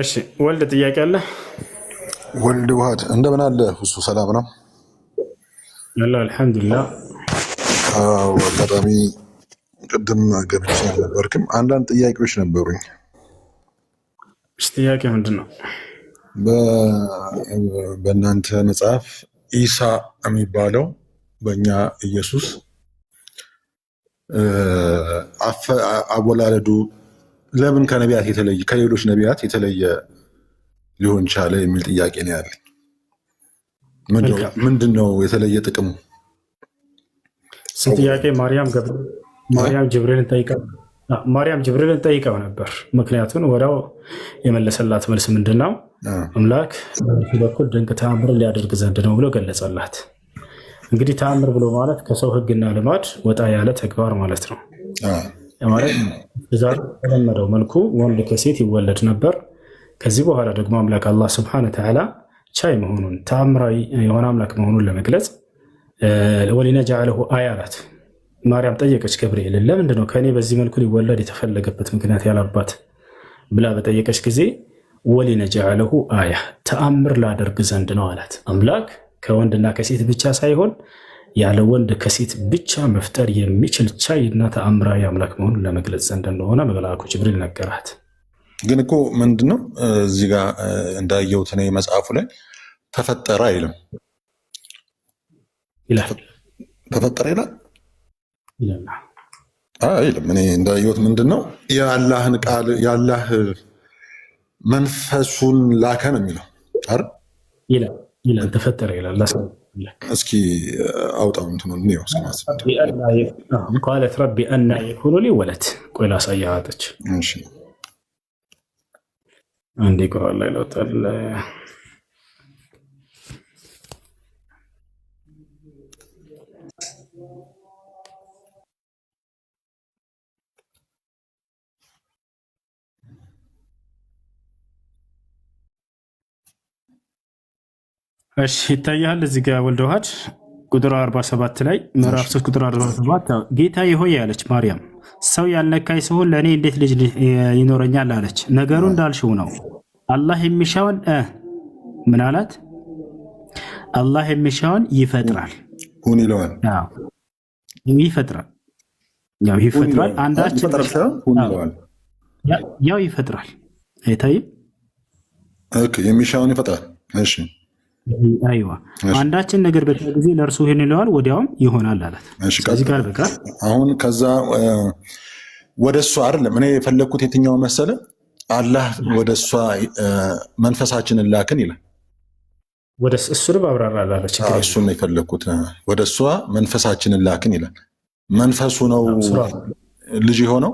እሺ ወልድ ጥያቄ አለ? ወልድ ውሃድ እንደምን አለ? እሱ ሰላም ነው አላ አልሐምዱሊላህ። አጋጣሚ ቅድም ገብቼ አልነበርክም። አንዳንድ ጥያቄዎች ነበሩኝ። ጥያቄ ምንድን ነው? በእናንተ መጽሐፍ ኢሳ የሚባለው በእኛ ኢየሱስ አወላለዱ ለምን ከነቢያት የተለየ ከሌሎች ነቢያት የተለየ ሊሆን ቻለ የሚል ጥያቄ ነው ያለኝ። ምንድን ነው የተለየ ጥቅሙ? ጥያቄ ማርያም ጅብሪልን ጠይቀው ነበር። ምክንያቱም ወዲያው የመለሰላት መልስ ምንድን ነው? አምላክ በኩል ድንቅ ተአምር ሊያደርግ ዘንድ ነው ብሎ ገለጸላት። እንግዲህ ተአምር ብሎ ማለት ከሰው ሕግና ልማድ ወጣ ያለ ተግባር ማለት ነው። ማለት ዛሬ በተለመደው መልኩ ወንድ ከሴት ይወለድ ነበር። ከዚህ በኋላ ደግሞ አምላክ አላህ ስብሐነ ወተዓላ ቻይ መሆኑን ተአምራዊ የሆነ አምላክ መሆኑን ለመግለጽ ወሊነጅዐለሁ አያ አላት። ማርያም ጠየቀች ገብርኤልን፣ ለምንድን ነው ከእኔ በዚህ መልኩ ሊወለድ የተፈለገበት ምክንያት ያላባት ብላ በጠየቀች ጊዜ ወሊነጅዐለሁ አያ ተአምር ላደርግ ዘንድ ነው አላት። አምላክ ከወንድና ከሴት ብቻ ሳይሆን ያለ ወንድ ከሴት ብቻ መፍጠር የሚችል ቻይ እና ተአምራዊ አምላክ መሆኑን ለመግለጽ ዘንድ እንደሆነ መልአኩ ጅብሪል ነገራት። ግን እኮ ምንድነው እዚህ ጋር እንዳየሁት እኔ መጽሐፉ ላይ ተፈጠረ አይልም ይላል። ተፈጠረ ይላል አይልም። እኔ እንዳየሁት ምንድነው የአላህን ቃል የአላህ መንፈሱን ላከ ነው የሚለው አይደል? ይላል ተፈጠረ ይላል። እስኪ አውጣው እንትኑ ነው ቃለት ረቢ አና የኩኑ ሊ ወለድ። ቆይ ላሳይህ አለች። እሺ አንዴ ቁርአን ላይ ለውጣል። እሺ ይታያል እዚህ ጋር ወልደ ውሃድ ቁጥር 47 ላይ ምዕራፍ 3 ቁጥር 47 ጌታዬ ሆይ ያለች ማርያም ሰው ያልነካኝ ሲሆን ለእኔ እንዴት ልጅ ይኖረኛል አለች። ነገሩ እንዳልሽው ነው። አላህ የሚሻውን ምን አላት? አላህ የሚሻውን ይፈጥራል። ሁን ይለዋል። ይፈጥራል። አንዳችን ያው ይፈጥራል። አይታይም? የሚሻውን ይፈጥራል። እሺ አይዋ አንዳችን ነገር በታ ጊዜ ለእርሱ ይሄን ይለዋል፣ ወዲያውም ይሆናል አላት። እዚህ ጋር በቃ አሁን ከዛ ወደ እሷ አይደለም እኔ የፈለግኩት የትኛው መሰለ? አላህ ወደ እሷ መንፈሳችንን ላክን ይላል። ወደ እሱንም አብራራ አለች። እሱን ነው የፈለግኩት። ወደ እሷ መንፈሳችንን ላክን ይላል። መንፈሱ ነው ልጅ የሆነው።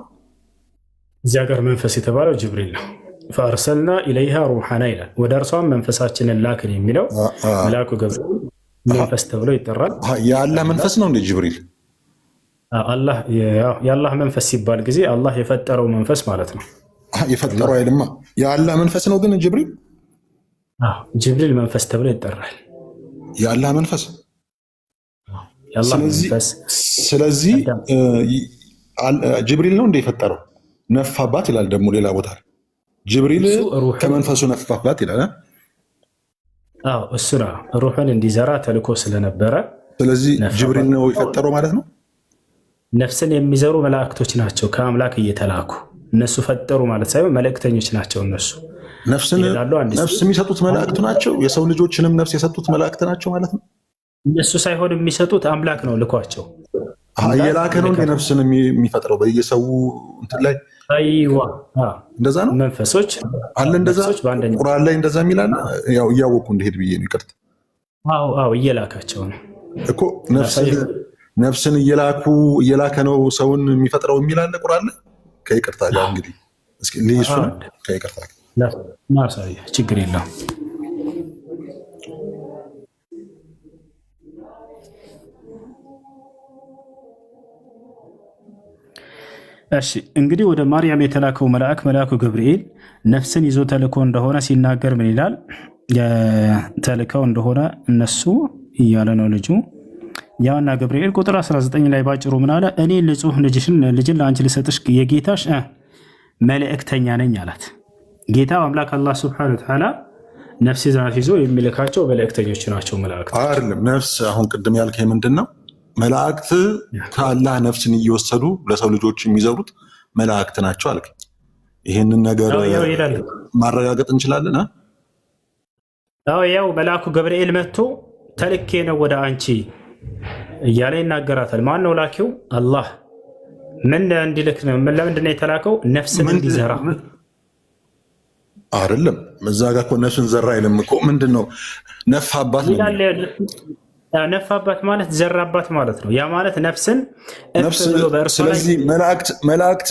እዚያ ጋር መንፈስ የተባለው ጅብሪል ነው። ፈአርሰልና ኢለይሃ ሩሐና ይላል። ወደ እርሷም መንፈሳችንን ላክን የሚለው መልአኩ ገብርኤል መንፈስ ተብሎ ይጠራል። የአላህ መንፈስ ነው እንደ ጅብሪል። የአላህ መንፈስ ሲባል ጊዜ አላህ የፈጠረው መንፈስ ማለት ነው። የፈጠረው አይልማ የአላህ መንፈስ ነው። ግን ጅብሪል መንፈስ ተብሎ ይጠራል። የአላህ መንፈስ። ስለዚህ ጅብሪል ነው እንደ የፈጠረው። ነፋባት ይላል ደግሞ ሌላ ቦታ ጅብሪል ከመንፈሱ ነፋባት ይላል። እሱ ነው ሩሕን እንዲዘራ ተልኮ ስለነበረ። ስለዚህ ጅብሪል ነው የፈጠረው ማለት ነው። ነፍስን የሚዘሩ መላእክቶች ናቸው ከአምላክ እየተላኩ እነሱ ፈጠሩ ማለት ሳይሆን መልእክተኞች ናቸው። እነሱ ነፍስ የሚሰጡት መላእክት ናቸው። የሰው ልጆችንም ነፍስ የሰጡት መላእክት ናቸው ማለት ነው። እነሱ ሳይሆን የሚሰጡት አምላክ ነው ልኳቸው። እየላከ ነው እንደ ነፍስን የሚፈጥረው በየሰው እንትን ላይ እንደዛ ነው። መንፈሶች አለ እንደዛ ቁርአን ላይ እንደዛ የሚላል። ያው እያወቅሁ እንደሄድ ብዬ ነው። ይቅርታ። እየላካቸው ነው እኮ ነፍስን እየላከ ነው ሰውን የሚፈጥረው የሚላለ ቁርአን ላይ። ከይቅርታ ጋር እንግዲህ እስኪ ልይሱ ነው። ከይቅርታ ጋር ማሳያ ችግር የለውም። እሺ እንግዲህ ወደ ማርያም የተላከው መልአኩ ገብርኤል ነፍስን ይዞ ተልኮ እንደሆነ ሲናገር ምን ይላል? ተልከው እንደሆነ እነሱ እያለ ነው ልጁ ያውና ገብርኤል ቁጥር 19 ላይ ባጭሩ ምን አለ? እኔ ንጹሕ ልጅን ለአንቺ ልሰጥሽ የጌታሽ መልእክተኛ ነኝ አላት። ጌታ አምላክ አላህ ሱብሓነሁ ወተዓላ ነፍስ ይዞ የሚልካቸው መልእክተኞች ናቸው መላእክት አይደለም። ነፍስ አሁን ቅድም ያልከኝ ምንድን ነው? መላእክት ከአላህ ነፍስን እየወሰዱ ለሰው ልጆች የሚዘሩት መላእክት ናቸው አልከኝ። ይህንን ነገር ማረጋገጥ እንችላለን? ያው መልአኩ ገብርኤል መጥቶ ተልኬ ነው ወደ አንቺ እያለ ይናገራታል። ማን ነው ላኪው? አላህ። ምን እንዲልክ ነው? ለምንድን ነው የተላከው? ነፍስን እንዲዘራ አይደለም። እዛ ጋር እኮ ነፍስን ዘራ አይልም እኮ። ምንድን ነው ነፋባት ነው? ነፋባት ማለት ዘራባት ማለት ነው። ያ ማለት ነፍስን ስለዚህ መላእክት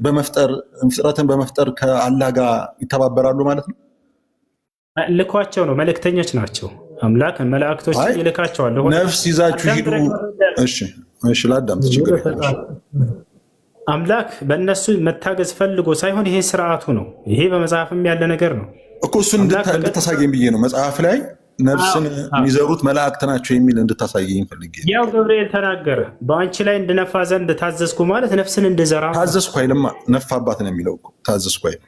በመፍጠር ፍጥረትን በመፍጠር ከአላህ ጋር ይተባበራሉ ማለት ነው። ልኳቸው ነው፣ መልእክተኞች ናቸው። አምላክ መላእክቶች ይልካቸዋል። ነፍስ ይዛችሁ ሂዱ። እሺ ላዳምጥ። ችግር አምላክ በእነሱ መታገዝ ፈልጎ ሳይሆን ይሄ ስርዓቱ ነው። ይሄ በመጽሐፍም ያለ ነገር ነው እኮ። እሱን እንድታሳየኝ ብዬ ነው። መጽሐፍ ላይ ነፍስን የሚዘሩት መላእክት ናቸው የሚል እንድታሳየኝ ፈልጌ። ያው ገብርኤል ተናገረ፣ በአንቺ ላይ እንድነፋ ዘንድ ታዘዝኩ ማለት ነፍስን እንድዘራ ታዘዝኩ አይልማ። ነፋባት ነው የሚለው እኮ። ታዘዝኩ አይልም።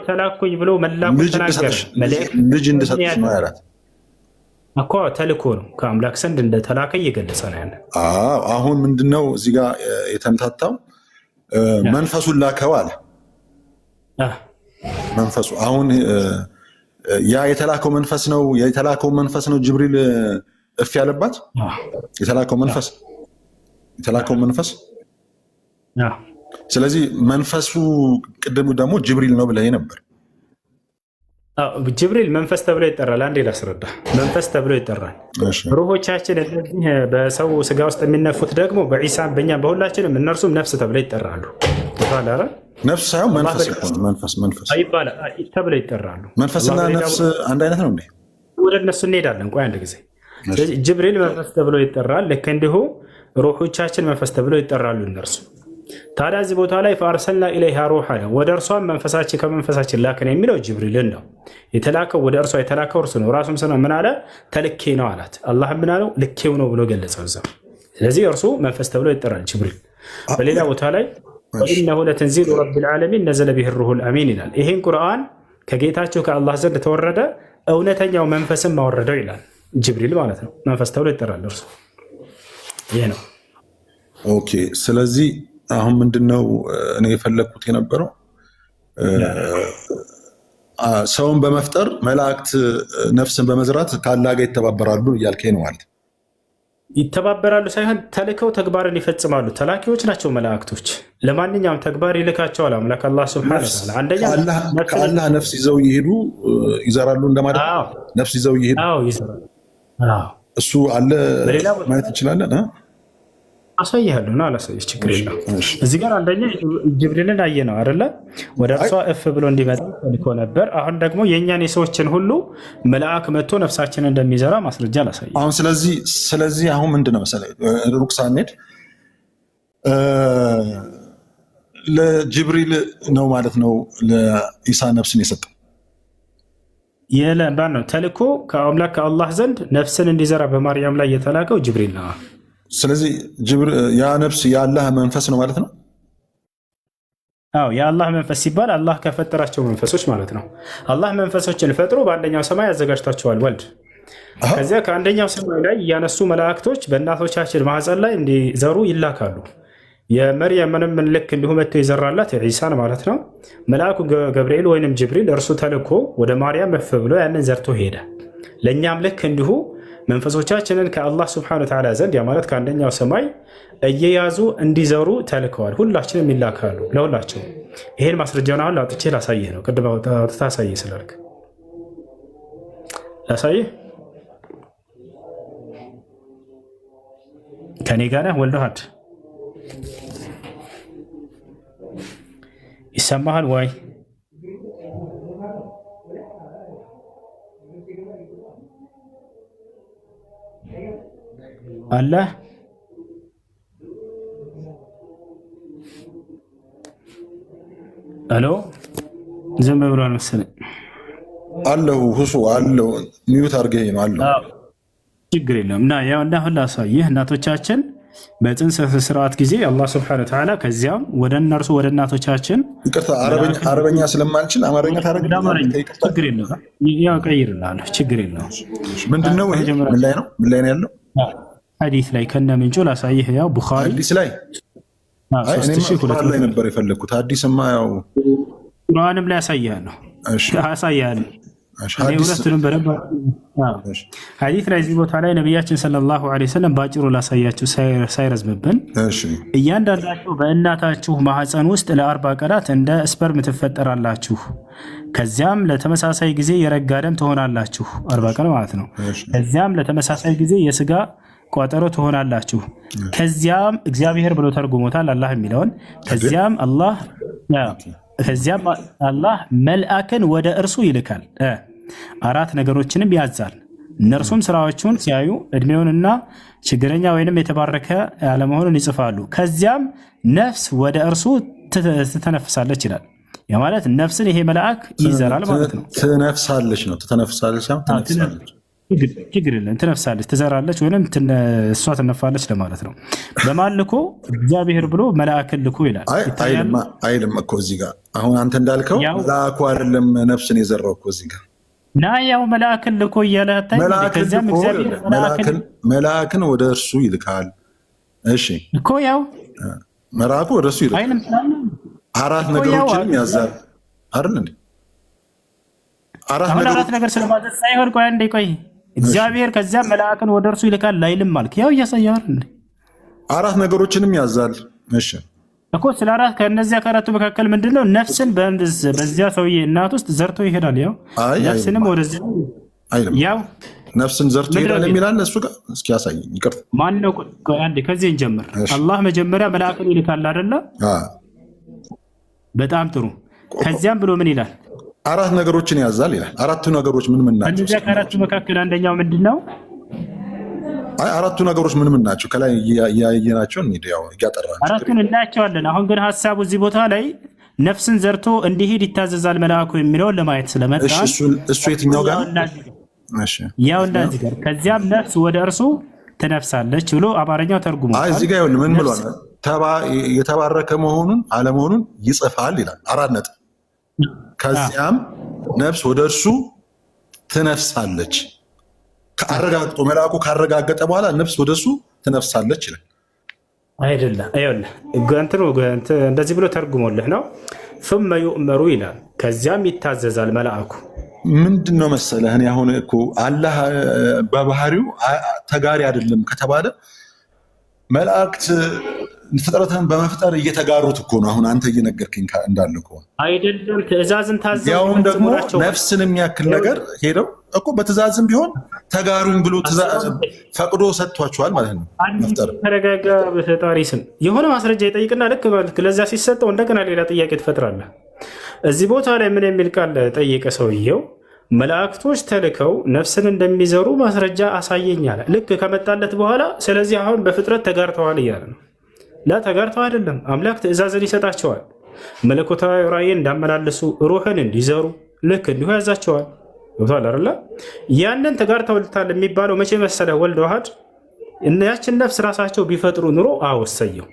ተላኩኝ ብሎ መላኩ ተናገረ። ልጅ እንድሰጥሽ ነው ያላት እኮ። ተልኮ ነው ከአምላክ ዘንድ እንደተላከ እየገለጸ ነው ያለ። አሁን ምንድነው እዚህ ጋር የተምታታው? መንፈሱን ላከው አለ። መንፈሱ አሁን ያ የተላከው መንፈስ ነው። የተላከው መንፈስ ነው ጅብሪል እፍ ያለባት የተላከው መንፈስ። ስለዚህ መንፈሱ ቅድሙ ደግሞ ጅብሪል ነው ብለህ ነበር። ጅብሪል መንፈስ ተብሎ ይጠራል። አንዴ ላስረዳ። መንፈስ ተብሎ ይጠራል። ሩሆቻችን እነዚህ በሰው ስጋ ውስጥ የሚነፉት ደግሞ በዒሳ በእኛ በሁላችንም እነርሱም ነፍስ ተብሎ ይጠራሉ። ነፍስ ሳይሆን መንፈስ ተብሎ ይጠራሉ። መንፈስና ነፍስ አንድ አይነት ነው እንዴ? ወደ እነሱ እንሄዳለን። ቆይ አንድ ጊዜ። ጅብሪል መንፈስ ተብሎ ይጠራል። ልክ እንዲሁ ሩሆቻችን መንፈስ ተብሎ ይጠራሉ እነርሱ። ታዲያ እዚህ ቦታ ላይ ፈአርሰልና ኢለይሃ ሩሐ ነው፣ ወደ እርሷም መንፈሳችን ከመንፈሳችን ላክን የሚለው ጅብሪልን ነው የተላከው። ወደ እርሷ የተላከው እርሱ ነው። ራሱም ስለ ምን አለ? ተልኬ ነው አላት። አላህ ምን አለው? ልኬው ነው ብሎ ገለጸው እዛ። ስለዚህ እርሱ መንፈስ ተብሎ ይጠራል ጅብሪል። በሌላ ቦታ ላይ ወኢነሁ ለተንዚሉ ረቢል ዓለሚን ነዘለ ቢሂ ሩሑል አሚን ይላል። ይሄን ቁርአን ከጌታቸው ከአላህ ዘንድ ተወረደ፣ እውነተኛው መንፈስም ማወረደው ይላል። ጅብሪል ማለት ነው። መንፈስ ተብሎ ይጠራል እርሱ። ይሄ ነው። ኦኬ። ስለዚህ አሁን ምንድነው እኔ የፈለግኩት የነበረው ሰውን በመፍጠር መላእክት ነፍስን በመዝራት ከአላህ ጋር ይተባበራሉ እያልከኝ ነው ማለት? ይተባበራሉ ሳይሆን ተልከው ተግባርን ይፈጽማሉ። ተላኪዎች ናቸው መላእክቶች። ለማንኛውም ተግባር ይልካቸዋል አምላክ አላህ ሱብሓነሁ ወተዓላ። አንደኛ ከአላህ ነፍስ ይዘው ይሄዱ ይዘራሉ እንደማለት ነው። ነፍስ ይዘው ይሄዱ ይዘራሉ። እሱ አለ ማየት እንችላለን። አሳይሃለሁ እና አላሳይህ ችግር የለም። እዚህ ጋር አንደኛ ጅብሪልን አየ ነው አይደለ? ወደ እርሷ እፍ ብሎ እንዲመጣ ተልኮ ነበር። አሁን ደግሞ የእኛን የሰዎችን ሁሉ መልአክ መጥቶ ነፍሳችንን እንደሚዘራ ማስረጃ አላሳይህ። አሁን ስለዚህ አሁን ምንድነው መሰለህ ሩቅ ሳንሄድ ለጅብሪል ነው ማለት ነው ለኢሳ ነፍስን የሰጠው ነው ተልኮ ከአምላክ ከአላህ ዘንድ ነፍስን እንዲዘራ በማርያም ላይ የተላከው ጅብሪል ነው። ስለዚህ ያ ነፍስ የአላህ መንፈስ ነው ማለት ነው። የአላህ መንፈስ ሲባል አላህ ከፈጠራቸው መንፈሶች ማለት ነው። አላህ መንፈሶችን ፈጥሮ በአንደኛው ሰማይ ያዘጋጅቷቸዋል ወልድ። ከዚያ ከአንደኛው ሰማይ ላይ እያነሱ መላእክቶች በእናቶቻችን ማህፀን ላይ እንዲዘሩ ይላካሉ። የመርየምንም ልክ እንዲሁ መጥቶ ይዘራላት ዒሳን ማለት ነው። መልአኩ ገብርኤል ወይንም ጅብሪል እርሱ ተልኮ ወደ ማርያም መፍ ብሎ ያንን ዘርቶ ሄደ። ለእኛም ልክ እንዲሁ መንፈሶቻችንን ከአላህ ስብሐነሁ ወተዓላ ዘንድ ያ ማለት ከአንደኛው ሰማይ እየያዙ እንዲዘሩ ተልከዋል። ሁላችንም ይላካሉ ለሁላቸው። ይሄን ማስረጃውን አሁን ላውጥቼ ላሳይህ ነው። ቅድም ታሳይህ ስላልክ ላሳይህ። ከኔ ጋር ነህ ወልደሃድ? ይሰማሃል ወይ? አላህ አሎ፣ ዝም ብሏል መሰለኝ። አለው ሁሱ አለው ሚዩት አድርገኝ ነው አለው። ችግር የለም እና ያው እና ሁላ ሳይህ እናቶቻችን በጽንስ ስርዓት ጊዜ አላህ ስብሐነ ወተዓላ ከዚያም ወደ እነርሱ ወደ እናቶቻችን ይቅርታ አረበኛ ስለማልችል አማርኛ ታደርግልኛለህ? ችግር የለውም ያው ቀይርልሃለሁ ችግር የለውም። ምንድነው ይሄ? ምን ላይ ነው ያለው? ሐዲስ ላይ ከነ ምንጩ ላሳይህ። ያው ቡኻሪ ሐዲስ ላይ ላይ ነበር የፈለግኩት። ሐዲስማ ያው ቁርአንም ላይ ያሳያለሁ። አሳያለሁ ሁለቱንም በደንብ ሐዲስ ላይ እዚህ ቦታ ላይ ነቢያችን ሰለላሁ ዐለይሂ ወሰለም ባጭሩ ላሳያችሁ ሳይረዝምብን፣ እያንዳንዳችሁ በእናታችሁ ማህፀን ውስጥ ለ40 ቀናት እንደ ስፐርም ትፈጠራላችሁ። ከዚያም ለተመሳሳይ ጊዜ የረጋ ደም ትሆናላችሁ። 40 ቀን ማለት ነው። ከዚያም ለተመሳሳይ ጊዜ የስጋ ቋጠሮ ትሆናላችሁ። ከዚያም እግዚአብሔር ብሎ ተርጉሞታል አላህ የሚለውን። ከዚያም አላህ መልአክን ወደ እርሱ ይልካል፣ 4 ነገሮችንም ያዛል። እነርሱም ስራዎቹን ሲያዩ እድሜውንና ችግረኛ ወይንም የተባረከ ያለመሆኑን ይጽፋሉ። ከዚያም ነፍስ ወደ እርሱ ትተነፍሳለች ይላል። ያ ማለት ነፍስን ይሄ መልአክ ይዘራል ማለት ነው። ትነፍሳለች ነው፣ ትተነፍሳለች። ችግር የለም ትነፍሳለች፣ ትዘራለች ወይም እሷ ትነፋለች ለማለት ነው። በማን ልኮ? እግዚአብሔር ብሎ መልአክን ልኮ ይላል። አይልም እኮ እዚህ ጋር አሁን አንተ እንዳልከው መልአኩ አይደለም ነፍስን የዘራው እኮ እዚህ ጋር ና ያው መልአክን ልኮ እያለ መልአክን ወደ እርሱ ይልካል። እሺ እኮ ያው መልአኩ ወደ እርሱ ይልካል፣ 4 ነገሮችንም ያዛል አይደል እንዴ? 4 ነገር ስለማዘዝ ሳይሆን ቆይ አንዴ ቆይ እግዚአብሔር ከዚያ መልአክን ወደ እርሱ ይልካል ላይልም አልክ። ያው እያሳየው አይደል? 4 ነገሮችንም ያዛል። እሺ እኮ ስለ 4 ከነዚያ ከአራቱ መካከል ምንድነው? ነፍስን በዚያ ሰውዬ እናት ውስጥ ዘርቶ ይሄዳል። ያው ነፍስንም ወደዚህ ያው ነፍስን ዘርቶ ይሄዳል የሚላል እሱ ጋር እስኪ ያሳየኝ። ይቅርታ ማን ነው? ቆይ አንዴ ከዚህ እንጀምር። አላህ መጀመሪያ መልአክን ይልካል አይደለ? በጣም ጥሩ። ከዚያም ብሎ ምን ይላል? 4 ነገሮችን ያዛል ይላል። 4ቱ ነገሮች ምን ናቸው? ከነዚያ ከአራቱ መካከል አንደኛው ምንድነው? 4ቱ ነገሮች ምን ናቸው? ከላይ ያየናቸው ያው እያጠራን 4ቱን እናያቸዋለን። አሁን ግን ሐሳቡ እዚህ ቦታ ላይ ነፍስን ዘርቶ እንዲሄድ ይታዘዛል መልአኩ የሚለውን ለማየት ስለመጣ እሱ የትኛው ጋር? ያው እንደዚህ ጋር ከዚያም ነፍስ ወደ እርሱ ትነፍሳለች ብሎ አማርኛው ተርጉሟል። እዚህ ጋር ምን ብሏል? የተባረከ መሆኑን አለመሆኑን ይጽፋል ይላል። 4 ነጥብ። ከዚያም ነፍስ ወደ እርሱ ትነፍሳለች። ከአረጋግጦ መልአኩ ካረጋገጠ በኋላ ነፍስ ወደ እሱ ትነፍሳለች ይላል። አይደለም እንደዚህ ብሎ ተርጉሞልህ ነው። ثم يؤمر ይላል። ከዚያም ይታዘዛል መልአኩ። ምንድነው መሰለህ እኔ አሁን እኮ አላህ በባህሪው ተጋሪ አይደለም ከተባለ መላእክት ፍጥረትን በመፍጠር እየተጋሩት እኮ ነው። አሁን አንተ እየነገርከኝ እንዳለ እኮ አይደለም። ትእዛዝን ታዘው ያውም ደግሞ ነፍስን የሚያክል ነገር ሄደው እኮ በትእዛዝም ቢሆን ተጋሩኝ ብሎ ትእዛዝ ፈቅዶ ሰጥቷቸዋል ማለት ነው። መፍጠር ተረጋጋ። በፈጣሪ ስም የሆነ ማስረጃ ይጠይቅና ልክ ለዛ ሲሰጠው እንደገና ሌላ ጥያቄ ትፈጥራለህ። እዚህ ቦታ ላይ ምን የሚል ቃል ጠየቀ ሰውየው? መላእክቶች ተልከው ነፍስን እንደሚዘሩ ማስረጃ አሳየኝ አለ። ልክ ከመጣለት በኋላ ስለዚህ አሁን በፍጥረት ተጋርተዋል እያለ ነው። ላ ተጋርተው አይደለም። አምላክ ትእዛዝን ይሰጣቸዋል። መለኮታዊ ራእይን እንዳመላለሱ ሩህን እንዲዘሩ ልክ እንዲሁ ያዛቸዋል። ይወታል አይደለ? ያንን ተጋርተውልታል የሚባለው መቼ መሰለ? ወልድ ዋህድ ያችን ነፍስ ራሳቸው ቢፈጥሩ ኑሮ አወሰየው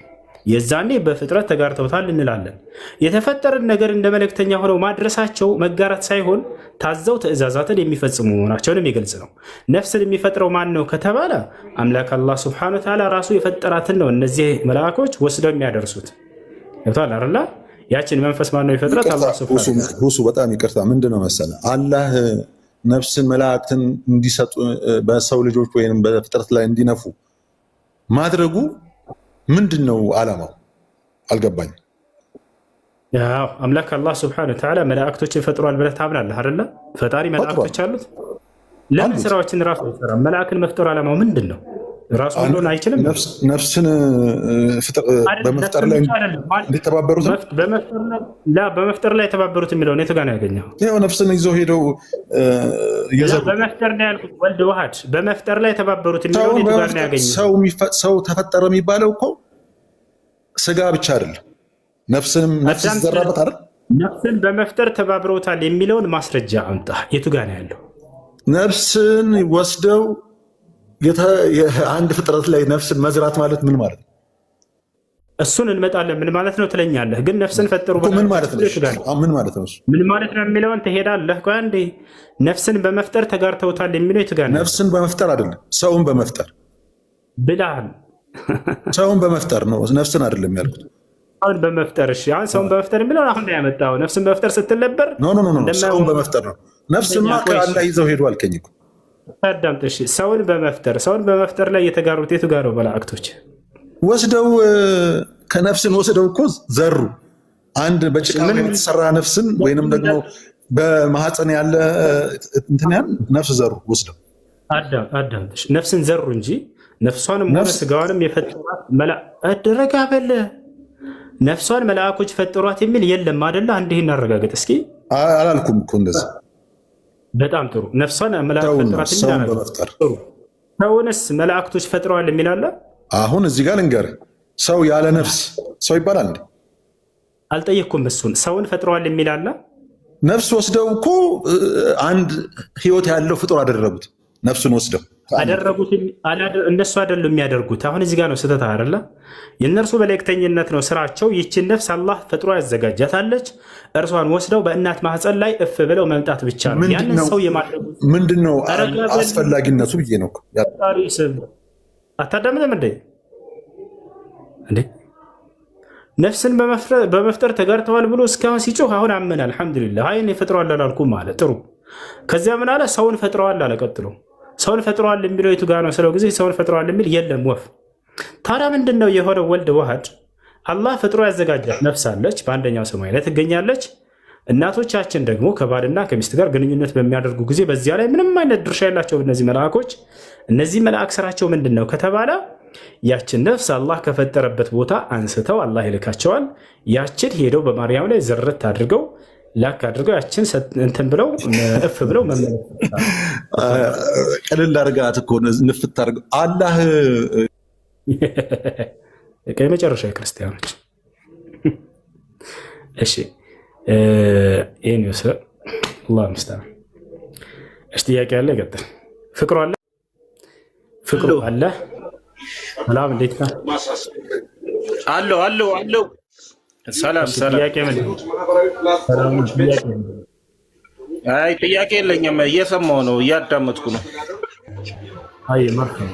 የዛኔ በፍጥረት ተጋርተውታል እንላለን። የተፈጠረን ነገር እንደ መልእክተኛ ሆነው ማድረሳቸው መጋራት ሳይሆን ታዘው ትእዛዛትን የሚፈጽሙ መሆናቸውን የሚገልጽ ነው። ነፍስን የሚፈጥረው ማን ነው ከተባለ አምላክ አላህ ሱብሓነሁ ወተዓላ ራሱ የፈጠራትን ነው እነዚህ መላእክቶች ወስደው የሚያደርሱት። ይወታል አይደለ? ያችን መንፈስ ማን ነው የፈጠራት? አላህ ሱብሓነሁ ወተዓላ። ሁሱ በጣም ይቅርታ፣ ምንድነው መሰለ አላህ ነፍስን መላእክትን እንዲሰጡ በሰው ልጆች ወይንም በፍጥረት ላይ እንዲነፉ ማድረጉ ምንድነው ዓላማው? አልገባኝም። ያው አምላክ አላህ ሱብሓነሁ ወተዓላ መላእክቶችን ፈጥሯል ብለህ ታምናለህ አይደለ? ፈጣሪ መላእክቶች አሉት። ለምን ስራዎችን ራሱ አይሰራም? መላእክን መፍጠር ዓላማው ምንድነው? ራሱ ሁሉን አይችልም? ነፍስን በመፍጠር ላይ እንዲተባበሩት በመፍጠር ላይ የተባበሩት የሚለውን የት ጋር ነው ያገኘው? ያው ነፍስን ይዘው ሄደው እየዘሩ በመፍጠር ነው ያልኩት። ወልድ ዋህድ በመፍጠር ላይ የተባበሩት የሚለውን የት ጋር ነው ያገኘው? ሰው ተፈጠረ የሚባለው እኮ ስጋ ብቻ አይደለም፣ ነፍስ ይዘራበት አይደል? ነፍስን በመፍጠር ተባብረውታል የሚለውን ማስረጃ አምጣ። የቱ ጋር ነው ያለው? ነፍስን ወስደው አንድ ፍጥረት ላይ ነፍስን መዝራት ማለት ምን ማለት ነው? እሱን እንመጣለን። ምን ማለት ነው ትለኛለህ። ግን ነፍስን ፈጠሩ ምን ማለት ነው? ምን ማለት ነው? ምን ማለት ነው የሚለውን ትሄዳለህ። ቆይ አንዴ ነፍስን በመፍጠር ተጋርተውታል የሚለው የቱ ጋር ነው? ነፍስን በመፍጠር አይደለም፣ ሰውን በመፍጠር ብለሃል። ሰውን በመፍጠር ነው፣ ነፍስን አይደለም ያልኩት። ሰውን በመፍጠር እሺ፣ አሁን ሰውን በመፍጠር የሚለውን አሁን ላይ ያመጣው ነፍስን በመፍጠር ስትል ነበር። ኖ ሰውን በመፍጠር ነው። ነፍስማ ከአላህ ይዘው ሄዱ አልከኝ እኮ። አዳምጥ እሺ። ሰውን በመፍጠር ላይ የተጋሩት የቱ ጋር ነው? መላእክቶች ወስደው ከነፍስን ወስደው እኮ ዘሩ። አንድ በጭቃ የተሰራ ነፍስን ወይንም ደግሞ በማህፀን ያለ እንትን ነፍስ ዘሩ ወስደው። አዳምጥ እሺ። ነፍስን ዘሩ እንጂ ነፍሷንም ሆነ ስጋዋንም የፈጠሯት አደረጋ በለ ነፍሷን መላእኮች ፈጠሯት የሚል የለም አይደለ? አንድ ይሄን አረጋግጥ እስኪ። አላልኩም እኮ እንደዛ። በጣም ጥሩ። ነፍሷን መላእክት ፈጠሯት የሚል ሰውንስ መላእክቶች ፈጥረዋል የሚል አለ? አሁን እዚህ ጋር ልንገርህ፣ ሰው ያለ ነፍስ ሰው ይባላል እንዴ? አልጠየቅኩም። እሱን ሰውን ፈጥረዋል የሚል አለ? ነፍስ ወስደው እኮ አንድ ህይወት ያለው ፍጡር አደረጉት። ነፍሱን ወስደው አደረጉት። እነሱ አይደሉም የሚያደርጉት። አሁን እዚህ ጋር ነው ስህተት አይደለ? የእነርሱ መልእክተኝነት ነው ስራቸው። ይችን ነፍስ አላህ ፈጥሮ ያዘጋጃታለች። እርሷን ወስደው በእናት ማህፀን ላይ እፍ ብለው መምጣት ብቻ ነው። ያንን ሰው የማድረጉ ምንድን ነው አስፈላጊነቱ ብዬ ነው። አታዳምጥም እንዴ? ነፍስን በመፍጠር ተጋርተዋል ብሎ እስካሁን ሲጮህ አሁን አመን አልሐምዱሊላህ። አይን ፈጥረዋል አላልኩም አለ። ጥሩ። ከዚያ ምን አለ? ሰውን ፈጥረዋል አለ። ቀጥሎ ሰውን ፈጥረዋል የሚለው የቱ ጋር ነው ስለው ጊዜ ሰውን ፈጥረዋል የሚል የለም ወፍ። ታዲያ ምንድን ነው የሆነው? ወልድ ዋህድ አላህ ፈጥሮ ያዘጋጃት ነፍስ አለች፣ በአንደኛው ሰማይ ላይ ትገኛለች። እናቶቻችን ደግሞ ከባልና ከሚስት ጋር ግንኙነት በሚያደርጉ ጊዜ በዚያ ላይ ምንም አይነት ድርሻ የላቸው እነዚህ መላእኮች። እነዚህ መላእክ ስራቸው ምንድን ነው ከተባለ ያችን ነፍስ አላህ ከፈጠረበት ቦታ አንስተው አላህ ይልካቸዋል። ያችን ሄደው በማርያም ላይ ዝርት አድርገው ላክ አድርገው ያችን እንትን ብለው እፍ ብለው መመለስ። ቀለል አድርጋት እኮ ንፍት አድርገው አላህ የመጨረሻ ክርስቲያኖች። እሺ ይህን ይወስደ አላህ ምስታን። እሺ ጥያቄ አለ? ይቀጥል። ፍቅሩ አለ? ፍቅሩ አለ? ሰላም እንዴት ነህ? አለው ሰላም። አይ ጥያቄ የለኝም፣ እየሰማሁ ነው፣ እያዳመጥኩ ነው። አይ መርሐባ።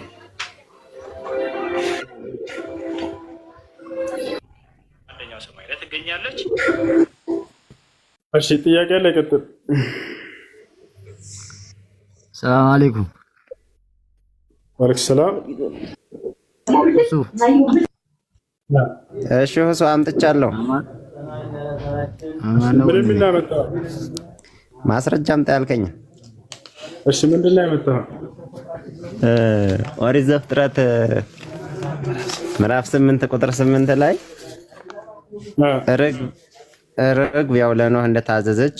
አንደኛው ሰማይ ላይ ትገኛለች። እሺ ጥያቄ ላይ ቀጥል። ሰላም አለይኩም። ወአለይኩም ሰላም። እሺ ሁሱ አምጥቻለሁ። ምንም እናመጣው ማስረጃ አምጣ ያልከኝ። እሺ ምንድን ነው ያመጣው? ኦሪት ዘፍጥረት ምዕራፍ 8 ቁጥር 8 ላይ ርግብ ያው ለኖህ እንደታዘዘች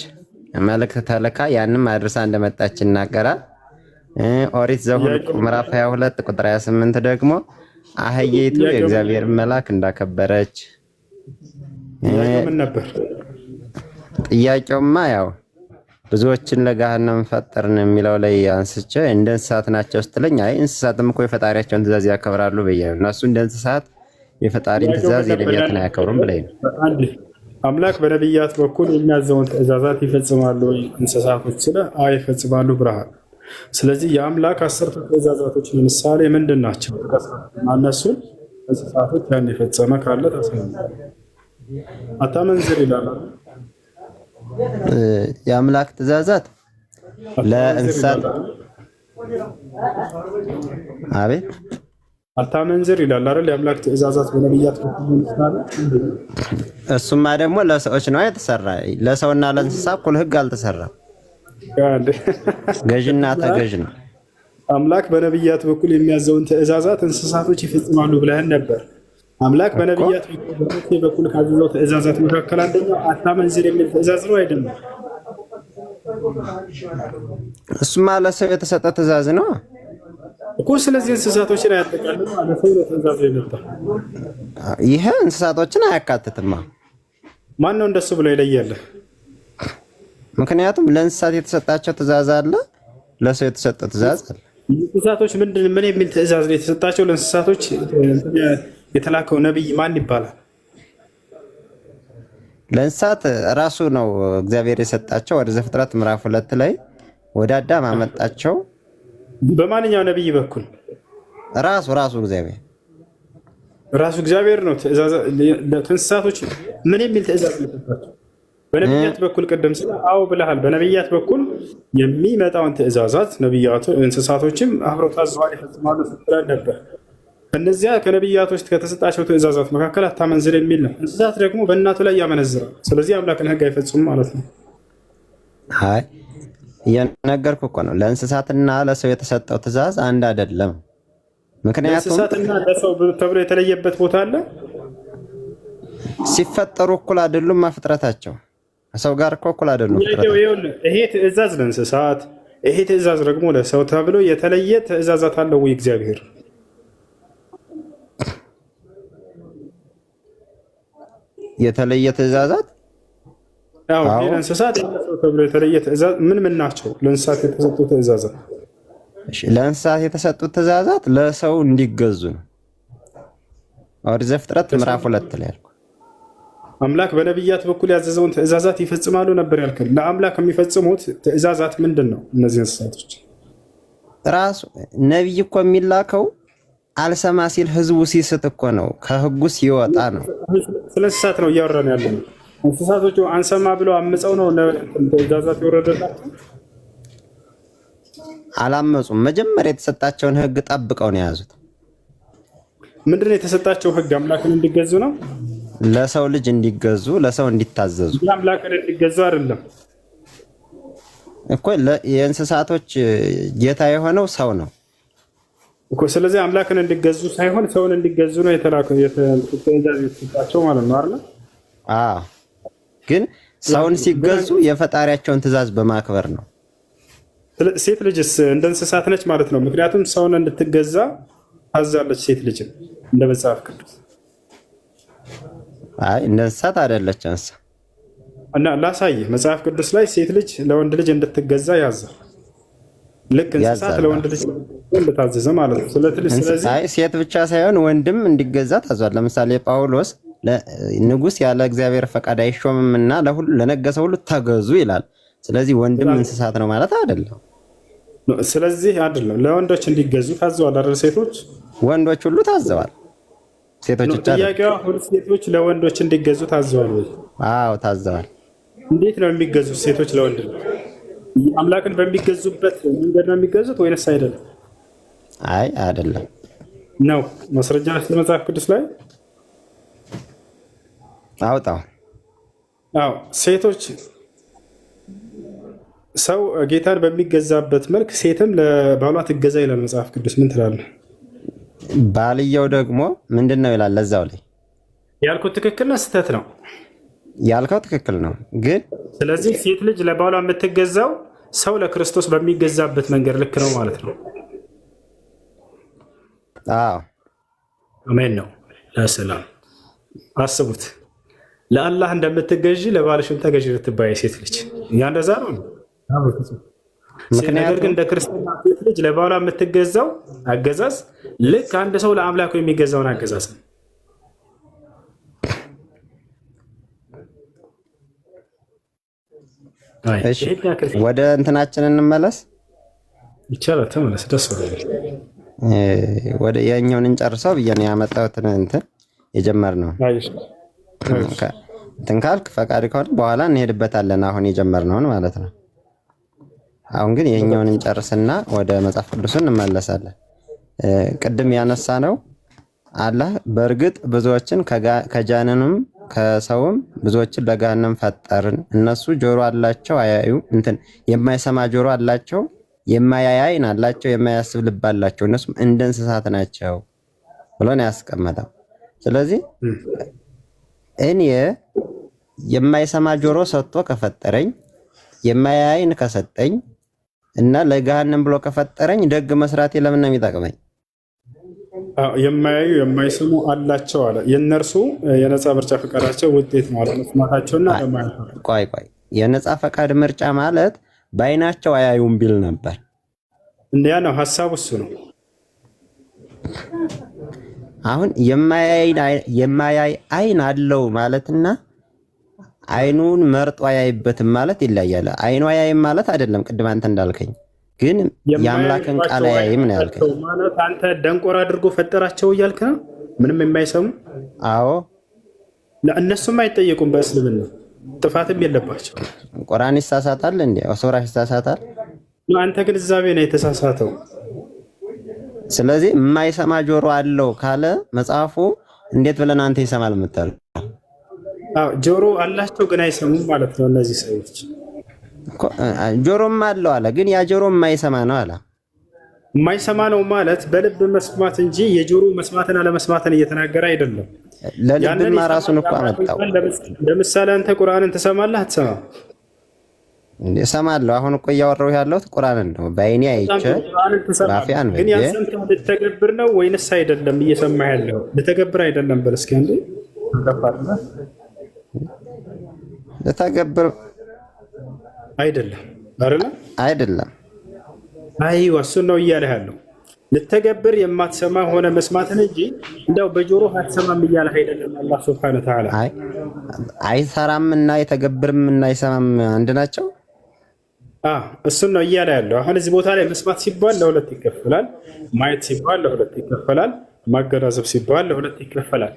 መልእክት ተልካ ያንም አድርሳ እንደመጣች ይናገራል። ኦሪት ዘኍልቍ ምዕራፍ 22 ቁጥር 28 ደግሞ አህየይቱ የእግዚአብሔር መልአክ እንዳከበረች። ምን ነበር ጥያቄውማ? ያው ብዙዎችን ለገሃነም ፈጠርን የሚለው ላይ አንስቼ እንደ እንስሳት ናቸው ስትለኝ፣ አይ እንስሳትም እኮ የፈጣሪያቸውን ትእዛዝ ያከብራሉ ብዬ ነው። እነሱ እንደ እንስሳት የፈጣሪን ትእዛዝ የነቢያትን አያከብሩም ብለኝ ነው። አምላክ በነቢያት በኩል የሚያዘውን ትእዛዛት ይፈጽማሉ ወይ እንስሳቶች? ስለ ይፈጽማሉ ብለሃል። ስለዚህ የአምላክ 10 ትእዛዛቶች ለምሳሌ ምንድን ናቸው? እነሱን እንስሳቶች ያን የፈጸመ ካለ ታስነብባለህ። አታመንዝር ይላል። የአምላክ ትእዛዛት ለእንስሳት አቤት አታመንዝር ይላል አይደል? የአምላክ ትእዛዛት በነቢያት በኩል እሱማ ደግሞ ለሰዎች ነው የተሰራ። ለሰውና ለእንስሳ እኩል ህግ አልተሰራም። ገዥና ተገዥ ነው። አምላክ በነቢያት በኩል የሚያዘውን ትእዛዛት እንስሳቶች ይፈጽማሉ ብለህን ነበር። አምላክ በነቢያት በኩል ካዘዘው ትእዛዛት መካከል አንደኛው አታመንዝር የሚል ትእዛዝ ነው አይደለም? እሱማ ለሰው የተሰጠ ትእዛዝ ነው እኮ። ስለዚህ እንስሳቶችን አያጠቃልም ማለት ነው። ትእዛዝ የመጣ ይሄ እንስሳቶችን አያካትትማ። ማን ነው እንደሱ ብሎ ይለያል? ምክንያቱም ለእንስሳት የተሰጣቸው ትእዛዝ አለ፣ ለሰው የተሰጠ ትእዛዝ አለ። እንስሳቶች ምን የሚል ትእዛዝ ነው የተሰጣቸው? ለእንስሳቶች የተላከው ነብይ ማን ይባላል? ለእንስሳት ራሱ ነው እግዚአብሔር የሰጣቸው። ወደ ዘፍጥረት ምዕራፍ 2 ላይ ወደ አዳም አመጣቸው። በማንኛው ነብይ በኩል? ራሱ እግዚአብሔር ነው ትእዛዝ ለእንስሳቶች ምን የሚል ትእዛዝ ነው የተሰጣቸው? በነብያት በኩል ቅድም አዎ ብለሃል። በነብያት በኩል የሚመጣውን ትእዛዛት ነብያቱ እንስሳቶችም አብረው ታዘዋል ይፈጽማሉ ስትል ነበር። እነዚያ ከነብያቶች ከተሰጣቸው ትእዛዛት መካከል አታመንዝር የሚል ነው። እንስሳት ደግሞ በእናቱ ላይ ያመነዝራል። ስለዚህ አምላክን ሕግ አይፈጽሙም ማለት ነው። አይ እየነገርኩህ እኮ ነው። ለእንስሳትና ለሰው የተሰጠው ትእዛዝ አንድ አይደለም። ምክንያቱም ለእንስሳትና ለሰው ተብሎ የተለየበት ቦታ አለ። ሲፈጠሩ እኩል አይደሉም ፍጥረታቸው። ከሰው ጋር እኩል አይደሉም። ይሄ ትእዛዝ ለእንስሳት፣ ይሄ ትእዛዝ ደግሞ ለሰው ተብሎ የተለየ ትእዛዛት አለው ወይ እግዚአብሔር? የተለየ ትእዛዛት? አዎ ለእንስሳት ለሰው ተብሎ የተለየ ትእዛዝ ምን ናቸው? ለእንስሳት የተሰጡ ትእዛዛት ለእንስሳት የተሰጡት ትእዛዛት ለሰው እንዲገዙ ነው። ኦሪት ዘፍጥረት ምዕራፍ 2 ላይ ያልኩህ አምላክ በነብያት በኩል ያዘዘውን ትእዛዛት ይፈጽማሉ ነበር ያልከን። ለአምላክ የሚፈጽሙት ትእዛዛት ምንድን ነው? እነዚህ እንስሳቶች ራሱ ነብይ እኮ የሚላከው አልሰማ ሲል ህዝቡ ሲስት እኮ ነው፣ ከህጉ ሲወጣ ነው። ስለ እንስሳት ነው እያወራን ያለነው። እንስሳቶቹ አንሰማ ብለው አምፀው ነው ትእዛዛት የወረደላቸው። አላመፁም። መጀመሪያ የተሰጣቸውን ህግ ጠብቀው ነው የያዙት። ምንድነው የተሰጣቸው ህግ? አምላክን እንዲገዙ ነው። ለሰው ልጅ እንዲገዙ፣ ለሰው እንዲታዘዙ። አምላክን እንዲገዙ አይደለም እኮ የእንስሳቶች ጌታ የሆነው ሰው ነው እኮ። ስለዚህ አምላክን እንዲገዙ ሳይሆን ሰውን እንዲገዙ ነው የተሰጣቸው ማለት ነው አይደል? አዎ። ግን ሰውን ሲገዙ የፈጣሪያቸውን ትእዛዝ በማክበር ነው። ሴት ልጅስ እንደ እንስሳት ነች ማለት ነው። ምክንያቱም ሰውን እንድትገዛ ታዛለች ሴት ልጅ እንደ መጽሐፍ ቅዱስ። አይ እንደ እንስሳት አይደለች እንስሳ እና ላሳይህ መጽሐፍ ቅዱስ ላይ ሴት ልጅ ለወንድ ልጅ እንድትገዛ ያዛል። ልክ እንስሳት ለወንድ ልጅ እንደታዘዘ ማለት ነው። ስለዚህ አይ ሴት ብቻ ሳይሆን ወንድም እንዲገዛ ታዟል። ለምሳሌ ጳውሎስ ንጉሥ ያለ እግዚአብሔር ፈቃድ አይሾምምና ለነገሰ ሁሉ ተገዙ ይላል። ስለዚህ ወንድም እንስሳት ነው ማለት አይደለም። ስለዚህ አይደለም ለወንዶች እንዲገዙ ታዘዋል አይደል? ሴቶች ወንዶች ሁሉ ታዘዋል። ሴቶች ብቻ ጥያቄዋ ሁሉ ሴቶች ለወንዶች እንዲገዙ ታዘዋል ወይ? አዎ ታዘዋል። እንዴት ነው የሚገዙት ሴቶች ለወንድ? አምላክን በሚገዙበት መንገድ ነው የሚገዙት ወይንስ አይደለም? አይ አይደለም ነው። ማስረጃ መጽሐፍ ቅዱስ ላይ አውጣው። አዎ ሴቶች ሰው ጌታን በሚገዛበት መልክ ሴትም ለባሏ ትገዛ ይላል መጽሐፍ ቅዱስ። ምን ትላለህ? ባልየው ደግሞ ምንድን ነው ይላል እዛው ላይ። ያልኩት ትክክል ነው ስህተት ነው? ያልከው ትክክል ነው። ግን ስለዚህ ሴት ልጅ ለባሏ የምትገዛው ሰው ለክርስቶስ በሚገዛበት መንገድ ልክ ነው ማለት ነው። አዎ አሜን ነው። ለሰላም አስቡት። ለአላህ እንደምትገዢ ለባልሽም ተገዢ ልትባይ ሴት ልጅ ያ እንደዛ ነው። ነገር ግን እንደ ክርስትና ሴት ልጅ ለባሏ የምትገዛው አገዛዝ ልክ አንድ ሰው ለአምላኩ የሚገዛውን አገዛዝ ነው። ወደ እንትናችን እንመለስ ይቻላል። ተመለስ። ደስ ይላል። ወደ ያኛውን እንጨርሰው ብዬ ነው ያመጣሁትን እንትን የጀመርነው። እንትን ካልክ ፈቃድ ከሆነ በኋላ እንሄድበታለን። አሁን የጀመርነውን ማለት ነው። አሁን ግን የኛውን እንጨርስና ወደ መጽሐፍ ቅዱስ እንመለሳለን። ቅድም ያነሳ ነው አላህ በእርግጥ ብዙዎችን ከጃንንም ከሰውም ብዙዎችን ለገሃነም ፈጠርን። እነሱ ጆሮ አላቸው አያዩ፣ እንትን የማይሰማ ጆሮ አላቸው፣ የማያይ ዓይን አላቸው፣ የማያስብ ልብ አላቸው፣ እነሱም እንደ እንስሳት ናቸው ብሎ ነው ያስቀመጠው። ስለዚህ እኔ የማይሰማ ጆሮ ሰጥቶ ከፈጠረኝ፣ የማያይ ዓይን ከሰጠኝ እና ለገሃነም ብሎ ከፈጠረኝ ደግ መስራቴ ለምን ነው የሚጠቅመኝ? የማያዩ የማይሰሙ አላቸው አለ። የእነርሱ የነፃ ምርጫ ፈቃዳቸው ውጤት ማለት መስማታቸውና ለማያዩ። ቆይ የነፃ ፈቃድ ምርጫ ማለት በዓይናቸው አያዩም ቢል ነበር። እንዲያ ነው ሐሳቡ እሱ ነው። አሁን የማያይ አይን አለው ማለትና አይኑን መርጦ አያይበትም ማለት ይለያያል። አይኑ አያይም ማለት አይደለም። ቅድም አንተ እንዳልከኝ ግን የአምላክን ቃል አያይም ነው ያልከኝ። ማለት አንተ ደንቆራ አድርጎ ፈጠራቸው እያልክ ነው? ምንም የማይሰሙ? አዎ እነሱም አይጠየቁም። በእስልምና ጥፋትም የለባቸው። ቁርአን ይሳሳታል እንዴ? ሱራ ይሳሳታል? አንተ ግንዛቤ ነው የተሳሳተው። ስለዚህ የማይሰማ ጆሮ አለው ካለ መጽሐፉ እንዴት ብለን አንተ ይሰማል የምትለው? ጆሮ አላቸው ግን አይሰሙም ማለት ነው። እነዚህ ሰዎች ጆሮም አለው አለ፣ ግን ያ ጆሮ የማይሰማ ነው አለ። የማይሰማ ነው ማለት በልብ መስማት እንጂ የጆሮ መስማትን አለመስማትን እየተናገረ አይደለም። ለልብማ ራሱን እኮ አመጣው። ለምሳሌ አንተ ቁርአንን ትሰማለህ አትሰማም? እንዴ እሰማለሁ። አሁን እኮ እያወራሁ ያለሁት ቁርአንን ነው። በአይኔ አይቼ ባፊያን ግን ያንተን ልተገብር ነው ወይንስ አይደለም? እየሰማህ ያለው ልተገብር አይደለም በል እስኪ አንዴ ልተገብር አይደለም አይደለ? አይደለም። አይዋ እሱን ነው እያለህ ያለው። ልተገብር የማትሰማ ሆነ መስማትን እንጂ እንደው በጆሮ አትሰማም እያለህ አይደለም። አላህ ሱብሓነሁ ወተዓላ አይሰራምና የተገብርምና አይሰማም አንድ ናቸው። እሱን ነው እያለ ያለው። አሁን እዚህ ቦታ ላይ መስማት ሲባል ለሁለት ይከፈላል፣ ማየት ሲባል ለሁለት ይከፈላል፣ ማገናዘብ ሲባል ለሁለት ይከፈላል።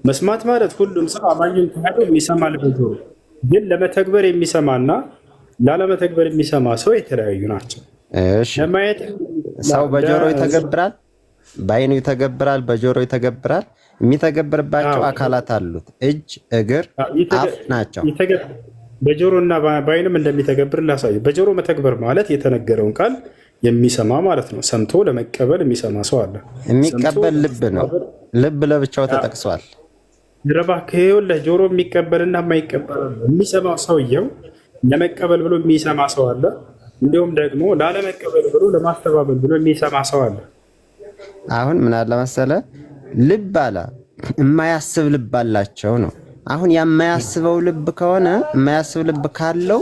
መስማት ማለት ሁሉም ሰው አማኝን ተሐዶ የሚሰማል በጆሮ ግን ለመተግበር የሚሰማና ላለመተግበር የሚሰማ ሰው የተለያዩ ናቸው። እሺ ሰው በጆሮ ይተገብራል፣ በአይኑ ይተገብራል፣ በጆሮ ይተገብራል። የሚተገብርባቸው አካላት አሉት፣ እጅ፣ እግር፣ አፍ ናቸው። በጆሮና በአይንም እንደሚተገብር ላሳይ። በጆሮ መተግበር ማለት የተነገረውን ቃል የሚሰማ ማለት ነው። ሰምቶ ለመቀበል የሚሰማ ሰው አለ። የሚቀበል ልብ ነው። ልብ ለብቻው ተጠቅሷል። ይኸውልህ ጆሮ የሚቀበልና የማይቀበል የሚሰማው ሰውየው ለመቀበል ብሎ የሚሰማ ሰው አለ። እንዲሁም ደግሞ ላለመቀበል ብሎ ለማስተባበል ብሎ የሚሰማ ሰው አለ። አሁን ምን አለ መሰለ ልብ አለ የማያስብ ልብ አላቸው ነው። አሁን የማያስበው ልብ ከሆነ የማያስብ ልብ ካለው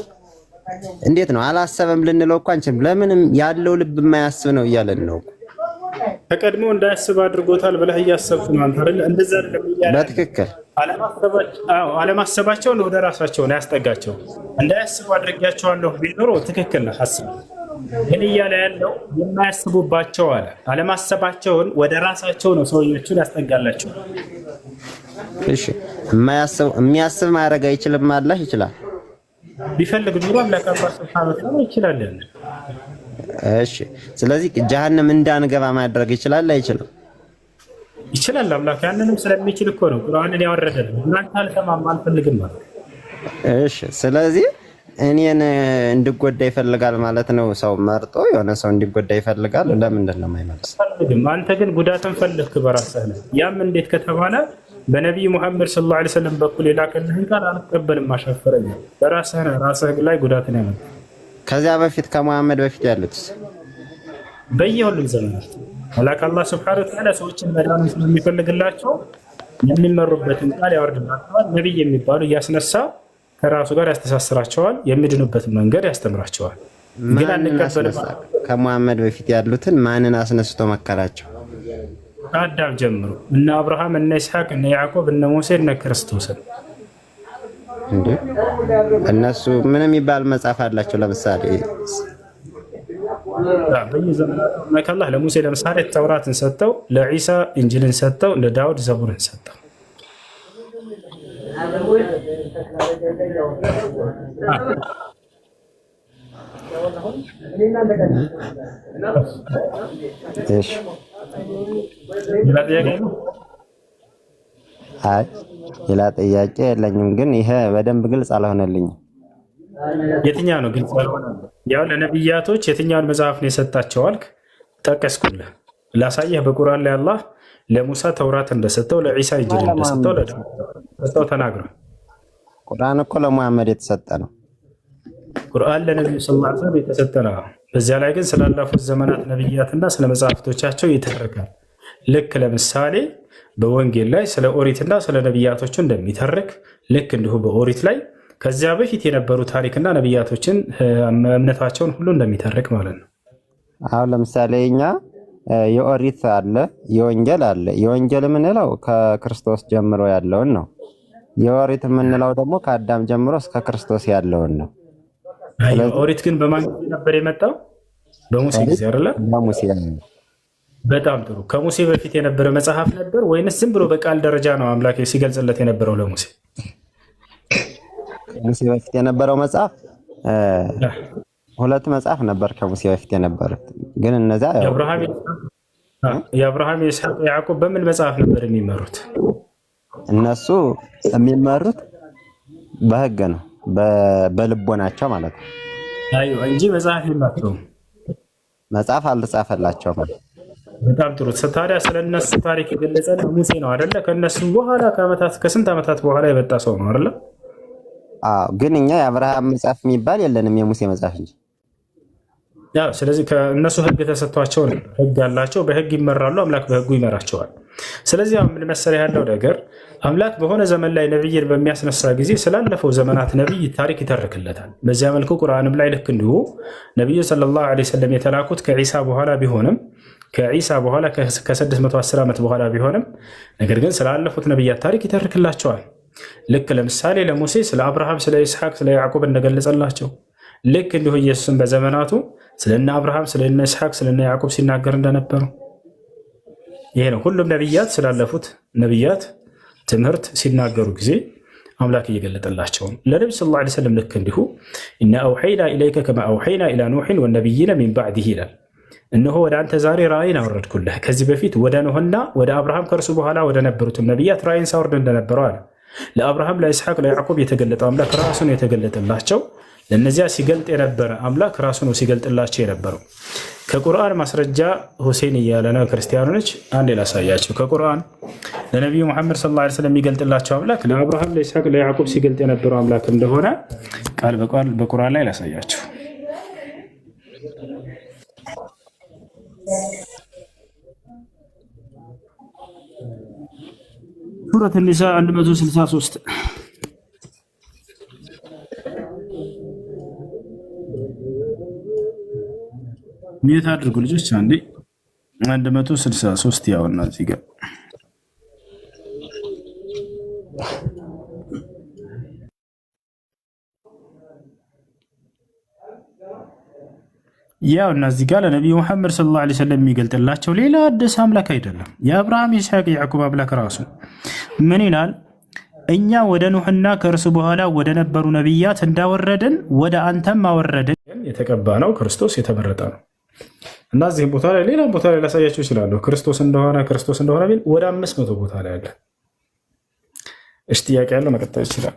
እንዴት ነው አላሰበም ልንለው እኮ አንችልም። ለምንም ያለው ልብ የማያስብ ነው እያለን ነው። ተቀድሞ እንዳያስብ አድርጎታል ብለህ እያሰብክ ነው አንተ አይደል? እንደዛ አይደለም። በትክክል አለማሰባቸውን ወደ ራሳቸው ነው ያስጠጋቸው። እንዳያስቡ አድርጌያቸዋለሁ ቢኖር ትክክል ነው ሐሳብ። ግን እያለ ያለው የማያስቡባቸው አለ። አለማሰባቸውን ወደ ራሳቸው ነው ሰውዮቹን ያስጠጋላቸው። እሺ የሚያስብ ማድረግ አይችልም? አላህ ይችላል። ቢፈልግ ኑሮ አምላክ አላህ ሱብሓነሁ ወተዓላ ይችላል። እሺ ስለዚህ ጀሃነም እንዳንገባ ማድረግ ይችላል አይችልም? ይችላል። አምላክ ያንንም ስለሚችል እኮ ነው ቁርአንን ያወረደልን። እናንተ አልሰማም አልፈልግም ማለት። እሺ ስለዚህ እኔን እንድጎዳ ይፈልጋል ማለት ነው። ሰው መርጦ የሆነ ሰው እንዲጎዳ ይፈልጋል። ለምንድን ነው የማይመልስ? አንተ ግን ጉዳትን ፈለግክ በራስህ ነው። ያም እንዴት ከተባለ በነቢይ ሙሐመድ ሰለላሁ ዐለይሂ ወሰለም በኩል የላከልህን ቃል አልቀበልም አሻፈረኝ። በራስህ ነው ራስህ ላይ ጉዳትን ያመጣ። ከዚያ በፊት ከሙሐመድ በፊት ያሉትስ በየሁሉም ዘመናት አላህ ሱብሓነሁ ወተዓላ ሰዎችን መዳን ስለሚፈልግላቸው የሚመሩበትን ቃል ያወርድላቸዋል። ነቢይ የሚባሉ እያስነሳ ከራሱ ጋር ያስተሳስራቸዋል። የሚድኑበትን መንገድ ያስተምራቸዋል። ግን አንቀበልም። ከሙሐመድ በፊት ያሉትን ማንን አስነስቶ መከራቸው? ከአዳም ጀምሮ እነ አብርሃም፣ እነ ይስሐቅ፣ እነ ያዕቆብ፣ እነ ሙሴ፣ እነ ክርስቶስን እንዴ እነሱ ምን የሚባል መጽሐፍ አላቸው? ለምሳሌ በየዘመናቱ አላህ ለሙሴ ለምሳሌ ተውራትን ሰጠው፣ ለዒሳ እንጂልን ሰጠው፣ ለዳውድ ዘቡርን ሰጠው። እሺ ሌላ ጥያቄ የለኝም፣ ግን ይሄ በደንብ ግልጽ አልሆነልኝም። የትኛው ነው ግልጽ ያልሆነ? ያው ለነብያቶች የትኛውን መጽሐፍ ነው የሰጣቸው አልክ? ጠቀስኩልህ። ላሳየህ በቁርአን ላይ አላህ ለሙሳ ተውራት እንደሰጠው፣ ለዒሳ እንጂል እንደሰጠው፣ ለዳውድ ተናግሯል። ቁርአን እኮ ለሙሐመድ የተሰጠ ነው። ቁርአን ለነብዩ ሰለላሁ ዐለይሂ ወሰለም የተሰጠ ነው። በዚያ ላይ ግን ስላለፉት ዘመናት ነብያትና ስለ መጽሐፍቶቻቸው ይተርካል። ልክ ለምሳሌ በወንጌል ላይ ስለ ኦሪትና ስለ ነብያቶቹ እንደሚተርክ ልክ እንዲሁ በኦሪት ላይ ከዚያ በፊት የነበሩ ታሪክና ነብያቶችን እምነታቸውን ሁሉ እንደሚተርክ ማለት ነው። አሁን ለምሳሌ እኛ የኦሪት አለ፣ የወንጌል አለ። የወንጌል የምንለው ከክርስቶስ ጀምሮ ያለውን ነው። የኦሪት የምንለው ደግሞ ከአዳም ጀምሮ እስከ ክርስቶስ ያለውን ነው። ኦሪት ግን በማን ነበር የመጣው? በሙሴ ጊዜ አይደለ? በሙሴ። በጣም ጥሩ። ከሙሴ በፊት የነበረ መጽሐፍ ነበር ወይንስ ዝም ብሎ በቃል ደረጃ ነው አምላክ ሲገልጽለት የነበረው ለሙሴ? ከሙሴ በፊት የነበረው መጽሐፍ ሁለት መጽሐፍ ነበር ከሙሴ በፊት የነበሩት። ግን እነዚያ የአብርሃም የይስሐቅ ያዕቆብ በምን መጽሐፍ ነበር የሚመሩት? እነሱ የሚመሩት በሕግ ነው፣ በልቦናቸው ማለት ነው። አይ እንጂ መጽሐፍ የላቸውም። መጽሐፍ አልተጻፈላቸውም። በጣም ጥሩ። ታዲያ ስለነሱ ታሪክ የገለጸን ሙሴ ነው አይደለ? ከነሱ በኋላ ከስንት ዓመታት በኋላ የመጣ ሰው ነው አይደለ? አዎ። ግን እኛ የአብርሃም መጽሐፍ የሚባል የለንም፣ የሙሴ መጽሐፍ እንጂ። ያው ስለዚህ ከእነሱ ሕግ ተሰጥቷቸው ነው። ሕግ ያላቸው በሕግ ይመራሉ፣ አምላክ በሕጉ ይመራቸዋል። ስለዚህ አሁን ምን መሰለህ ያለው ነገር አምላክ በሆነ ዘመን ላይ ነብይን በሚያስነሳ ጊዜ ስላለፈው ዘመናት ነብይ ታሪክ ይተርክለታል። በዚያ መልኩ ቁርአንም ላይ ልክ እንዲሁ ነብዩ ሰለላሁ ዐለይሂ ወሰለም የተላኩት ከዒሳ በኋላ ቢሆንም ከዒሳ በኋላ ከ610 ዓመት በኋላ ቢሆንም ነገር ግን ስላለፉት ነብያት ታሪክ ይተርክላቸዋል። ልክ ለምሳሌ ለሙሴ ስለ አብርሃም፣ ስለ ይስሐቅ፣ ስለ ያዕቆብ እንደገለጸላቸው ልክ እንዲሁ ኢየሱስን በዘመናቱ ስለነ አብርሃም፣ ስለነ ይስሐቅ፣ ስለነ ያዕቆብ ሲናገር እንደነበሩ ይሄ ነው። ሁሉም ነብያት ስላለፉት ነብያት ትምህርት ሲናገሩ ጊዜ አምላክ እየገለጠላቸው ነው። ለነብዩ ሰለላሁ ዐለይሂ ወሰለም ልክ እንዲሁ ኢና አውሐይና ኢለይከ ከማ አውሐይና ኢላ ኑሕን ወነቢይነ ሚን ባዕዲህ ይላል። እነሆ ወደ አንተ ዛሬ ራእይን አወረድኩልህ ከዚህ በፊት ወደ ኖህና ወደ አብርሃም ከእርሱ በኋላ ወደ ነበሩትም ነቢያት ራእይን ሳወርድ እንደነበረው አለ። ለአብርሃም፣ ለይስሐቅ፣ ለያዕቆብ የተገለጠው አምላክ ራሱ ነው የተገለጠላቸው። ለእነዚያ ሲገልጥ የነበረ አምላክ ራሱ ነው ሲገልጥላቸው የነበረው። ከቁርአን ማስረጃ ሁሴን እያለ ነው ክርስቲያኖች። አንዴ ላሳያቸው። ከቁርአን ለነቢዩ ሙሐመድ ሰለላሁ ዐለይሂ ወሰለም የሚገልጥላቸው አምላክ ለአብርሃም፣ ለይስሐቅ፣ ለያዕቆብ ሲገልጥ የነበረው አምላክ እንደሆነ ቃል በቃል በቁርአን ላይ ላሳያቸው። ሱረት ኒሳ 163 ሚየት አድርጉ ልጆች። አንዴ 163 ያውና እዚህ ጋር ያው እና እዚህ ጋር ለነቢዩ ሙሐመድ ሰለላሁ ዐለይሂ ወሰለም የሚገልጥላቸው ሌላ አዲስ አምላክ አይደለም። የአብርሃም የይስሐቅ የያዕቆብ አምላክ ራሱ ምን ይላል? እኛ ወደ ኑህና ከእርሱ በኋላ ወደ ነበሩ ነቢያት እንዳወረድን ወደ አንተም አወረድን። የተቀባ ነው፣ ክርስቶስ የተመረጠ ነው። እና እዚህም ቦታ ላይ ሌላ ቦታ ላይ ላሳያቸው ይችላለሁ። ክርስቶስ እንደሆነ ቢል ወደ 500 ቦታ ላይ አለ። እሺ ጥያቄ ያለው መቀጠል ይችላል።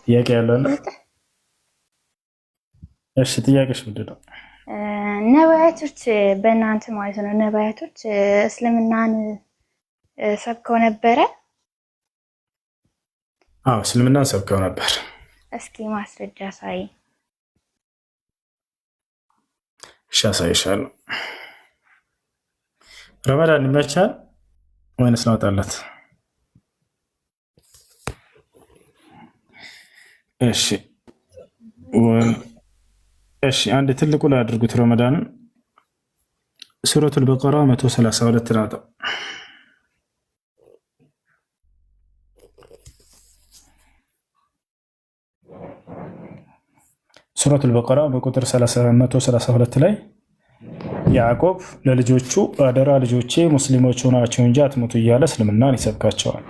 ጥያቄ ያለው አለ? እሺ ጥያቄሽ ምንድን ነው? ነቢያቶች በእናንተ ማለት ነው ነቢያቶች እስልምናን ሰብከው ነበረ? አዎ እስልምናን ሰብከው ነበር። እስኪ ማስረጃ ሳይ። እሺ አሳይሻለሁ። ረመዳን ይመቻል ወይንስ ላውጣለት? እሺ አንድ ትልቁ ላይ አድርጉት። ረመዳንን ሱረቱል በቀራ 132 ናጠው። ሱረቱል በቀራ በቁጥር 132 ላይ ያዕቆብ ለልጆቹ አደራ ልጆቼ ሙስሊሞች ሆናቸው እንጂ አትሞቱ እያለ እስልምናን ይሰብካቸዋል።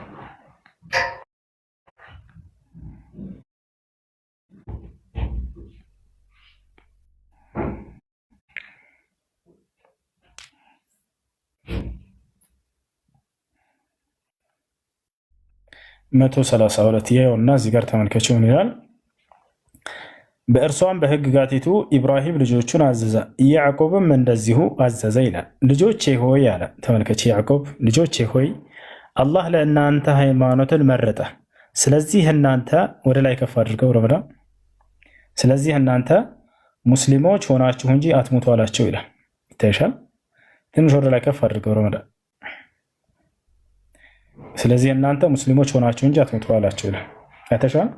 መቶ 32 ይኸውና እዚህ ጋር ተመልከቸው ምን ይላል? በእርሷም በሕግጋቲቱ ኢብራሂም ልጆቹን አዘዘ፣ ያዕቆብም እንደዚሁ አዘዘ ይላል። ልጆቼ ሆይ አለ። ተመልከች ያዕቆብ ልጆቼ ሆይ አላህ ለእናንተ ሃይማኖትን መረጠ፣ ስለዚህ እናንተ ወደ ላይ ከፍ አድርገው ረመዳን፣ ስለዚህ እናንተ ሙስሊሞች ሆናችሁ እንጂ አትሙቱ አላቸው ይላል። ይታይሻል። ትንሽ ወደ ላይ ከፍ አድርገው ረመዳን፣ ስለዚህ እናንተ ሙስሊሞች ሆናችሁ እንጂ አትሙቱ አላቸው ይላል። አይተሻል።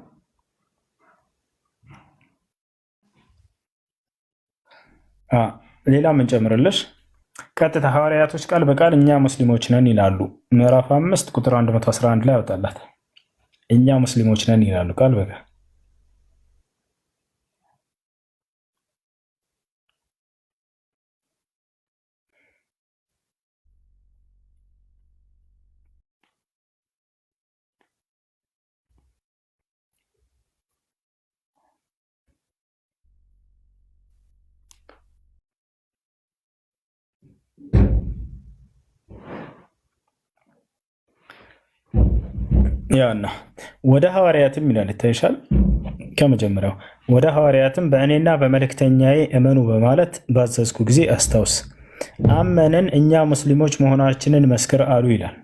ሌላ ምን ጨምርልሽ? ቀጥታ ሐዋርያቶች ቃል በቃል እኛ ሙስሊሞች ነን ይላሉ። ምዕራፍ 5 ቁጥር 111 ላይ ያወጣላት። እኛ ሙስሊሞች ነን ይላሉ ቃል በቃል። ያና ወደ ሐዋርያትም ይላል ይታይሻል። ከመጀመሪያው ወደ ሐዋርያትም በእኔና በመልእክተኛዬ እመኑ በማለት ባዘዝኩ ጊዜ አስታውስ። አመንን እኛ ሙስሊሞች መሆናችንን መስክር አሉ ይላል።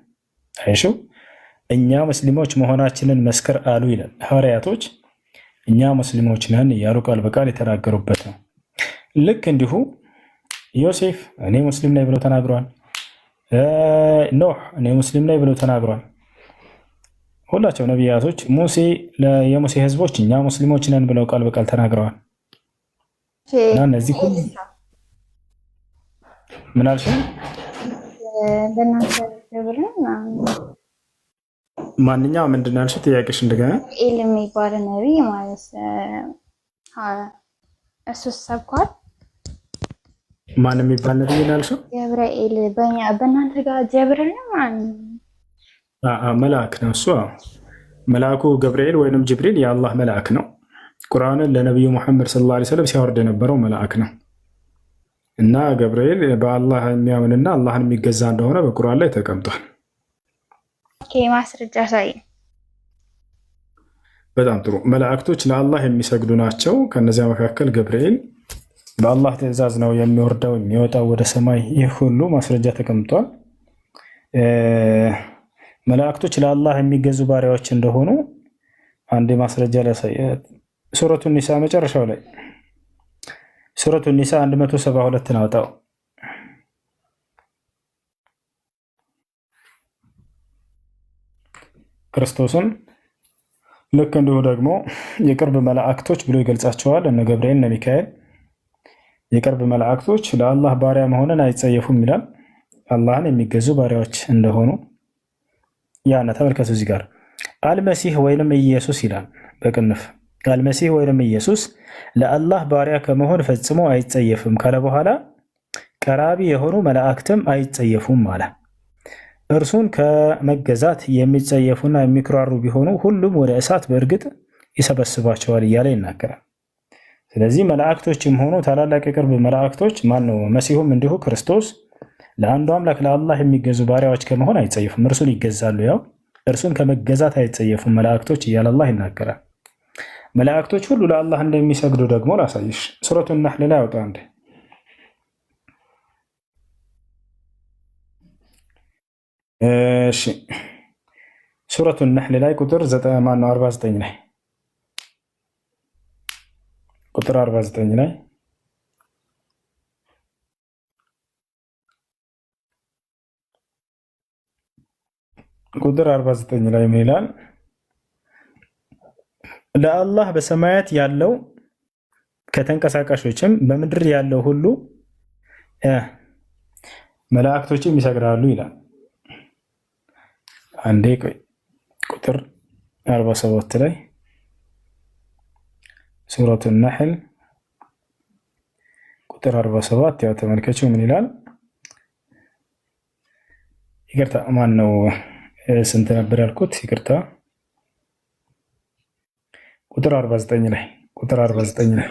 አይሹ እኛ ሙስሊሞች መሆናችንን መስክር አሉ ይላል። ሐዋርያቶች እኛ ሙስሊሞች ነን እያሉ ቃል በቃል የተናገሩበት ነው። ልክ እንዲሁ ዮሴፍ እኔ ሙስሊም ነኝ ብሎ ተናግሯል። ኖህ እኔ ሙስሊም ነኝ ብሎ ተናግሯል። ሁላቸው ነቢያቶች የሙሴ ህዝቦች እኛ ሙስሊሞች ነን ብለው ቃል በቃል ተናግረዋል። እና እነዚህ ሁሉ ምን አልሽ? ማንኛው ምንድን ያልሽ? ጥያቄሽ እንደገና ኤል የሚባል ነቢይ ማለት እሱ ሰብኳል። ማን የሚባል ነቢይ ያልሽው? ገብርኤል በእናንተ ጋር ጀብሪል ነው መልአክ ነው እሱ። መልአኩ ገብርኤል ወይንም ጅብሪል የአላህ መልአክ ነው። ቁርአንን ለነቢዩ ሙሐመድ ሰለላሁ ዐለይሂ ወሰለም ሲያወርድ የነበረው መልአክ ነው እና ገብርኤል በአላህ የሚያምንና አላህን የሚገዛ እንደሆነ በቁርአን ላይ ተቀምጧል። ማስረጃ ሳይ በጣም ጥሩ። መላእክቶች ለአላህ የሚሰግዱ ናቸው። ከነዚያ መካከል ገብርኤል በአላህ ትእዛዝ ነው የሚወርደው የሚወጣው ወደ ሰማይ። ይህ ሁሉ ማስረጃ ተቀምጧል። መላእክቶች ለአላህ የሚገዙ ባሪያዎች እንደሆኑ አንድ ማስረጃ ላሳይ። ሱረቱ ኒሳ መጨረሻው ላይ ሱረቱ ኒሳ 172 አውጣው። ክርስቶስን ልክ እንዲሁ ደግሞ የቅርብ መላእክቶች ብሎ ይገልጻቸዋል። እነ ገብርኤል እነ ሚካኤል የቅርብ መላእክቶች ለአላህ ባሪያ መሆንን አይጸየፉም ይላል። አላህን የሚገዙ ባሪያዎች እንደሆኑ ያና ተመልከቱ። እዚህ ጋር አልመሲህ ወይንም ኢየሱስ ይላል በቅንፍ አልመሲህ ወይንም ኢየሱስ ለአላህ ባሪያ ከመሆን ፈጽሞ አይጸየፍም ካለ በኋላ ቀራቢ የሆኑ መላእክትም አይጸየፉም አለ። እርሱን ከመገዛት የሚጸየፉና የሚክራሩ ቢሆኑ ሁሉም ወደ እሳት በእርግጥ ይሰበስባቸዋል እያለ ይናገራል። ስለዚህ መላእክቶችም ሆኑ ታላላቅ የቅርብ መላእክቶች ማነው መሲሁም እንዲሁ ክርስቶስ ለአንዱ አምላክ ለአላህ የሚገዙ ባሪያዎች ከመሆን አይጸየፉም፣ እርሱን ይገዛሉ። ያው እርሱን ከመገዛት አይጸየፉም መላእክቶች እያለ አላህ ይናገራል። መላእክቶች ሁሉ ለአላህ እንደሚሰግዱ ደግሞ ላሳይሽ። ሱረቱ ነህል ላይ አውጣ አንዴ። እሺ ሱረቱ ነህል ላይ ቁጥር 49 ላይ ቁጥር 49 ላይ ቁጥር 49 ላይ ምን ይላል? ለአላህ በሰማያት ያለው ከተንቀሳቃሾችም በምድር ያለው ሁሉ መላእክቶችም ይሰግዳሉ ይላል። አንዴ ቆይ ቁጥር 47 ላይ ሱረቱ ነህል ቁጥር 47 ያው ተመልከቹ ምን ይላል? ይቅርታ ማን ነው ስንት ነበር ያልኩት? ይቅርታ ቁጥር 49 ላይ ቁጥር 49 ላይ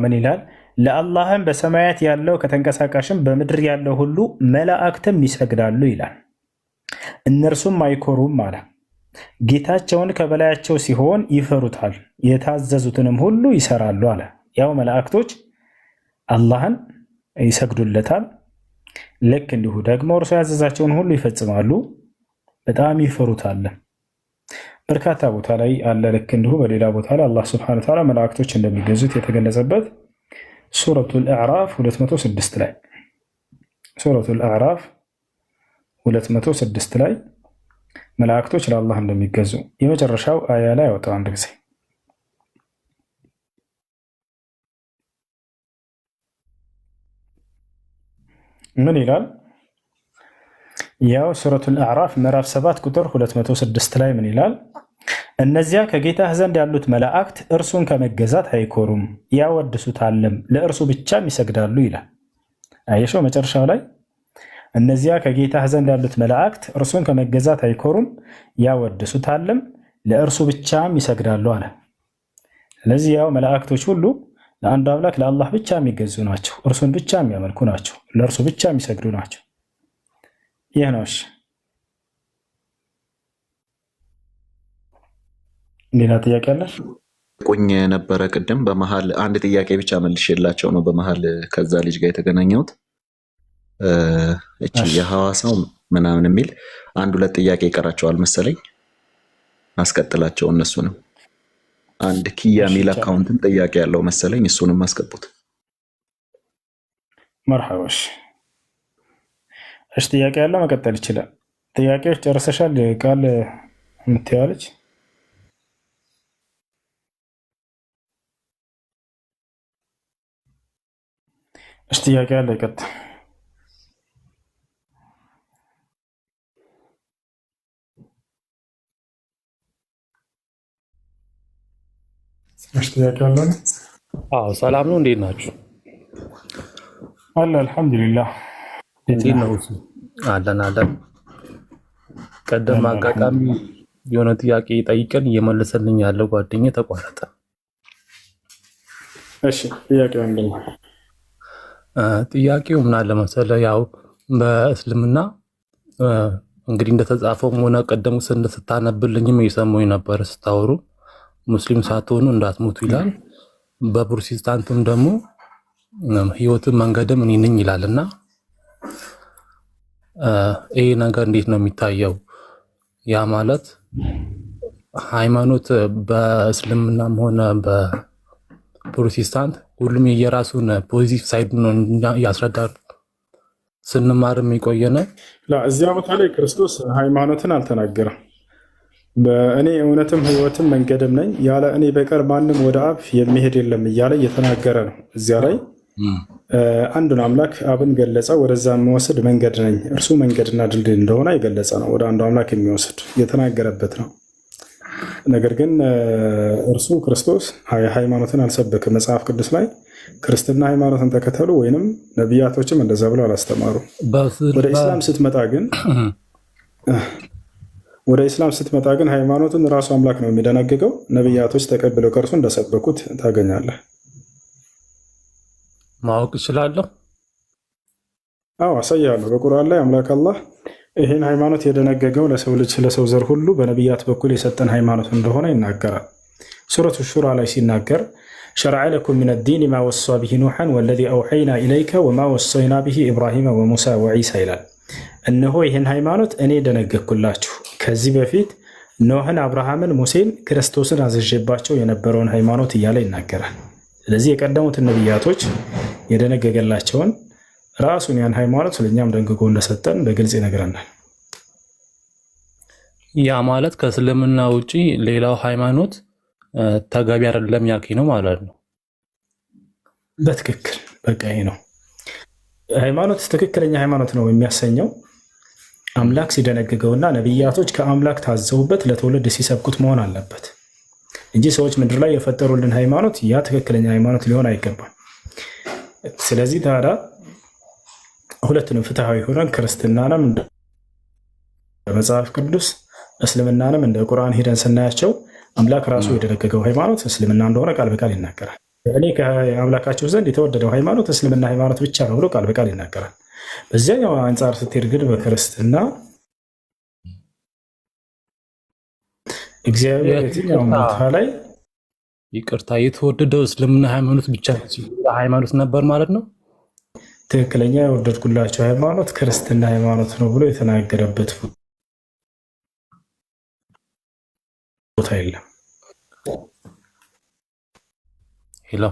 ምን ይላል? ለአላህም በሰማያት ያለው ከተንቀሳቃሽም በምድር ያለው ሁሉ መላእክትም ይሰግዳሉ ይላል። እነርሱም አይኮሩም አለ። ጌታቸውን ከበላያቸው ሲሆን ይፈሩታል፣ የታዘዙትንም ሁሉ ይሰራሉ አለ። ያው መላእክቶች አላህን ይሰግዱለታል። ልክ እንዲሁ ደግሞ እርሱ ያዘዛቸውን ሁሉ ይፈጽማሉ። በጣም ይፈሩታል። በርካታ ቦታ ላይ አለ። ልክ እንዲሁ በሌላ ቦታ ላይ አላህ ሱብሓነሁ ወተዓላ መላእክቶች እንደሚገዙት የተገለጸበት ሱረቱል አዕራፍ 206 ላይ ሱረቱል አዕራፍ 206 ላይ መላእክቶች ለአላህ እንደሚገዙ የመጨረሻው አያ ላይ ያወጣው አንድ ጊዜ ምን ይላል? ያው ሱረቱል አዕራፍ ምዕራፍ 7 ቁጥር 206 ላይ ምን ይላል? እነዚያ ከጌታህ ዘንድ ያሉት መላእክት እርሱን ከመገዛት አይኮሩም ያወድሱታልም፣ ለእርሱ ብቻም ይሰግዳሉ ይላል። አየሽው መጨረሻው ላይ እነዚያ ከጌታህ ዘንድ ያሉት መላእክት እርሱን ከመገዛት አይኮሩም ያወድሱታልም፣ ለእርሱ ብቻም ይሰግዳሉ አለ። ስለዚህ ያው መላእክቶች ሁሉ ለአንዱ አምላክ ለአላህ ብቻ የሚገዙ ናቸው፣ እርሱን ብቻ የሚያመልኩ ናቸው፣ ለእርሱ ብቻ የሚሰግዱ ናቸው። ይህ ነው። ሌላ ጥያቄ አለ? ቁኝ ነበረ ቅድም በመሀል አንድ ጥያቄ ብቻ መልሼላቸው ነው በመሀል ከዛ ልጅ ጋር የተገናኘሁት። እቺ የሐዋሳው ምናምን የሚል አንድ ሁለት ጥያቄ ይቀራቸዋል መሰለኝ። አስቀጥላቸው እነሱንም። አንድ ኪያ ሚል አካውንትን ጥያቄ ያለው መሰለኝ፣ እሱንም አስገቡት። መርሐባሽ። እሺ ጥያቄ ያለው መቀጠል ይችላል። ጥያቄዎች ጨርሰሻል? ቃል የምትያለች? እሺ ጥያቄ ያለ ይቀጥል። እሺ ጥያቄ ያለ? አዎ ሰላም ነው። እንዴት ናችሁ? አለ አልሐምዱሊላህ። እንዴት ነው? አለን አለን። ቀደም አጋጣሚ የሆነ ጥያቄ ጠይቀን እየመለሰልኝ ያለው ጓደኛዬ ተቋረጠ። እሺ ጥያቄው ምንድን ነው? ጥያቄው ምን አለ መሰለህ፣ ያው በእስልምና እንግዲህ እንደተጻፈው ሆነ ቀደሙ ስታነብልኝም እየሰማሁኝ ነበር ስታወሩ ሙስሊም ሳትሆኑ እንዳትሞቱ ይላል። በፕሮቴስታንትም ደግሞ ህይወትን መንገድም እኔ ነኝ ይላልና ይሄ ነገር እንዴት ነው የሚታየው? ያ ማለት ሃይማኖት በእስልምናም ሆነ በፕሮቴስታንት ሁሉም የየራሱን ፖዚቲቭ ሳይድ ነው ያስረዳል ስንማር የሚቆየነ። እዚያ ቦታ ላይ ክርስቶስ ሃይማኖትን አልተናገረም። በእኔ እውነትም ህይወትም መንገድም ነኝ ያለ እኔ በቀር ማንም ወደ አብ የሚሄድ የለም እያለ እየተናገረ ነው። እዚያ ላይ አንዱን አምላክ አብን ገለጸ። ወደዛ የሚወስድ መንገድ ነኝ፣ እርሱ መንገድና ድልድይ እንደሆነ የገለጸ ነው። ወደ አንዱ አምላክ የሚወስድ የተናገረበት ነው። ነገር ግን እርሱ ክርስቶስ ሃይማኖትን አልሰበክም። መጽሐፍ ቅዱስ ላይ ክርስትና ሃይማኖትን ተከተሉ ወይንም ነቢያቶችም እንደዛ ብለው አላስተማሩ። ወደ ኢስላም ስትመጣ ግን ሃይማኖትን ራሱ አምላክ ነው የሚደነግገው። ነቢያቶች ተቀብለው ከእርሱ እንደሰበኩት ታገኛለህ። ማወቅ እችላለሁ? አዎ አሳያለሁ። በቁርአን ላይ አምላክ አላህ ይህን ሃይማኖት የደነገገው ለሰው ልጅ ለሰው ዘር ሁሉ በነቢያት በኩል የሰጠን ሃይማኖት እንደሆነ ይናገራል። ሱረቱ ሹራ ላይ ሲናገር ሸረዐ ለኩም ሚነ ዲን ማ ወሳ ብሂ ኑሐን ወለዚ አውሐይና ኢለይከ ወማ ወሰይና ብሂ ኢብራሂመ ወሙሳ ወዒሳ ይላል። እነሆ ይህን ሃይማኖት እኔ ደነገግኩላችሁ ከዚህ በፊት ኖህን፣ አብርሃምን፣ ሙሴን፣ ክርስቶስን አዘዤባቸው የነበረውን ሃይማኖት እያለ ይናገራል። ስለዚህ የቀደሙትን ነቢያቶች የደነገገላቸውን ራሱን ያን ሃይማኖት ስለኛም ደንግጎ እንደሰጠን በግልጽ ይነግረናል። ያ ማለት ከእስልምና ውጪ ሌላው ሃይማኖት ተገቢ አይደለም ያልከኝ ነው ማለት ነው? በትክክል በቃ ይሄ ነው ሃይማኖት። ትክክለኛ ሃይማኖት ነው የሚያሰኘው አምላክ ሲደነግገውና ነቢያቶች ከአምላክ ታዘውበት ለትውልድ ሲሰብኩት መሆን አለበት እንጂ ሰዎች ምድር ላይ የፈጠሩልን ሃይማኖት ያ ትክክለኛ ሃይማኖት ሊሆን አይገባም። ስለዚህ ታዲያ ሁለቱንም ፍትሃዊ ሆነን ክርስትናንም እንደ መጽሐፍ ቅዱስ እስልምናንም እንደ ቁርአን ሄደን ስናያቸው አምላክ ራሱ የደነገገው ሃይማኖት እስልምና እንደሆነ ቃል በቃል ይናገራል። እኔ ከአምላካቸው ዘንድ የተወደደው ሃይማኖት እስልምና ሃይማኖት ብቻ ነው ብሎ ቃል በቃል ይናገራል። በዚያኛው አንጻር ስትሄድ ግን በክርስትና እግዚአብሔር የትኛው ቦታ ላይ ይቅርታ የተወደደው እስልምና ሃይማኖት ብቻ ሃይማኖት ነበር ማለት ነው? ትክክለኛ የወደድኩላቸው ሃይማኖት ክርስትና ሃይማኖት ነው ብሎ የተናገረበት ቦታ የለም። ሄሎ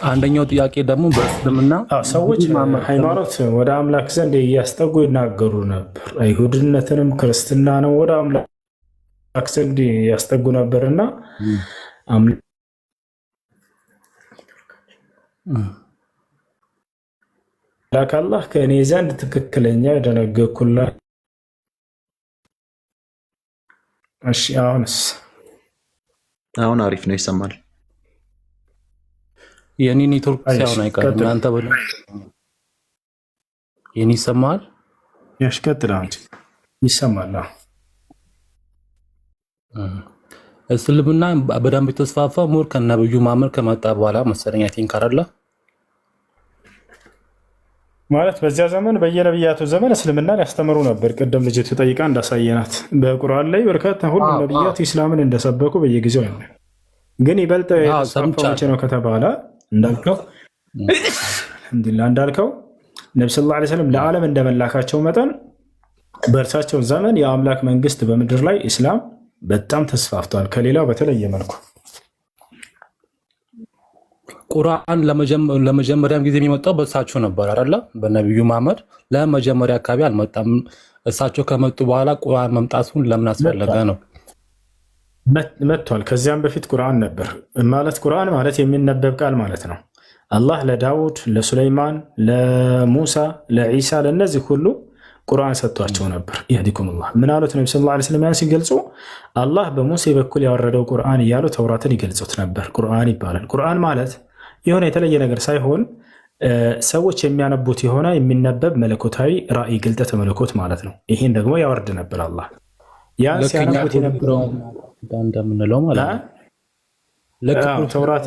አንደኛው ጥያቄ ደግሞ በእስልምና ሰዎች ሃይማኖት ወደ አምላክ ዘንድ እያስጠጉ ይናገሩ ነበር። አይሁድነትንም ክርስትናንም ወደ አምላክ ዘንድ ያስጠጉ ነበርና አምላክ አላህ ከእኔ ዘንድ ትክክለኛ የደነገኩላ። እሺ አሁን አሪፍ ነው፣ ይሰማል። የኔ ኔትወርክ ሳይሆን አይቀርም እናንተ በሉ። የኔ ይሰማል? ያሽከትል አንቺ ይሰማል። እስልምና በደንብ የተስፋፋ ሞር ከነብዩ መሐመድ ከመጣ በኋላ መሰለኝ። አይ ቲንክ አይደለ ማለት በዚያ ዘመን በየነብያቱ ዘመን እስልምናን ያስተምሩ ነበር። ቀደም ልጅቱ ጠይቃ እንዳሳየናት በቁርአን ላይ በርካታ ሁሉ ነብያት ኢስላምን እንደሰበኩ በየጊዜው አለ። ግን ይበልጥ የተስፋፋው ነው ከተባለ እንዳልከው ነብዩ ሰለላሁ ዐለይሂ ወሰለም ለዓለም እንደመላካቸው መጠን በእርሳቸው ዘመን የአምላክ መንግስት በምድር ላይ ኢስላም በጣም ተስፋፍቷል፣ ከሌላው በተለየ መልኩ። ቁርአን ለመጀመሪያም ጊዜ የሚመጣው በእሳቸው ነበር አይደለ? በነብዩ መሐመድ ለመጀመሪያ አካባቢ አልመጣም። እሳቸው ከመጡ በኋላ ቁርአን መምጣቱን ለምን አስፈለገ ነው? መጥቷል። ከዚያም በፊት ቁርአን ነበር ማለት ቁርአን ማለት የሚነበብ ቃል ማለት ነው። አላህ ለዳውድ፣ ለሱለይማን፣ ለሙሳ፣ ለዒሳ ለነዚህ ሁሉ ቁርአን ሰጥቷቸው ነበር። ይህዲኩሙላህ ምን አሉት ነብዩ ሰለላሁ ዐለይሂ ወሰለም ሲገልጹ አላህ በሙሴ በኩል ያወረደው ቁርአን እያሉ ተውራትን ይገልጹት ነበር። ቁርአን ይባላል። ቁርአን ማለት የሆነ የተለየ ነገር ሳይሆን ሰዎች የሚያነቡት የሆነ የሚነበብ መለኮታዊ ራእይ ግልጠተ መለኮት ማለት ነው። ይሄን ደግሞ ያወርድ ነበር አላህ። ያን ሲያነቡት የነበረው እንደምንለው ማለት ነው። ተውራት፣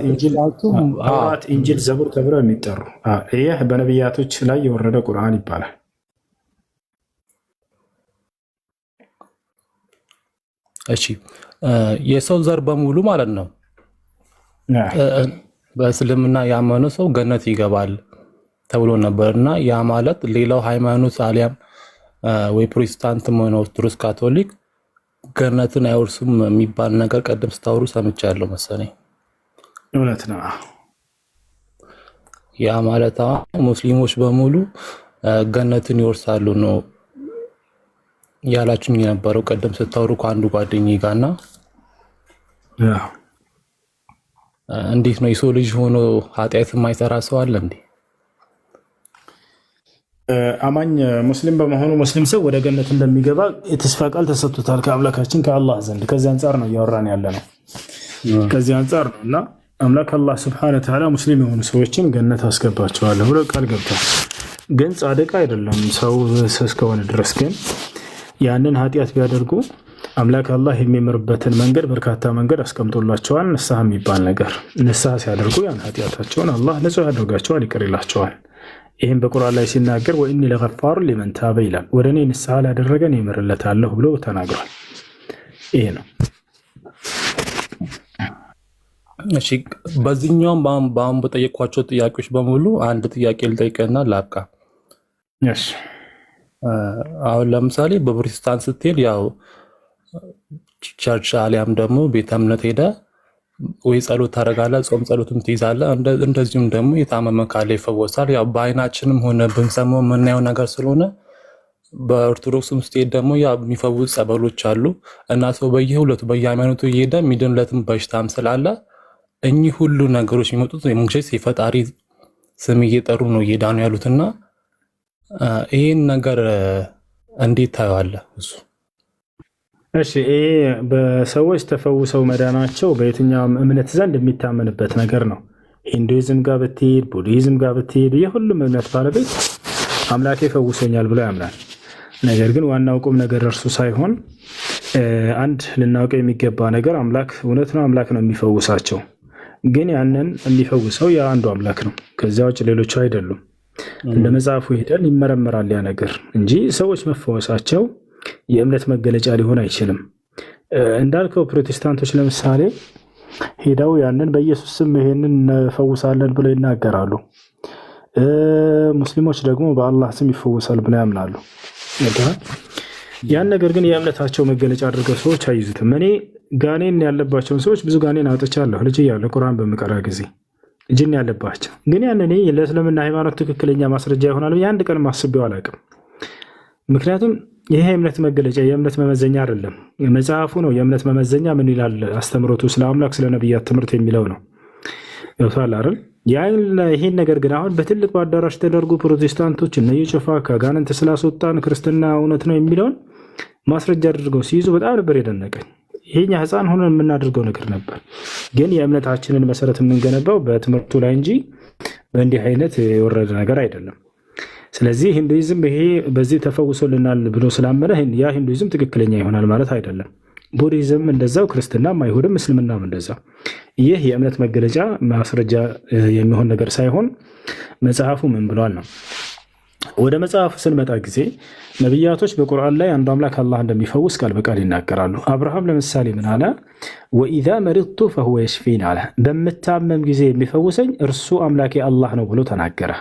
ኢንጂል፣ ዘቡር ተብለው የሚጠሩ ይህ በነቢያቶች ላይ የወረደ ቁርአን ይባላል። እሺ የሰው ዘር በሙሉ ማለት ነው በእስልምና ያመነ ሰው ገነት ይገባል ተብሎ ነበርና ያ ማለት ሌላው ሃይማኖት አሊያም ወይ ፕሮቴስታንት ሆነ ኦርቶዶክስ ካቶሊክ ገነትን አይወርሱም የሚባል ነገር ቀደም ስታወሩ ሰምቻለሁ መሰለኝ። እውነት ነው። ያ ማለት ሙስሊሞች በሙሉ ገነትን ይወርሳሉ ነው ያላችሁኝ የነበረው ቀደም ስታወሩ ከአንዱ ጓደኛዬ ጋርና እንዴት ነው የሰው ልጅ ሆኖ ኃጢአት የማይሰራ ሰው አለ እንዴ? አማኝ ሙስሊም በመሆኑ ሙስሊም ሰው ወደ ገነት እንደሚገባ የተስፋ ቃል ተሰጥቶታል ከአምላካችን ከአላህ ዘንድ። ከዚህ አንጻር ነው እያወራን ያለ ነው። ከዚህ አንጻር ነው እና አምላክ አላህ ሱብሓነሁ ወተዓላ ሙስሊም የሆኑ ሰዎችን ገነት አስገባቸዋለሁ ብሎ ቃል ገብቷል። ግን ጻድቅ አይደለም ሰው እስከሆነ ድረስ ግን ያንን ኃጢአት ቢያደርጉ አምላክ አላህ የሚምርበትን መንገድ በርካታ መንገድ አስቀምጦላቸዋል። ንስሐ የሚባል ነገር ንስሐ ሲያደርጉ ያን ኃጢአታቸውን አላህ ንጹህ ያደርጋቸዋል፣ ይቅር ይላቸዋል። ይህም በቁርአን ላይ ሲናገር ወኢኒ ለገፋሩ ሊመን ታበ ይላል። ወደ እኔ ንስሐ ላደረገን ይምርለታለሁ ብሎ ተናግሯል። ይሄ ነው። እሺ በዚህኛውም በአሁን በጠየኳቸው ጥያቄዎች በሙሉ አንድ ጥያቄ ልጠይቅና ላብቃ። እሺ አሁን ለምሳሌ በፕሮቴስታንት ስትሄድ ያው ቸርች አሊያም ደግሞ ቤተ እምነት ሄደ ወይ ጸሎት ታደርጋለህ፣ ጾም ጸሎትም ትይዛለህ። እንደዚሁም ደግሞ የታመመ ካለ ይፈወሳል። ያው በአይናችንም ሆነ ብንሰማው የምናየው ነገር ስለሆነ በኦርቶዶክስም ስትሄድ ደግሞ ያው የሚፈውስ ጸበሎች አሉ እና ሰው በየሁለቱ በየሃይማኖቱ እየሄደ የሚድንለትም በሽታም ስላለ እኚህ ሁሉ ነገሮች የሚመጡት ሙሴስ የፈጣሪ ስም እየጠሩ ነው እየዳኑ ያሉትና ይሄን ነገር እንዴት ታየዋለህ? እሱ እሺ ይሄ በሰዎች ተፈውሰው መዳናቸው በየትኛውም እምነት ዘንድ የሚታመንበት ነገር ነው። ሂንዱይዝም ጋር ብትሄድ፣ ቡድሂዝም ጋር ብትሄድ የሁሉም እምነት ባለቤት አምላኬ ፈውሶኛል ብሎ ያምናል። ነገር ግን ዋናው ቁም ነገር እርሱ ሳይሆን አንድ ልናውቀው የሚገባ ነገር አምላክ እውነት ነው፣ አምላክ ነው የሚፈውሳቸው። ግን ያንን የሚፈውሰው የአንዱ አምላክ ነው፣ ከዚያ ውጭ ሌሎቹ አይደሉም። እንደ መጽሐፉ ሄደን ይመረመራል ያ ነገር እንጂ ሰዎች መፈወሳቸው የእምነት መገለጫ ሊሆን አይችልም። እንዳልከው ፕሮቴስታንቶች ለምሳሌ ሄደው ያንን በኢየሱስ ስም ይሄንን እንፈውሳለን ብለው ይናገራሉ። ሙስሊሞች ደግሞ በአላህ ስም ይፈውሳል ብለው ያምናሉ። ያን ነገር ግን የእምነታቸው መገለጫ አድርገው ሰዎች አይዙትም። እኔ ጋኔን ያለባቸውን ሰዎች ብዙ ጋኔን አውጥቻለሁ ልጅ እያለሁ ቁርአን በምቀራ ጊዜ ጅን ያለባቸው። ግን ያን እኔ ለእስልምና ሃይማኖት ትክክለኛ ማስረጃ ይሆናል ብዬ አንድ ቀን አስቤው አላውቅም። ምክንያቱም ይሄ የእምነት መገለጫ የእምነት መመዘኛ አይደለም። መጽሐፉ ነው የእምነት መመዘኛ። ምን ይላል አስተምሮቱ? ስለ አምላክ ስለ ነቢያት ትምህርት የሚለው ነው። ገብቶሃል አይደል? ይሄን ነገር ግን አሁን በትልቅ በአዳራሽ ተደርጎ ፕሮቴስታንቶች እነ የጨፋ ከአጋንንት ስላስወጣን ክርስትና እውነት ነው የሚለውን ማስረጃ አድርገው ሲይዙ በጣም ነበር የደነቀኝ። ይሄኛ ህፃን ሆነን የምናደርገው ነገር ነበር። ግን የእምነታችንን መሰረት የምንገነባው በትምህርቱ ላይ እንጂ በእንዲህ አይነት የወረደ ነገር አይደለም። ስለዚህ ሂንዱይዝም ይሄ በዚህ ተፈውሶልናል ብሎ ስላመነ ያ ሂንዱይዝም ትክክለኛ ይሆናል ማለት አይደለም። ቡዲዝም እንደዛው፣ ክርስትናም፣ አይሁድም፣ እስልምናም እንደዛው። ይህ የእምነት መገለጫ ማስረጃ የሚሆን ነገር ሳይሆን መጽሐፉ ምን ብሏል ነው። ወደ መጽሐፉ ስንመጣ ጊዜ ነቢያቶች በቁርአን ላይ አንዱ አምላክ አላህ እንደሚፈውስ ቃል በቃል ይናገራሉ። አብርሃም ለምሳሌ ምን አለ? ወኢዛ መሪቱ ፈሁወ የሽፊን አለ። በምታመም ጊዜ የሚፈውሰኝ እርሱ አምላኬ አላህ ነው ብሎ ተናገረ።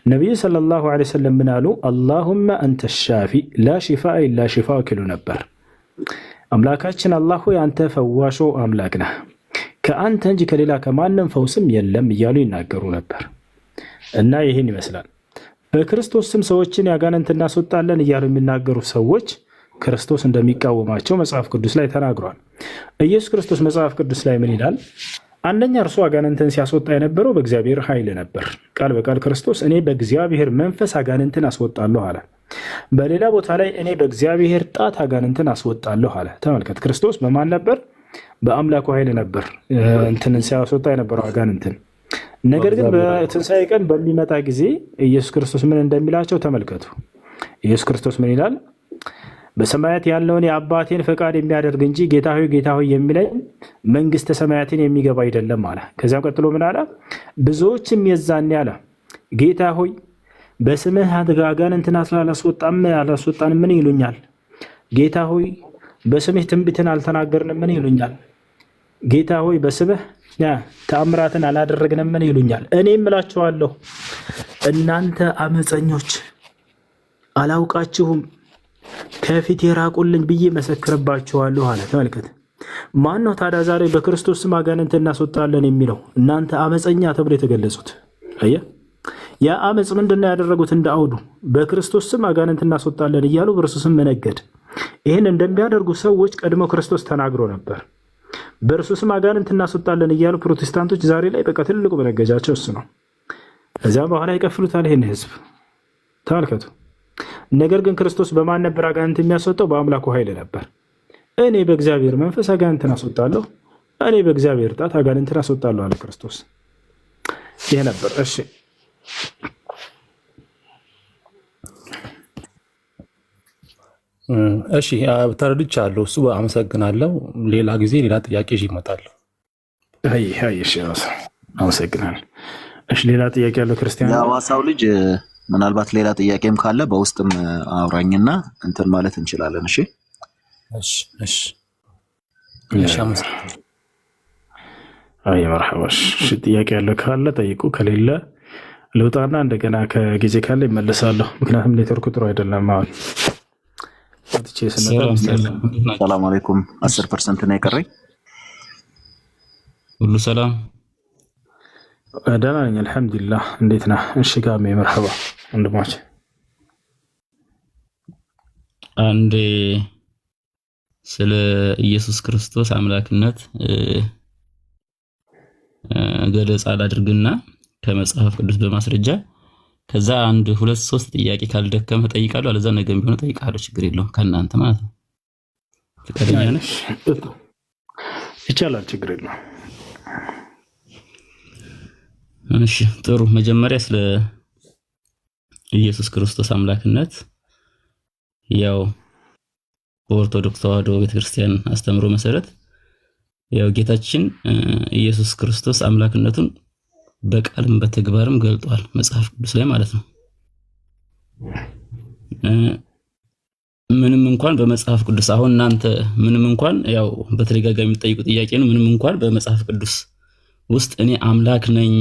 ነቢዩ ሰለላሁ ዐለይሂ ወሰለም ምን አሉ? አላሁመ አንተ ሻፊ ላ ሽፋአ ኢላ ሽፋኡክ ይሉ ነበር። አምላካችን አላህ ሆይ አንተ ፈዋሾ አምላክ ነህ፣ ከአንተ እንጂ ከሌላ ከማንም ፈውስም የለም እያሉ ይናገሩ ነበር። እና ይህን ይመስላል። በክርስቶስ ስም ሰዎችን ያጋንንት እናስወጣለን እያሉ የሚናገሩ ሰዎች ክርስቶስ እንደሚቃወማቸው መጽሐፍ ቅዱስ ላይ ተናግሯል። ኢየሱስ ክርስቶስ መጽሐፍ ቅዱስ ላይ ምን ይላል? አንደኛ እርሱ አጋንንትን ሲያስወጣ የነበረው በእግዚአብሔር ኃይል ነበር። ቃል በቃል ክርስቶስ እኔ በእግዚአብሔር መንፈስ አጋንንትን አስወጣለሁ አለ። በሌላ ቦታ ላይ እኔ በእግዚአብሔር ጣት አጋንንትን አስወጣለሁ አለ። ተመልከት፣ ክርስቶስ በማን ነበር? በአምላኩ ኃይል ነበር እንትንን ሲያስወጣ የነበረው አጋንንትን። ነገር ግን በትንሣኤ ቀን በሚመጣ ጊዜ ኢየሱስ ክርስቶስ ምን እንደሚላቸው ተመልከቱ። ኢየሱስ ክርስቶስ ምን ይላል? በሰማያት ያለውን የአባቴን ፈቃድ የሚያደርግ እንጂ ጌታ ሆይ ጌታ ሆይ የሚለኝ መንግስተ ሰማያትን የሚገባ አይደለም አለ። ከዚያም ቀጥሎ ምን አለ? ብዙዎችም የዛኔ አለ ጌታ ሆይ በስምህ አጋንንትን አላስወጣን ምን ይሉኛል? ጌታ ሆይ በስምህ ትንቢትን አልተናገርንም ምን ይሉኛል? ጌታ ሆይ በስምህ ተአምራትን አላደረግንም ምን ይሉኛል? እኔም እላቸዋለሁ እናንተ አመፀኞች አላውቃችሁም ከፊት የራቁልኝ ብዬ መሰክርባችኋለሁ አለ። ተመልከት፣ ማን ነው ታዲያ ዛሬ በክርስቶስ ስም አጋንንት እናስወጣለን የሚለው? እናንተ አመፀኛ ተብሎ የተገለጹት። አየህ፣ ያ አመፅ ምንድነው ያደረጉት? እንደ አውዱ በክርስቶስ ስም አጋንንት እናስወጣለን እያሉ በእርሱ ስም መነገድ። ይህን እንደሚያደርጉ ሰዎች ቀድሞ ክርስቶስ ተናግሮ ነበር። በእርሱ ስም አጋንንት እናስወጣለን እያሉ ፕሮቴስታንቶች ዛሬ ላይ በቃ ትልቁ መነገጃቸው እሱ ነው። ከዚያም በኋላ ይቀፍሉታል ይህን ህዝብ። ተመልከቱ። ነገር ግን ክርስቶስ በማን ነበር አጋንንት የሚያስወጣው? በአምላኩ ኃይል ነበር። እኔ በእግዚአብሔር መንፈስ አጋንንትን አስወጣለሁ፣ እኔ በእግዚአብሔር ጣት አጋንንትን አስወጣለሁ አለ ክርስቶስ። ይሄ ነበር። እሺ ተረድቻለሁ። እሱ አመሰግናለሁ። ሌላ ጊዜ ሌላ ጥያቄ ይዤ እመጣለሁ። አመሰግናለሁ። እሺ ሌላ ጥያቄ ያለው ክርስቲያን የሐዋሳው ልጅ ምናልባት ሌላ ጥያቄም ካለ በውስጥም አውራኝና እንትን ማለት እንችላለን። እሺ አመሰግናለሁ። መርሐባ። ጥያቄ ያለው ካለ ጠይቁ፣ ከሌለ ልውጣና እንደገና ከጊዜ ካለ ይመለሳለሁ። ምክንያቱም ኔትወርኩ ጥሩ አይደለም። አሁን ሰላም አለይኩም። 10% ነው የቀረኝ። ሁሉ ሰላም ደህና ነኝ አልሐምዱሊላህ። እንዴት ነህ? እሺ ጋሜ መርሐባ ወንድማችን። አንዴ ስለ ኢየሱስ ክርስቶስ አምላክነት ገለጻ አድርግና ከመጽሐፍ ቅዱስ በማስረጃ ከዛ አንድ 2-3 ጥያቄ ካልደከመ ጠይቃለሁ። አለዛ ነገም ቢሆን ጠይቃለሁ። ችግር የለውም ከእናንተ ማለት ነው። ፍቃደኛ ነሽ? ይቻላል፣ ችግር የለውም። እሺ ጥሩ። መጀመሪያ ስለ ኢየሱስ ክርስቶስ አምላክነት ያው በኦርቶዶክስ ተዋሕዶ ቤተክርስቲያን አስተምሮ መሰረት ያው ጌታችን ኢየሱስ ክርስቶስ አምላክነቱን በቃልም በተግባርም ገልጧል መጽሐፍ ቅዱስ ላይ ማለት ነው። ምንም እንኳን በመጽሐፍ ቅዱስ አሁን እናንተ ምንም እንኳን ያው በተደጋጋሚ የሚጠይቁ ጥያቄ ነው። ምንም እንኳን በመጽሐፍ ቅዱስ ውስጥ እኔ አምላክ ነኝ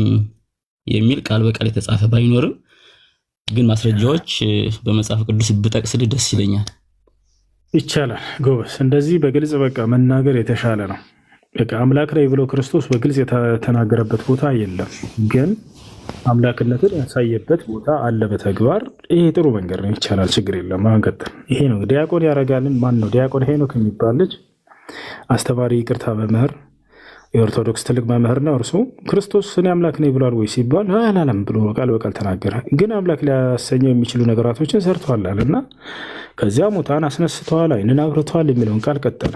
የሚል ቃል በቃል የተጻፈ ባይኖርም ግን ማስረጃዎች በመጽሐፍ ቅዱስ ብጠቅስልህ ደስ ይለኛል። ይቻላል ጎበስ። እንደዚህ በግልጽ በቃ መናገር የተሻለ ነው። በቃ አምላክ ላይ ብሎ ክርስቶስ በግልጽ የተናገረበት ቦታ የለም። ግን አምላክነትን ያሳየበት ቦታ አለ በተግባር። ይሄ ጥሩ መንገድ ነው፣ ይቻላል፣ ችግር የለም። አንቀጥል። ይሄ ነው ዲያቆን ያረጋልን ማን ነው? ዲያቆን ሄኖክ የሚባል ልጅ አስተማሪ፣ ይቅርታ መምህር፣ የኦርቶዶክስ ትልቅ መምህር ነው። እርሱ ክርስቶስ እኔ አምላክ ነኝ ብሏል ወይ ሲባል አላለም ብሎ ቃል በቃል ተናገረ። ግን አምላክ ሊያሰኘው የሚችሉ ነገራቶችን ሰርተዋል እና ከዚያ ሙታን አስነስተዋል፣ ዓይንን አብርተዋል የሚለውን ቃል ቀጠለ።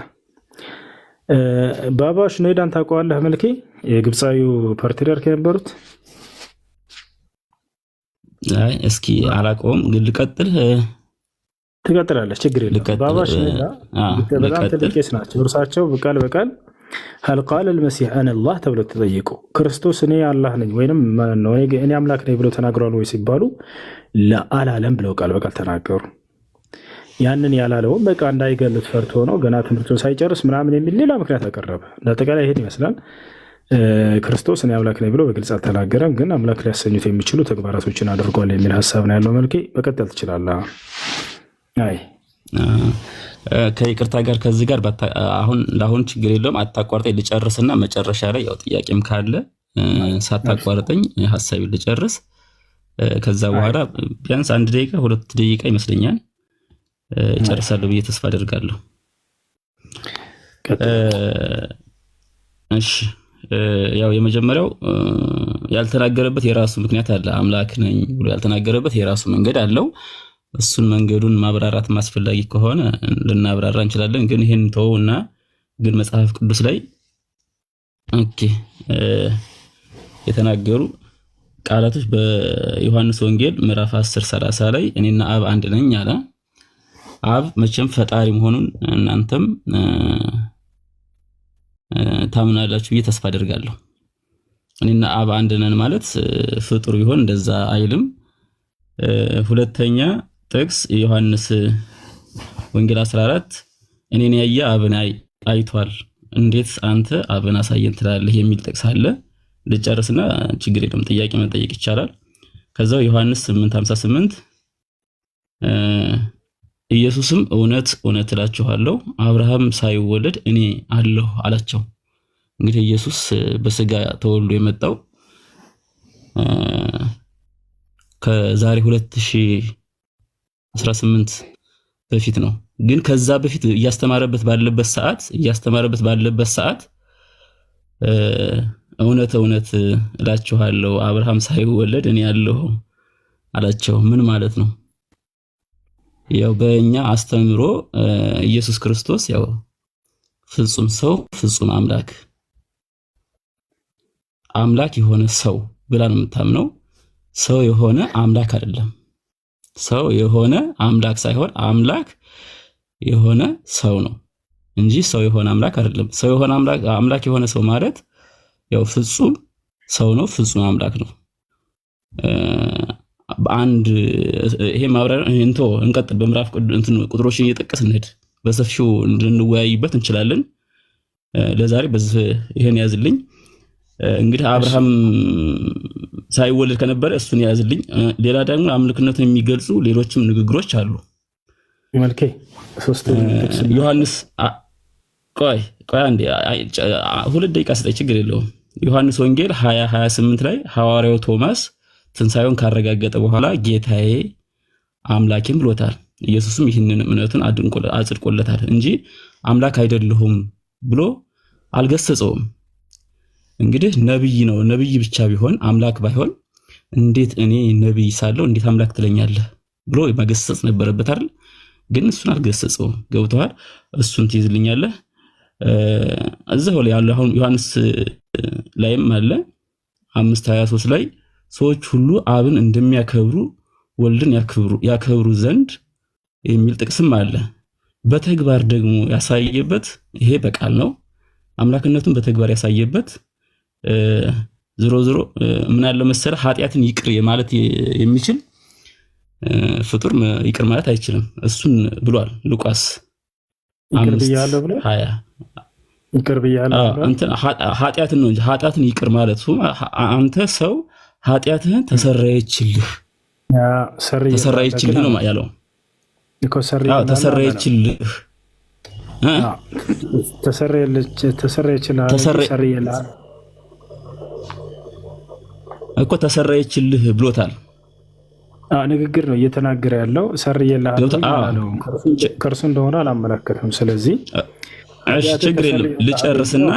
ባባ ሽኖዳን ታውቀዋለህ? መልኬ የግብፃዊው ፓትርያርክ የነበሩት እስኪ አላውቀውም፣ ግን ልቀጥል። ትቀጥላለች፣ ችግር የለም። ባባ ሽኖዳ በጣም ትልቅ ቄስ ናቸው። እርሳቸው በቃል በቃል ሀል ቃለ አልመሲህ አነ አላህ ተብለው ተጠየቁ። ክርስቶስ እኔ አላህ ነኝ ወይንም እኔ አምላክ ነኝ ብለው ተናግሯል ወይ ሲባሉ ለአላለም ብለው ቃል በቃል ተናገሩ። ያንን ያላለውም በቃ እንዳይገሉት ፈርቶ ነው፣ ገና ትምህርቱን ሳይጨርስ ምናምን የሚል ሌላ ምክንያት አቀረበ። ለአጠቃላይ ይሄን ይመስላል። ክርስቶስ እኔ አምላክ ነኝ ብሎ በግልጽ አልተናገረም፣ ግን አምላክ ሊያሰኙት የሚችሉ ተግባራቶችን አድርጓል የሚል ሀሳብ ነው ያለው። መልኬ መቀጠል ትችላለህ። አይ ከይቅርታ ጋር ከዚህ ጋር አሁን ለአሁን ችግር የለውም፣ አታቋርጠኝ ልጨርስና መጨረሻ ላይ ያው ጥያቄም ካለ ሳታቋርጠኝ ሀሳቤን ልጨርስ። ከዛ በኋላ ቢያንስ 1 ደቂቃ 2 ደቂቃ ይመስለኛል ጨርሳለሁ ብዬ ተስፋ አደርጋለሁ። እሺ ያው የመጀመሪያው ያልተናገረበት የራሱ ምክንያት አለ። አምላክ ነኝ ብሎ ያልተናገረበት የራሱ መንገድ አለው። እሱን መንገዱን ማብራራት ማስፈላጊ ከሆነ ልናብራራ እንችላለን። ግን ይሄን ተውና ግን መጽሐፍ ቅዱስ ላይ የተናገሩ ቃላቶች በዮሐንስ ወንጌል ምዕራፍ 10:30 ላይ እኔና አብ አንድ ነኝ አለ። አብ መቼም ፈጣሪ መሆኑን እናንተም ታምናላችሁ ብዬ ተስፋ አደርጋለሁ። እኔና አብ አንድ ነን ማለት ፍጡር ቢሆን እንደዛ አይልም። ሁለተኛ ጥቅስ ዮሐንስ ወንጌል 14 እኔን ያየ አብን አይቷል፣ እንዴት አንተ አብን አሳየን ትላለህ የሚል ጥቅስ አለ። ልጨርስና ችግር የለም ጥያቄ መጠየቅ ይቻላል። ከዛው ዮሐንስ 8:58 ኢየሱስም እውነት እውነት እላችኋለሁ አብርሃም ሳይወለድ እኔ አለሁ አላቸው። እንግዲህ ኢየሱስ በስጋ ተወልዶ የመጣው ከዛሬ 2018 በፊት ነው። ግን ከዛ በፊት እያስተማረበት ባለበት ሰዓት እውነት እውነት እላችኋለሁ አብርሃም ሳይወለድ እኔ አለሁ አላቸው። ምን ማለት ነው? ያው በእኛ አስተምሮ ኢየሱስ ክርስቶስ ያው ፍጹም ሰው ፍጹም አምላክ የሆነ ሰው ብላ ነው የምታምነው። ሰው የሆነ አምላክ አይደለም። ሰው የሆነ አምላክ ሳይሆን አምላክ የሆነ ሰው ነው እንጂ ሰው የሆነ አምላክ አይደለም። ሰው የሆነ አምላክ የሆነ ሰው ማለት ያው ፍጹም ሰው ነው፣ ፍጹም አምላክ ነው። በአንድ ይሄ ማብራሪያ እንቀጥል። በምዕራፍ ቁጥሮችን እየጠቀስን እንሂድ፣ በሰፊው እንድንወያይበት እንችላለን። ለዛሬ በዚህ ይሄን ያዝልኝ። እንግዲህ አብርሃም ሳይወለድ ከነበረ እሱን ያዝልኝ። ሌላ ደግሞ አምላክነቱን የሚገልጹ ሌሎችም ንግግሮች አሉ። መልኬ ዮሐንስ ቆይ አንዴ 2 ደቂቃ ስጠኝ፣ ችግር የለውም። ዮሐንስ ወንጌል 20:28 ላይ ሐዋርያው ቶማስ ትንሣኤውን ካረጋገጠ በኋላ ጌታዬ አምላኬም ብሎታል። ኢየሱስም ይህንን እምነቱን አጽድቆለታል እንጂ አምላክ አይደለሁም ብሎ አልገሰጸውም። እንግዲህ ነብይ ነው። ነብይ ብቻ ቢሆን አምላክ ባይሆን እንዴት እኔ ነብይ ሳለው እንዴት አምላክ ትለኛለህ ብሎ መገሰጽ ነበረበት አይደል? ግን እሱን አልገሰጸውም። ገብቶሃል? እሱን ትይዝልኛለህ። እዛው ላይ ያለው አሁን ዮሐንስ ላይም አለ 5:23 ላይ ሰዎች ሁሉ አብን እንደሚያከብሩ ወልድን ያከብሩ ዘንድ የሚል ጥቅስም አለ። በተግባር ደግሞ ያሳየበት ይሄ በቃል ነው። አምላክነቱን በተግባር ያሳየበት ዝሮ ምን አለ መሰለህ ኃጢአትን ይቅር ማለት የሚችል ፍጡር ይቅር ማለት አይችልም። እሱን ብሏል ሉቃስ 5:20 ይቅር ብያለሁ። ኃጢአትን ነው እንጂ ኃጢአትን ይቅር ማለቱ አንተ ሰው ኃጢአትህን ተሰረየችልህ ነው ያለው እኮ። እኮ ተሰረየችልህ ብሎታል። ንግግር ነው እየተናገረ ያለው። ሰርየልሃለሁ ከእርሱ እንደሆነ አላመለከትም። ስለዚህ ችግር የለም ልጨርስና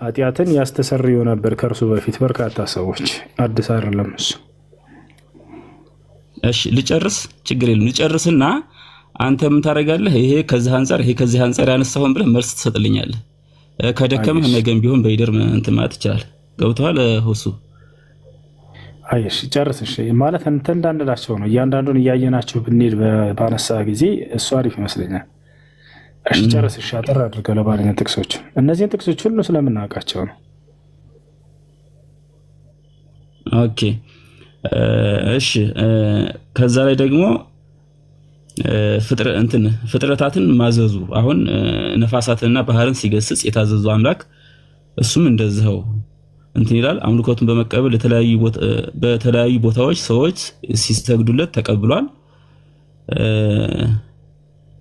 ኃጢአትን ያስተሰርዩ ነበር ከእርሱ በፊት በርካታ ሰዎች፣ አዲስ አይደለም እሱ። እሺ ልጨርስ፣ ችግር የለም ልጨርስና አንተ ምን ታደርጋለህ? ይሄ ከዚህ አንፃር ይሄ ከዚህ አንፃር ያነሳውን ብለህ መልስ ትሰጥልኛለህ። ከደከመህ ነገም ቢሆን በይደር እንትን ማለት ይችላል። ገብቶሃል ሁሱ? አይሽ ጨርስ። እሺ ማለት እንትን እንዳንላቸው ነው። እያንዳንዱን እያየናቸው ብንሄድ ባነሳ ጊዜ እሱ አሪፍ ይመስለኛል። እሺ ጨርስ። እሺ አጠር አድርገህ ለባለኛ ጥቅሶች፣ እነዚህን ጥቅሶች ሁሉ ስለምናውቃቸው ነው። ኦኬ እሺ። ከዛ ላይ ደግሞ ፍጥረታትን ማዘዙ አሁን ነፋሳትንና ባህርን ሲገስጽ የታዘዙ አምላክ እሱም እንደዚህው እንትን ይላል። አምልኮቱን በመቀበል በተለያዩ ቦታዎች ሰዎች ሲሰግዱለት ተቀብሏል።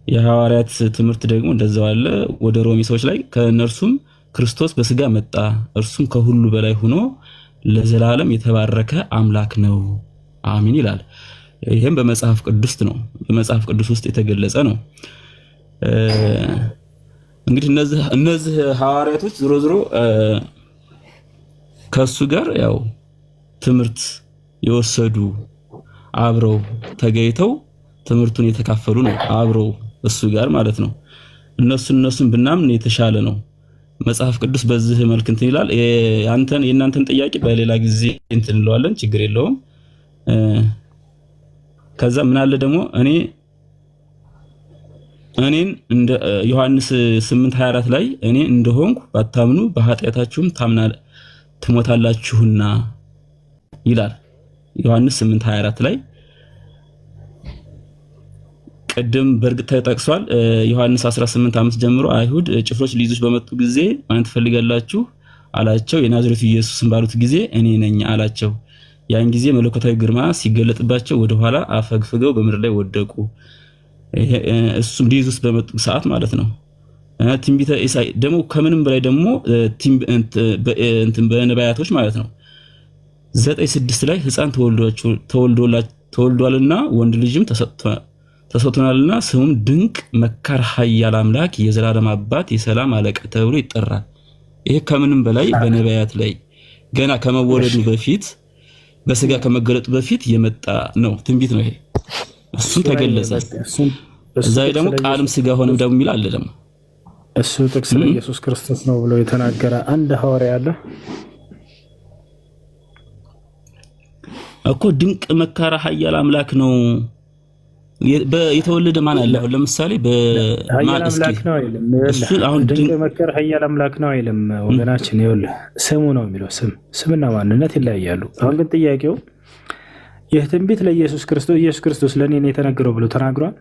የሐዋርያት ትምህርት ደግሞ እንደዛው አለ። ወደ ሮሚ ሰዎች ላይ ከነርሱም ክርስቶስ በስጋ መጣ፣ እርሱም ከሁሉ በላይ ሆኖ ለዘላለም የተባረከ አምላክ ነው አሚን ይላል። ይሄም በመጽሐፍ ቅዱስ ነው፣ በመጽሐፍ ቅዱስ ውስጥ የተገለጸ ነው። እንግዲህ እነዚህ ሐዋርያቶች ዞሮ ዞሮ ከሱ ጋር ያው ትምህርት የወሰዱ አብረው ተገይተው ትምህርቱን የተካፈሉ ነው፣ አብረው እሱ ጋር ማለት ነው። እነሱን ብናምን የተሻለ ነው። መጽሐፍ ቅዱስ በዚህ መልክ እንትን ይላል። የእናንተን ጥያቄ በሌላ ጊዜ እንትን እንለዋለን፣ ችግር የለውም። ከዛ ምን አለ ደግሞ እኔን እንደ ዮሐንስ 8:24 ላይ እኔ እንደሆንኩ ባታምኑ በኃጢአታችሁም ትሞታላችሁና ይላል። ዮሐንስ 8:24 ላይ ቀደም በእርግጥ ተጠቅሷል። ዮሐንስ 18:5 ጀምሮ አይሁድ ጭፍሮች ሊይዙት በመጡ ጊዜ ማን ትፈልጋላችሁ አላቸው። የናዝሬቱ ኢየሱስን ባሉት ጊዜ እኔ ነኝ አላቸው። ያን ጊዜ መለኮታዊ ግርማ ሲገለጥባቸው ወደ ኋላ አፈግፍገው በምድር ላይ ወደቁ። እሱም ሊይዙት በመጡ ሰዓት ማለት ነው። ትንቢተ ኢሳይ ደግሞ ከምንም በላይ ደግሞ በነቢያቶች ማለት ነው 9:6 ላይ ሕፃን ተወልዷልና ወንድ ልጅም ተሰጥቶናልና ስሙም ድንቅ መካር፣ ኃያል አምላክ፣ የዘላለም አባት፣ የሰላም አለቃ ተብሎ ይጠራል። ይሄ ከምንም በላይ በነቢያት ላይ ገና ከመወለዱ በፊት በስጋ ከመገለጡ በፊት የመጣ ነው፣ ትንቢት ነው። ይሄ እሱም ተገለጸ። እዛ ደግሞ ቃልም ስጋ ሆነ ደግሞ ይላል አለ ደግሞ እሱ ጥቅስ ለኢየሱስ ክርስቶስ ነው ብሎ የተናገረ አንድ ሐዋርያ አለ እኮ። ድንቅ መካራ ኃያል አምላክ ነው። የተወለደ ማን አለ? አሁን ለምሳሌ በማን እስኪ እሱ አሁን ድንቅ መካራ ኃያል አምላክ ነው አይልም ወገናችን። ይኸውልህ ስሙ ነው የሚለው። ስምና ማንነት ይለያያሉ። አሁን ግን ጥያቄው ይህ ትንቢት ለኢየሱስ ክርስቶስ ኢየሱስ ክርስቶስ ለእኔ ነው የተነገረው ብሎ ተናግሯል?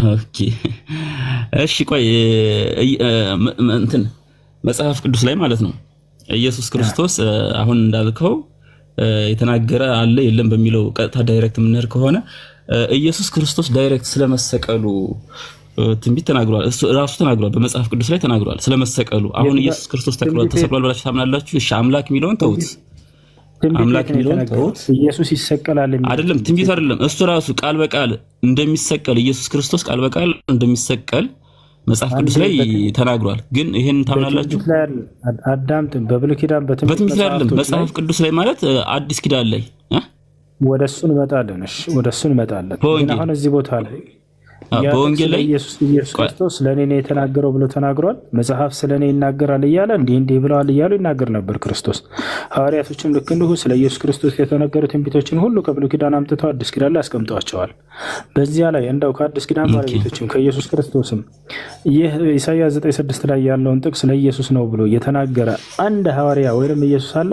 ኦኬ እሺ፣ ቆይ እንትን መጽሐፍ ቅዱስ ላይ ማለት ነው ኢየሱስ ክርስቶስ አሁን እንዳልከው የተናገረ አለ የለም በሚለው ቀጥታ ዳይሬክት የምንሄድ ከሆነ ኢየሱስ ክርስቶስ ዳይሬክት ስለመሰቀሉ ትንቢት ተናግሯል። እሱ ራሱ ተናግሯል፣ በመጽሐፍ ቅዱስ ላይ ተናግሯል ስለመሰቀሉ። አሁን ኢየሱስ ክርስቶስ ተሰቅሏል ብላችሁ ታምናላችሁ? እሺ አምላክ የሚለውን ተውት፣ አምላክ የሚለውን ተውት። ኢየሱስ ይሰቀላል አይደለም፣ ትንቢት አይደለም። እሱ ራሱ ቃል በቃል እንደሚሰቀል ኢየሱስ ክርስቶስ ቃል በቃል እንደሚሰቀል መጽሐፍ ቅዱስ ላይ ተናግሯል። ግን ይሄን ታምናላችሁ? አዳምጥ። በብሉይ ኪዳን በትንቢት ላይ አይደለም፣ መጽሐፍ ቅዱስ ላይ ማለት አዲስ ኪዳን ላይ ወደሱ እንመጣለን። እሺ ወደሱ እንመጣለን። አሁን እዚህ ቦታ ላይ በወንጌል ላይ ኢየሱስ ክርስቶስ ለእኔ ነው የተናገረው ብሎ ተናግሯል። መጽሐፍ ስለኔ ይናገራል እያለ እንዲህ ብለዋል እያሉ ይናገር ነበር ክርስቶስ። ሐዋርያቶችም ልክ እንዲሁ ስለ ኢየሱስ ክርስቶስ የተነገሩ ትንቢቶችን ሁሉ ከብሉይ ኪዳን አምጥተው አዲስ ኪዳን ላይ አስቀምጠዋቸዋል። በዚያ ላይ እንደው ከአዲስ ኪዳን ባለቤቶችም ከኢየሱስ ክርስቶስም ይህ ኢሳይያስ 9:6 ላይ ያለውን ጥቅስ ለኢየሱስ ነው ብሎ የተናገረ አንድ ሐዋርያ ወይም ኢየሱስ አለ?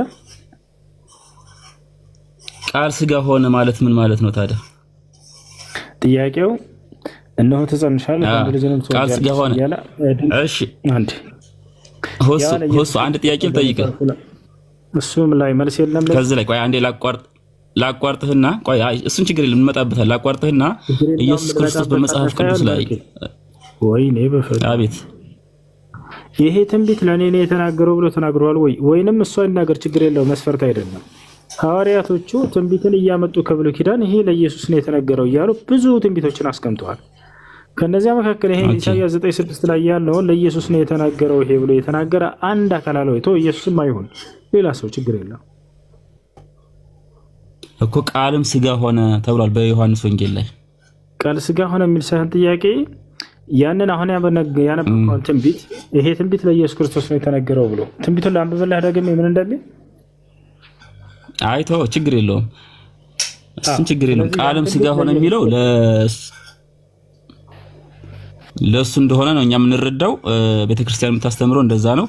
ቃል ስጋ ሆነ ማለት ምን ማለት ነው ታዲያ? ጥያቄው እነሆ ትጸንሻለሽ ወንድ ልጅንም ትወልጃለሽ ያለ። እሺ ሆሱ አንድ ጥያቄ ልጠይቅህ። እሱም ላይ መልስ የለም። ከዚህ ላይ ቆይ አንዴ ላቋርጥህና ቆይ እሱን ችግር የለም እንመጣበታለን። ላቋርጥህና ኢየሱስ ክርስቶስ በመጽሐፍ ቅዱስ ላይ ወይኔ በፈጣሪ አቤት ይሄ ትንቢት ለእኔ ነው የተናገረው ብሎ ተናግሯል ወይ? ወይንም እሷ ይናገር ችግር የለው መስፈርት አይደለም። ሐዋርያቶቹ ትንቢትን እያመጡ ከብሉይ ኪዳን ይሄ ለኢየሱስ ነው የተነገረው እያሉ ብዙ ትንቢቶችን አስቀምጠዋል። ከነዚያ መካከል ይሄ ኢሳይያስ 9:6 ላይ ያለው ለኢየሱስ ነው የተናገረው ይሄ ብሎ የተናገረ አንድ አካል አለው ቶ ኢየሱስም አይሆን ሌላ ሰው ችግር የለው እኮ ቃልም ስጋ ሆነ ተብሏል በዮሐንስ ወንጌል ላይ። ቃል ስጋ ሆነ የሚል ሳይሆን ጥያቄ ያንን አሁን ያነበብከውን ትንቢት ይሄ ትንቢት ለኢየሱስ ክርስቶስ ነው የተነገረው ብሎ ትንቢቱን ለአንብበልህ ደግሜ ምን እንደሚል አይቶ ችግር የለውም እሱን ችግር የለውም። ቃልም ስጋ ሆነ የሚለው ለሱ እንደሆነ ነው እኛ የምንረዳው። ቤተክርስቲያን የምታስተምረው እንደዛ ነው።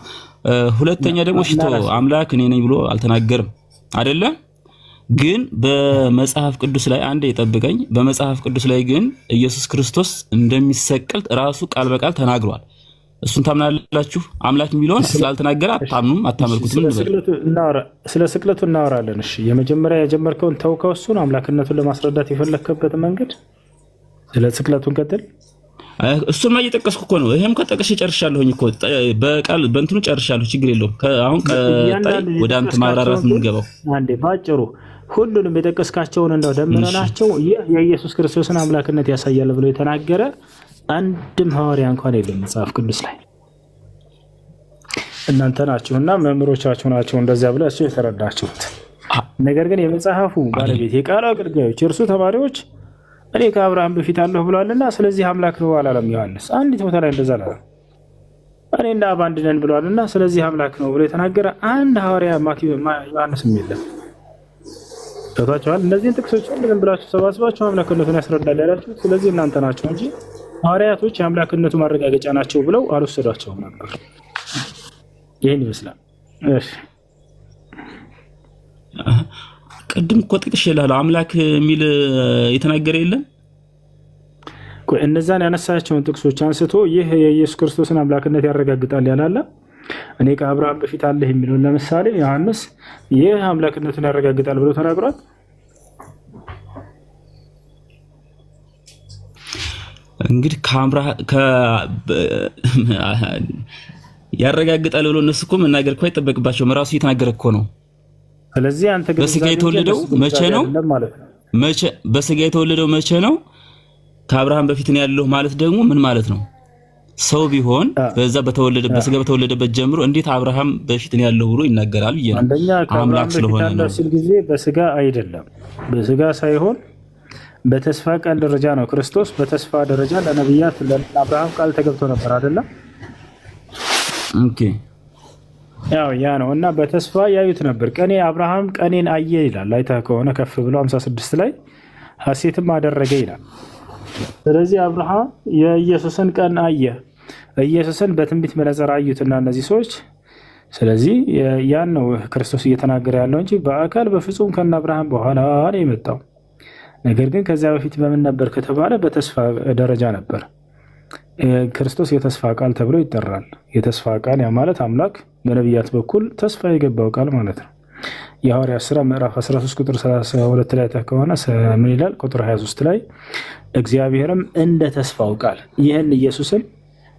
ሁለተኛ ደግሞ ሽቶ አምላክ እኔ ነኝ ብሎ አልተናገርም አይደለ? ግን በመጽሐፍ ቅዱስ ላይ አንዴ ይጠብቀኝ። በመጽሐፍ ቅዱስ ላይ ግን ኢየሱስ ክርስቶስ እንደሚሰቀል ራሱ ቃል በቃል ተናግሯል። እሱን ታምናላችሁ? አምላክ የሚለውን ስላልተናገረ አታምኑም፣ አታመልኩትም። ስለ ስቅለቱ እናወራለን። እሺ የመጀመሪያ የጀመርከውን ተውከው እሱን አምላክነቱን ለማስረዳት የፈለከበት መንገድ ስለ ስቅለቱን ቀጥል። እሱን ላይ እየጠቀስኩ እኮ ነው። ይሄም ከጠቀሽ ጨርሻለሁኝ እኮ በቃል በእንትኑ ጨርሻለሁ። ችግር የለውም። አሁን ቀጣይ ወደ አንተ ማብራራት የምንገባው አንዴ ባጭሩ ሁሉንም የጠቀስካቸውን እንደው ደምረናቸው ይህ የኢየሱስ ክርስቶስን አምላክነት ያሳያል ብሎ የተናገረ አንድም ሐዋርያ እንኳን የለም መጽሐፍ ቅዱስ ላይ። እናንተ ናችሁና መምህሮቻችሁ ናቸው እንደዚያ ብላችሁ የተረዳችሁት። ነገር ግን የመጽሐፉ ባለቤት የቃሉ አገልጋዮች እርሱ ተማሪዎች እኔ ከአብርሃም በፊት አለሁ ብሏልና ስለዚህ አምላክ ነው አላለም ዮሐንስ። አንዲት ቦታ ላይ እንደዛ አላለም። እኔ እንደ አብ አንድ ነን ብሏልና ስለዚህ አምላክ ነው ብሎ የተናገረ አንድ ሐዋርያ ዮሐንስም የለም። ታውቃችኋል። እነዚህን ጥቅሶች ሁሉንም ብላችሁ ሰባስባችሁ አምላክነቱን ያስረዳል ያላችሁ ስለዚህ እናንተ ናችሁ እንጂ ሐዋርያቶች የአምላክነቱ ማረጋገጫ ናቸው ብለው አልወሰዷቸውም ነበር። ይሄን ይመስላል። እሺ ቅድም እኮ ጠቅሼልሃለሁ አምላክ የሚል የተናገረ የለም። እነዛን ያነሳቸውን ጥቅሶች አንስቶ ይህ የኢየሱስ ክርስቶስን አምላክነት ያረጋግጣል ያላለ እኔ ከአብርሃም በፊት አለህ የሚለውን ለምሳሌ ዮሐንስ ይህ አምላክነቱን ያረጋግጣል ብሎ ተናግሯል። እንግዲህ ያረጋግጣል ብሎ እነሱ እኮ መናገር እኮ አይጠበቅባቸውም። ራሱ እየተናገረ እኮ ነው። ስለዚህ አንተ በስጋ የተወለደው መቼ ነው? በስጋ የተወለደው መቼ ነው? ከአብርሃም በፊት ነው ያለው ማለት ደግሞ ምን ማለት ነው? ሰው ቢሆን በዛ በስጋ በተወለደበት ጀምሮ እንዴት አብርሃም በፊት ነው ያለው ብሎ ይናገራል? አንደኛ አምላክ ስለሆነ ነው ሲል ጊዜ በስጋ አይደለም። በስጋ ሳይሆን በተስፋ ቃል ደረጃ ነው። ክርስቶስ በተስፋ ደረጃ ለነብያት ለአብርሃም ቃል ተገብቶ ነበር አይደለ? ኦኬ ያ ነው እና በተስፋ ያዩት ነበር። አብርሃም ቀኔን አየ ይላል። አይተህ ከሆነ ከፍ ብሎ 56 ላይ ሐሴትም አደረገ ይላል። ስለዚህ አብርሃም የኢየሱስን ቀን አየ። ኢየሱስን በትንቢት መነጽር አዩትና እነዚህ ሰዎች። ስለዚህ ያን ነው ክርስቶስ እየተናገረ ያለው እንጂ በአካል በፍጹም ከነ አብርሃም በኋላ ነው የመጣው። ነገር ግን ከዚያ በፊት በምን ነበር ከተባለ በተስፋ ደረጃ ነበር። ክርስቶስ የተስፋ ቃል ተብሎ ይጠራል። የተስፋ ቃል ያ ማለት አምላክ በነቢያት በኩል ተስፋ የገባው ቃል ማለት ነው። የሐዋርያት ሥራ ምዕራፍ 13 ቁጥር 32 ላይ ከሆነ ምን ይላል? ቁጥር 23 ላይ እግዚአብሔርም እንደ ተስፋው ቃል ይህን ኢየሱስን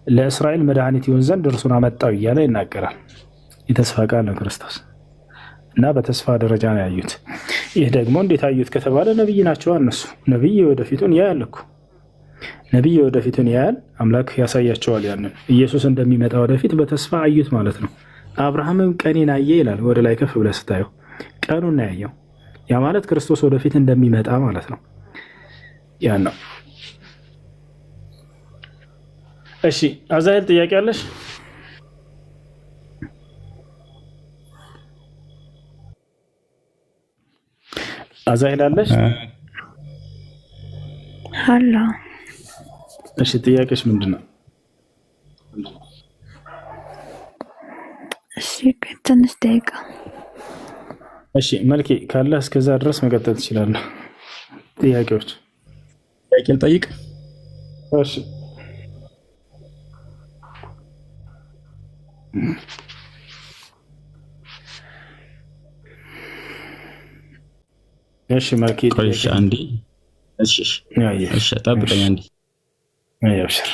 ለእስራኤል መድኃኒት ይሆን ዘንድ እርሱን አመጣው እያለ ይናገራል። የተስፋ ቃል ነው ክርስቶስ እና በተስፋ ደረጃ ነው ያዩት። ይህ ደግሞ እንዴት አዩት ከተባለ ነብይ ናቸው እነሱ። ነብይ ወደፊቱን ያያል እኮ ነብይ ወደፊቱን ያያል። አምላክ ያሳያቸዋል። ያንን ኢየሱስ እንደሚመጣ ወደፊት በተስፋ አዩት ማለት ነው። አብርሃምም ቀኔን አየ ይላል። ወደ ላይ ከፍ ብለህ ስታየው ቀኑን ያየው። ያ ማለት ክርስቶስ ወደፊት እንደሚመጣ ማለት ነው። ያን ነው። እሺ አዛሄል ጥያቄ አለሽ? አዛሄል አለሽ? አላ እሺ ጥያቄሽ ምንድን ነው? እሺ ትንሽ ደቂቃ። እሺ መልኬ ካለ እስከዛ ድረስ መቀጠል ትችላለህ። ጥያቄዎች ጥያቄ ልጠይቅ? እሺ እሺ መልኬ ቆይሽ አንዴ። እሺ እሺ ጠብቀኝ አንዴ። አብሽር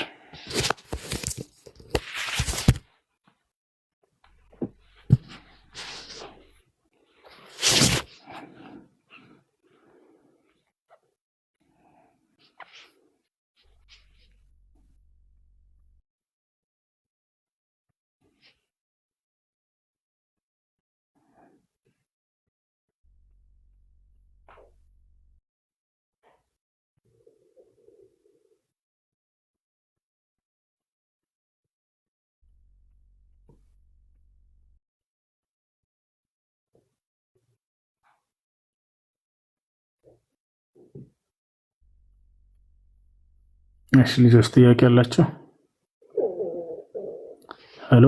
እሺ ልጆች ጥያቄ ያላችሁ? ሄሎ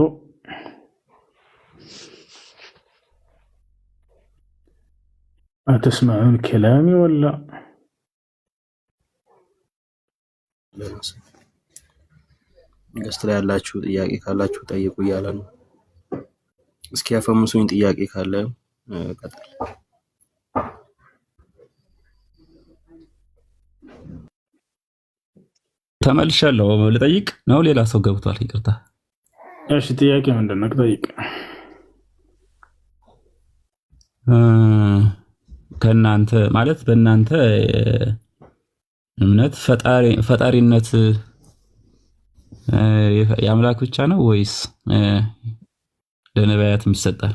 አትስማዑን ከላሚ ወላ ገስት ላይ ያላችሁ ጥያቄ ካላችሁ ጠይቁ እያለ ነው። እስኪ ያፈምሱኝ ጥያቄ ካለ ቀጥል። ተመልሻለሁ። ልጠይቅ ነው ሌላ ሰው ገብቷል? ይቅርታ። እሺ ጥያቄ ምንድን ነው? ጠይቅ። ከእናንተ ማለት በእናንተ እምነት ፈጣሪነት የአምላክ ብቻ ነው ወይስ ለነቢያትም ይሰጣል?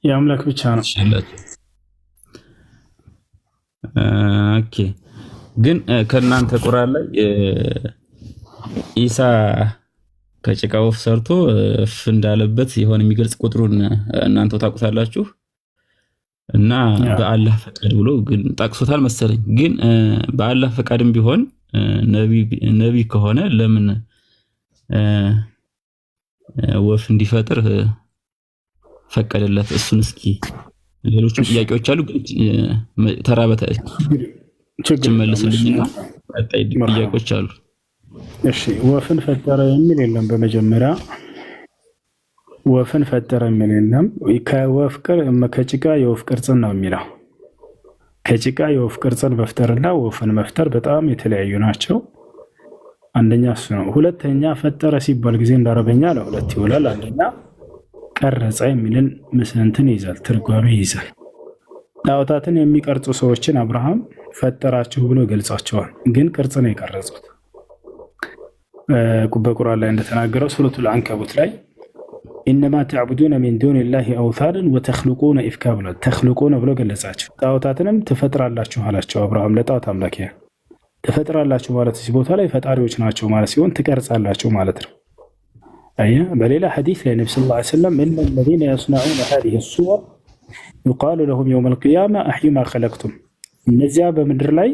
የአምላክ ብቻ ነው። ኦኬ። ግን ከእናንተ ቁርአን ላይ ኢሳ ከጭቃ ወፍ ሰርቶ እፍ እንዳለበት የሆነ የሚገልጽ ቁጥሩን እናንተ ታውቁታላችሁ እና በአላህ ፈቃድ ብሎ ግን ጠቅሶታል መሰለኝ። ግን በአላህ ፈቃድም ቢሆን ነቢ ከሆነ ለምን ወፍ እንዲፈጥር ፈቀደለት? እሱን እስኪ ሌሎችም ጥያቄዎች አሉ ግን ተራ በተራ መልስልኝና ቀጣይ ጥያቄዎች አሉ። እሺ ወፍን ፈጠረ የሚል የለም። በመጀመሪያ ወፍን ፈጠረ የሚል የለም። ከጭቃ የወፍ ቅርጽን ነው የሚለው። ከጭቃ የወፍ ቅርጽን መፍጠርና ወፍን መፍጠር በጣም የተለያዩ ናቸው። አንደኛ እሱ ነው። ሁለተኛ ፈጠረ ሲባል ጊዜ እንዳረበኛ ለሁለት ይውላል። አንደኛ ቀረጸ የሚልን ምስንትን ይይዛል፣ ትርጓሜ ይይዛል። ጣዖታትን የሚቀርጹ ሰዎችን አብርሃም ፈጠራችሁ ብሎ ገልጻቸዋል። ግን ቅርጽ ነው የቀረጹት። በቁርአን ላይ እንደተናገረው ሱረቱል አንከቡት ላይ ኢነማ ተዕቡዱነ ሚን ዱኒላሂ አውታንን ወተኽሉቁነ ኢፍካ ብሏል። ተኽሉቁነ ብሎ ገለጻቸው። ጣዖታትንም ትፈጥራላችሁ አላቸው። አብርሃም ለጣዖት አምላኪያ ትፈጥራላችሁ ማለት እዚህ ቦታ ላይ ፈጣሪዎች ናቸው ማለት ሲሆን ትቀርጻላችሁ ማለት ነው። በሌላ ሐዲስ ላይ ነብዩ ሰለላሁ ዐለይሂ ወሰለም እነ الذين يصنعون هذه الصور يقال لهم يوم القيامة أحيوا ما خلقتم እነዚያ በምድር ላይ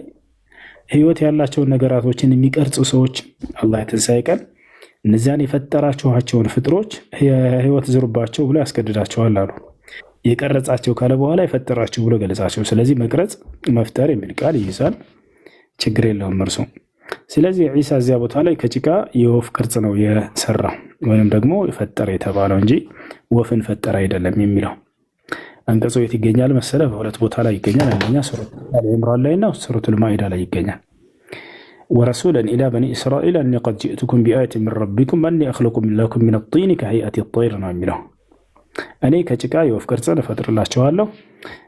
ህይወት ያላቸውን ነገራቶችን የሚቀርጹ ሰዎች አላህ የትንሣኤ ቀን እነዚያን የፈጠራችኋቸውን ፍጥሮች ህይወት ዝሩባቸው ብሎ ያስገድዳቸዋል አሉ። የቀረጻቸው ካለ በኋላ የፈጠራቸው ብሎ ገለጻቸው። ስለዚህ መቅረጽ መፍጠር የሚል ቃል ይይዛል። ችግር የለውም እርሱ። ስለዚህ ዒሳ እዚያ ቦታ ላይ ከጭቃ የወፍ ቅርጽ ነው የሰራው ወይም ደግሞ የፈጠረ የተባለው እንጂ ወፍን ፈጠረ አይደለም የሚለው አንቀጹ የት ይገኛል መሰለ? በሁለት ቦታ ላይ ይገኛል። አንደኛ ሱረቱል አሊ ኢምራን ላይ እና ሱረቱል ማኢዳ ላይ ይገኛል። ወረሱለን ኢላ በኒ እስራኤል አኒ ቀድ ጅእቱኩም ቢአየትን ሚን ረቢኩም አኒ አኽለቁ ለኩም ሚነ ጢኒ ከሀይአቲ ጠይር ነው የሚለው። እኔ ከጭቃ የወፍ ቅርጽን እፈጥርላችኋለሁ፣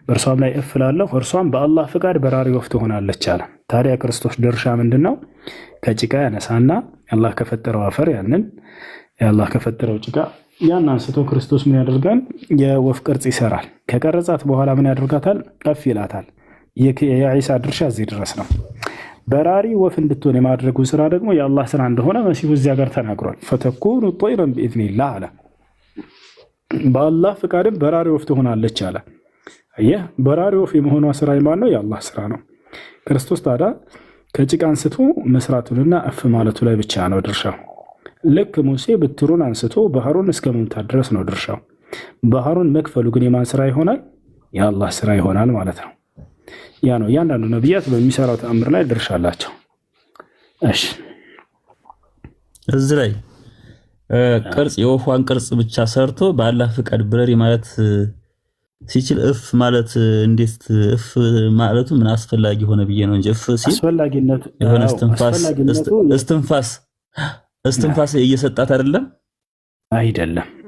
በእርሷም ላይ እፍ እላለሁ፣ እርሷም በአላህ ፍቃድ በራሪ ወፍ ትሆናለች አለ። ታዲያ ክርስቶስ ድርሻ ምንድን ነው? ከጭቃ ያነሳና አላህ ከፈጠረው አፈር ያንን የአላህ ከፈጠረው ጭቃ ያን አንስቶ ክርስቶስ ምን ያደርጋል? የወፍ ቅርጽ ይሰራል። ከቀረጻት በኋላ ምን ያደርጋታል? ከፍ ይላታል። የዒሳ ድርሻ እዚህ ድረስ ነው። በራሪ ወፍ እንድትሆን የማድረጉ ስራ ደግሞ የአላህ ስራ እንደሆነ መሲሁ እዚያ ጋር ተናግሯል። ፈተኩኑ ጠይረን ቢኢዝኒላህ አለ። በአላህ ፍቃድም በራሪ ወፍ ትሆናለች አለ። አየህ፣ በራሪ ወፍ የመሆኗ ስራ የማን ነው? የአላህ ስራ ነው። ክርስቶስ ታዲያ ከጭቃ አንስቶ መስራቱንና እፍ ማለቱ ላይ ብቻ ነው ድርሻው። ልክ ሙሴ ብትሩን አንስቶ ባህሩን እስከ መምታት ድረስ ነው ድርሻው። ባህሩን መክፈሉ ግን የማን ስራ ይሆናል? የአላህ ስራ ይሆናል ማለት ነው። ያ ነው እያንዳንዱ ነቢያት በሚሰራው ተአምር ላይ ድርሻ አላቸው። እሺ እዚህ ላይ ቅርጽ የወፏን ቅርጽ ብቻ ሰርቶ በአላህ ፍቃድ ብረሪ ማለት ሲችል እፍ ማለት እንዴት እፍ ማለቱ ምን አስፈላጊ ሆነ ብዬ ነው እንጂ እፍ ሲል አስፈላጊነቱ የሆነ እስትንፋስ እየሰጣት አይደለም።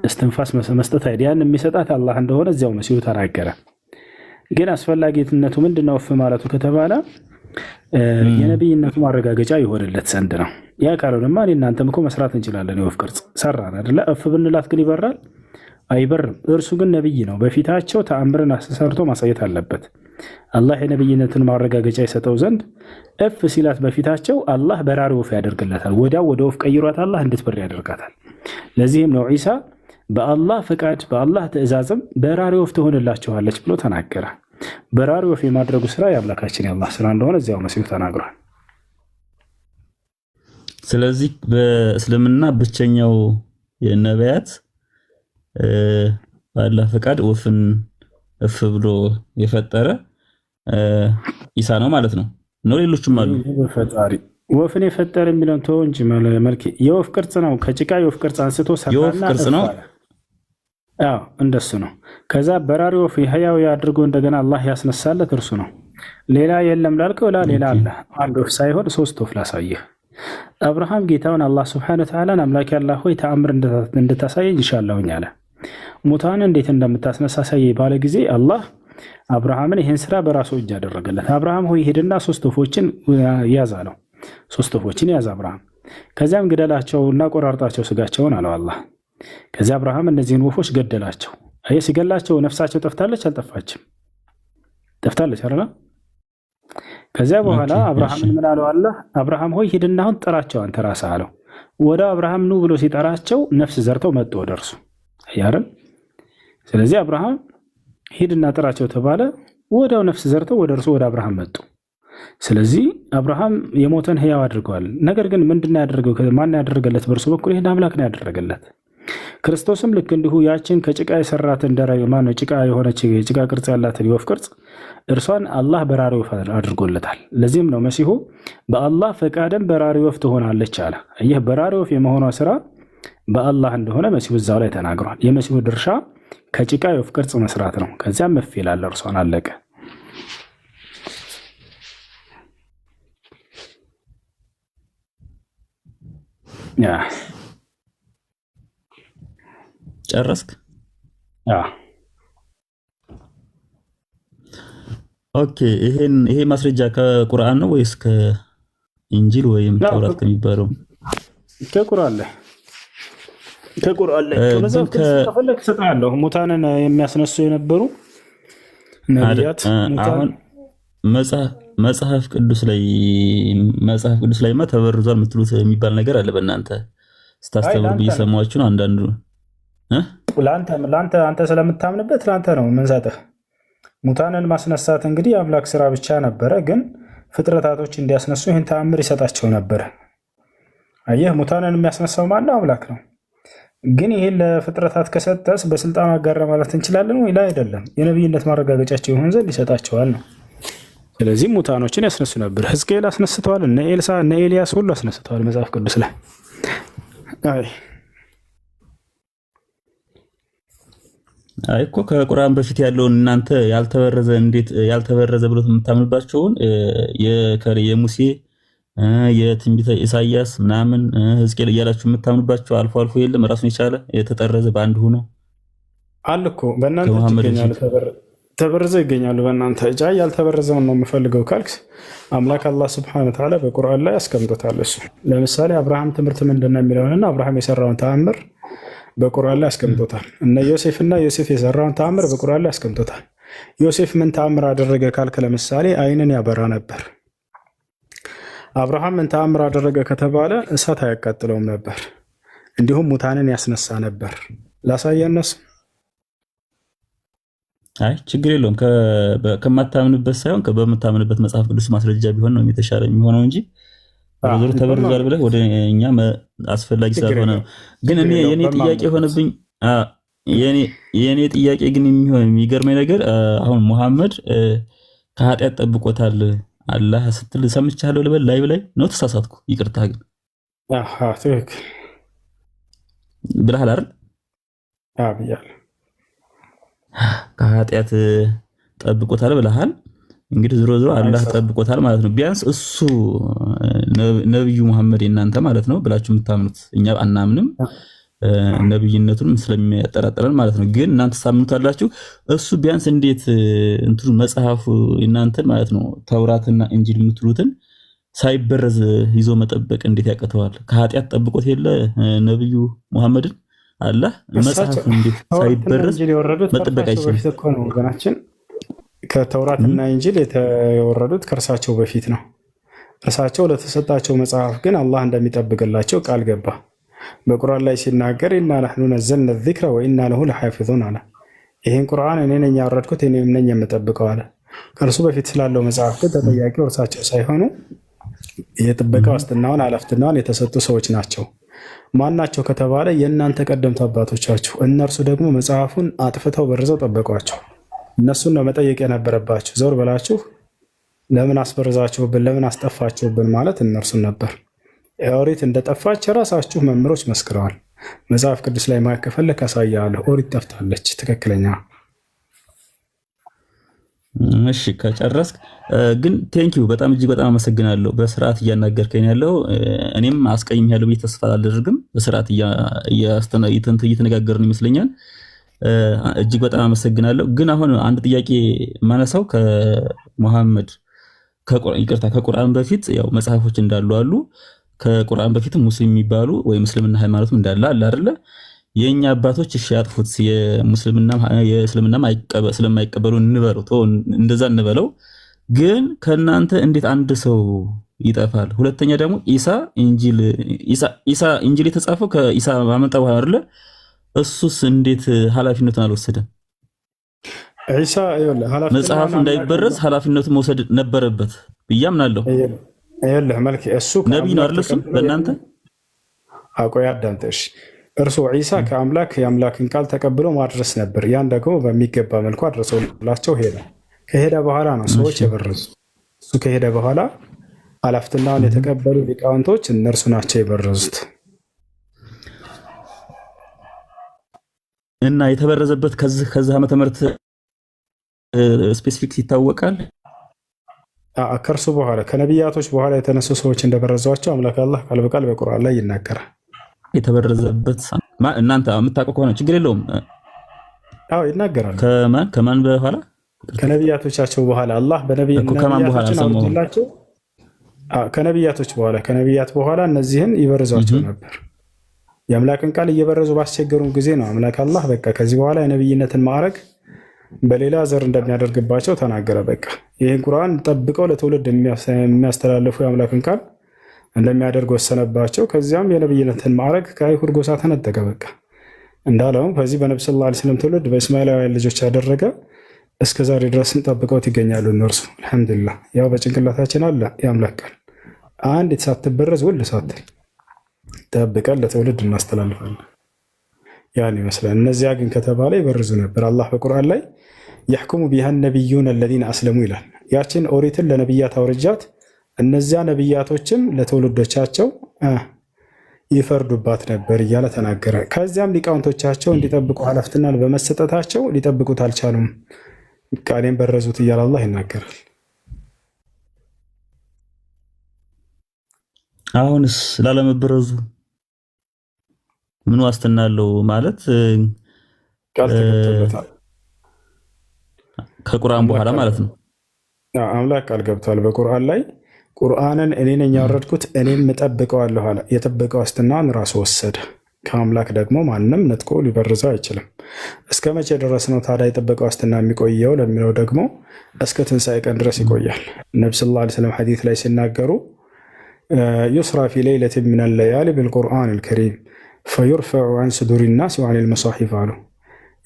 እስትንፋስ መስጠት አይዲያን የሚሰጣት አላህ እንደሆነ እዚያው መሲሁ ተናገረ። ግን አስፈላጊነቱ ምንድነው እፍ ማለቱ ከተባለ የነብይነቱ ማረጋገጫ ይሆንለት ዘንድ ነው። ያ ካልሆነማ እኔ እናንተም እኮ መስራት እንችላለን። የወፍ ቅርጽ ሰራን አይደለ? እፍ ብንላት ግን ይበራል? አይበርም። እርሱ ግን ነብይ ነው። በፊታቸው ተአምርን አሰርቶ ማሳየት አለበት። አላህ የነብይነትን ማረጋገጫ ይሰጠው ዘንድ እፍ ሲላት በፊታቸው አላህ በራሪ ወፍ ያደርግላታል። ወዲያው ወደ ወፍ ቀይሯት አላህ እንድትበር ያደርጋታል። ለዚህም ነው ዒሳ በአላህ ፍቃድ በአላህ ትእዛዝም በራሪ ወፍ ትሆንላችኋለች ብሎ ተናገረ። በራሪ ወፍ የማድረጉ ስራ የአምላካችን የአላህ ስራ እንደሆነ እዚያው መሲሁ ተናግሯል። ስለዚህ በእስልምና ብቸኛው የነቢያት በአላህ ፈቃድ ወፍን እፍ ብሎ የፈጠረ ኢሳ ነው ማለት ነው። ሌሎችም አሉ። ፈጣሪ ወፍን የፈጠረ የሚለውን ተወው እንጂ መልክ የወፍ ቅርጽ ነው። ከጭቃ የወፍ ቅርጽ አንስቶ የወፍ ቅርጽ ነው። አዎ እንደሱ ነው። ከዛ በራሪ ወፍ ህያው አድርጎ እንደገና አላህ ያስነሳለት እርሱ ነው። ሌላ የለም ላልከው ሌላ አለ። አንድ ወፍ ሳይሆን 3 ወፍ ላሳየህ። አብርሃም ጌታውን አላህ ሱብሓነሁ ወተዓላ አምላክ ያላህ ሆይ ተአምር እንድታሳየኝ ይሻለሁኝ አለ። ሙታን እንዴት እንደምታስነሳ ሳየኝ ባለ ጊዜ አላህ አብርሃምን ይህን ስራ በራሱ እጅ ያደረገለት። አብርሃም ሆይ ሄድና 3 ወፎችን ያዝ አለው። 3 ወፎችን ያዝ አብርሃም። ከዚያም ግደላቸውና ቆራርጣቸው ስጋቸውን አለው አላህ። ከዚያ አብርሃም እነዚህን ወፎች ገደላቸው። አየህ ሲገላቸው ነፍሳቸው ጠፍታለች አልጠፋችም? ጠፍታለች አይደል? ከዚያ በኋላ አብርሃምን ምን አለው አላህ? አብርሃም ሆይ ሂድና አሁን ጥራቸው አንተ ራስህ አለው። ወደ አብርሃም ኑ ብሎ ሲጠራቸው ነፍስ ዘርተው መጡ ወደ እርሱ አይደል? ስለዚህ አብርሃም ሂድና ጥራቸው ተባለ። ወዲያው ነፍስ ዘርተው ወደ እርሱ ወደ አብርሃም መጡ። ስለዚህ አብርሃም የሞተን ህያው አድርገዋል። ነገር ግን ምንድነው ያደረገው? ማን ያደረገለት? በእርሱ በኩል ይሄን አምላክ ነው ያደረገለት። ክርስቶስም ልክ እንዲሁ ያችን ከጭቃ የሰራትን ማነው ጭቃ የሆነች ጭቃ ቅርጽ ያላትን የወፍ ቅርጽ እርሷን አላህ በራሪ ወፍ አድርጎለታል። ለዚህም ነው መሲሁ በአላህ ፈቃድም በራሪ ወፍ ትሆናለች አለ። ይህ በራሪ ወፍ የመሆኗ ስራ በአላህ እንደሆነ መሲሁ እዛው ላይ ተናግሯል። የመሲሁ ድርሻ ከጭቃ የወፍ ቅርጽ መስራት ነው። ከዚያም መፍ ይላል እርሷን አለቀ። ያ ጨረስክ? ኦኬ። ይሄ ማስረጃ ከቁርአን ነው ወይስ ከኢንጂል ወይም ተውራት ከሚባለው? ከቁርአን ላይ ከፈለክ ሰጣለሁ። ሙታንን የሚያስነሱ የነበሩ ነቢያት አሁን መጽሐፍ ቅዱስ ላይማ ተበርዟል የምትሉት የሚባል ነገር አለ። በእናንተ ስታስተምሩ እየሰማችሁ ነው። አንዳንዱ አንተ ስለምታምንበት ለአንተ ነው የምንሰጥህ። ሙታንን ማስነሳት እንግዲህ የአምላክ ስራ ብቻ ነበረ፣ ግን ፍጥረታቶች እንዲያስነሱ ይህን ተአምር ይሰጣቸው ነበረ። አየህ፣ ሙታንን የሚያስነሳው ማነው? አምላክ ነው። ግን ይህን ለፍጥረታት ከሰጠስ በስልጣን አጋራ ማለት እንችላለን ወይ? ላይ አይደለም። የነቢይነት ማረጋገጫቸው ይሆን ዘንድ ይሰጣቸዋል ነው። ስለዚህ ሙታኖችን ያስነሱ ነበር። ሕዝቅኤል አስነስተዋል። እነ ኤልሳ እነ ኤልያስ ሁሉ አስነስተዋል መጽሐፍ ቅዱስ ላይ። አይ እኮ ከቁርአን በፊት ያለውን እናንተ ያልተበረዘ ብሎት የምታምንባቸውን የሙሴ የትንቢተ ኢሳያስ ምናምን ሕዝቅኤል እያላችሁ የምታምኑባቸው አልፎ አልፎ የለም ራሱን የቻለ የተጠረዘ በአንድ ሆኖ አለ እኮ በእናንተ ይገኛሉ። ተበርዘው ይገኛሉ በእናንተ እጃ። ያልተበረዘውን ነው የምፈልገው ካልክስ አምላክ አላህ ሱብሓነሁ ወተዓላ በቁርአን ላይ አስቀምጦታል። እሱ ለምሳሌ አብርሃም ትምህርት ምንድነው የሚለውንና አብርሃም የሰራውን ተአምር በቁርአን ላይ አስቀምጦታል። እነ ዮሴፍና ዮሴፍ የሰራውን ተአምር በቁርአን ላይ አስቀምጦታል። ዮሴፍ ምን ተአምር አደረገ ካልክ ለምሳሌ ዓይንን ያበራ ነበር። አብርሃም ምን ተአምር አደረገ ከተባለ እሳት አያቃጥለውም ነበር። እንዲሁም ሙታንን ያስነሳ ነበር። ላሳየነስ አይ ችግር የለውም። ከማታምንበት ሳይሆን በምታምንበት መጽሐፍ ቅዱስ ማስረጃ ቢሆን ነው የተሻለ የሚሆነው እንጂ ዞሮ ተበርዟል ብለህ ወደ እኛ አስፈላጊ ስላልሆነ ነው። ግን እኔ የኔ ጥያቄ ሆነብኝ። የኔ ጥያቄ ግን የሚገርመኝ ነገር አሁን ሙሐመድ ከኃጢአት ጠብቆታል አላህ ስትል ሰምቻለሁ ልበል ላይ ነው ተሳሳትኩ? ይቅርታ ግን ትክክል ብለሃል አይደል? ብያለሁ። ከኃጢአት ጠብቆታል ብለሃል። እንግዲህ ዝሮ አላህ ጠብቆታል ማለት ነው። ቢያንስ እሱ ነብዩ መሐመድ የናንተ ማለት ነው ብላችሁ የምታምኑት እኛ አናምንም፣ ነብይነቱንም ስለሚያጠራጥረን ማለት ነው። ግን እናንተ ታምኑታላችሁ። እሱ ቢያንስ እንዴት እንትኑ መጽሐፉ እናንተን ማለት ነው ተውራትና እንጂል የምትሉትን ሳይበረዝ ይዞ መጠበቅ እንዴት ያቀተዋል? ከኃጢአት ጠብቆት የለ ነብዩ መሐመድን አላህ መጽሐፉ እንዴት ሳይበረዝ መጠበቅ አይችልም? ከተውራትና እንጂል የተወረዱት ከእርሳቸው በፊት ነው። እርሳቸው ለተሰጣቸው መጽሐፍ ግን አላህ እንደሚጠብቅላቸው ቃል ገባ። በቁርአን ላይ ሲናገር ኢና ነሕኑ ነዘልና ዚክረ ወኢና ለሁ ለሓፊዙን አለ። ይህን ቁርአን እኔ ነኝ ያወረድኩት እኔም ነኝ የምጠብቀው አለ። ከእርሱ በፊት ስላለው መጽሐፍ ግን ተጠያቂው እርሳቸው ሳይሆኑ የጥበቃ ዋስትናውን ኃላፊነቱን የተሰጡ ሰዎች ናቸው። ማን ናቸው ከተባለ የእናንተ ቀደምት አባቶቻችሁ። እነርሱ ደግሞ መጽሐፉን አጥፍተው በርዘው ጠበቋቸው። እነሱን ነው መጠየቅ የነበረባችሁ። ዘውር በላችሁ ለምን አስበርዛችሁብን፣ ለምን አስጠፋችሁብን ማለት እነርሱን ነበር። ኦሪት እንደጠፋች ራሳችሁ መምህሮች መስክረዋል። መጽሐፍ ቅዱስ ላይ ማየት ከፈለክ አሳያለሁ። ኦሪት ጠፍታለች ትክክለኛ። እሺ ከጨረስክ ግን ቴንኪው በጣም እጅግ በጣም አመሰግናለሁ። በስርዓት እያናገርከኝ ያለው እኔም አስቀይም ያለው ብዬ ተስፋ አላደርግም። በስርዓት እየተነጋገርን ይመስለኛል። እጅግ በጣም አመሰግናለሁ። ግን አሁን አንድ ጥያቄ ማነሳው ከሙሐመድ ከቁርአን በፊት ያው መጽሐፎች እንዳሉ አሉ። ከቁርአን በፊትም ሙስሊም የሚባሉ ወይም እስልምና ሃይማኖትም እንዳለ አለ አይደለ? የኛ አባቶች እሺ ያጥፉት የእስልምናም ስለማይቀበሉ እንበለው እንደዛ እንበለው። ግን ከናንተ እንዴት አንድ ሰው ይጠፋል? ሁለተኛ ደግሞ ኢሳ ኢንጂል የተጻፈው ከኢሳ ማመጣ በኋላ አይደለ? እሱስ እንዴት ኃላፊነቱን አልወሰደም? ኢሳ መጽሐፉ እንዳይበረዝ ኃላፊነቱን መውሰድ ነበረበት ብዬ አምናለሁ። መልክ እሱ ነብይ ነው አይደል? እሱ በእናንተ አቆይ አዳምጠሽ። እርሱ ዒሳ ከአምላክ የአምላክን ቃል ተቀብሎ ማድረስ ነበር። ያን ደግሞ በሚገባ መልኩ አድርሰውላቸው ሄደ። ከሄደ በኋላ ነው ሰዎች የበረዙ። እሱ ከሄደ በኋላ ኃላፊነቱን የተቀበሉ ሊቃውንቶች እነርሱ ናቸው የበረዙት። እና የተበረዘበት ከዚህ ዓመተ ምህረት ስፔሲፊክ ይታወቃል። ከእርሱ በኋላ ከነቢያቶች በኋላ የተነሱ ሰዎች እንደበረዟቸው አምላክ አላህ ቃል በቃል በቁርአን ላይ ይናገራል። የተበረዘበት እናንተ የምታውቁ ከሆነ ችግር የለውም። አዎ ይናገራል። ከማን በኋላ? ከነቢያቶቻቸው በኋላ አላህ ከማን በኋላ አውጥላቸው። ከነቢያቶች በኋላ ከነቢያት በኋላ እነዚህን ይበርዟቸው ነበር። የአምላክን ቃል እየበረዙ ባስቸገሩን ጊዜ ነው አምላክ አላህ በቃ ከዚህ በኋላ የነቢይነትን ማዕረግ በሌላ ዘር እንደሚያደርግባቸው ተናገረ። በቃ ይህን ቁርአን ጠብቀው ለትውልድ የሚያስተላልፉ የአምላክን ቃል እንደሚያደርግ ወሰነባቸው። ከዚያም የነብይነትን ማዕረግ ከአይሁድ ጎሳ ተነጠቀ። በቃ እንዳለውም ከዚህ በነብዩ ሰለላሁ ዐለይሂ ወሰለም ትውልድ በእስማኤላውያን ልጆች ያደረገ እስከ ዛሬ ድረስን ጠብቀውት ይገኛሉ። እነርሱ አልሐምዱሊላህ ያው በጭንቅላታችን አለ የአምላክ ቃል አንዲት ሳትበረዝ ውል ሳትል ጠብቀን ለትውልድ እናስተላልፋለን። ያን ይመስላል። እነዚያ ግን ከተባለ ይበርዙ ነበር። አላህ በቁርአን ላይ يحكم بها النبيون الذين أسلموا ይላል። ያችን ኦሪትን ለነብያት አውርጃት እነዚያ ነብያቶችም ለትውልዶቻቸው ይፈርዱባት ነበር እያለ ተናገረ። ከዚያም ሊቃውንቶቻቸው እንዲጠብቁ ኃላፊነቱን በመሰጠታቸው ሊጠብቁት አልቻሉም፣ ቃሌን በረዙት እያለ አላህ ይናገራል። አሁንስ ላለመበረዙ ምን ዋስትና አለው? ማለት ቃል ተገብቶለታል ከቁርአን በኋላ ማለት ነው። አምላክ ቃል ገብቷል በቁርአን ላይ ቁርአንን እኔ ነኝ ያወረድኩት እኔም እጠብቀዋለሁ አለ። የጠበቀው ዋስትናን ራሱ ወሰደ። ከአምላክ ደግሞ ማንም ነጥቆ ሊበርዘው አይችልም። እስከ መቼ ድረስ ነው ታዲያ የጠበቀው ዋስትና የሚቆየው ለሚለው ደግሞ እስከ ትንሣኤ ቀን ድረስ ይቆያል። ነብዩ ሰለላሁ ዐለይሂ ወሰለም ሐዲስ ላይ ሲናገሩ ዩስራ ፊ ለይለቲን ሚነል ለያሊ ቢልቁርአኒል ከሪም ፈዩርፈዑ ዐን ሱዱሪ ናስ ወዐኒል መሳሒፍ አሉ።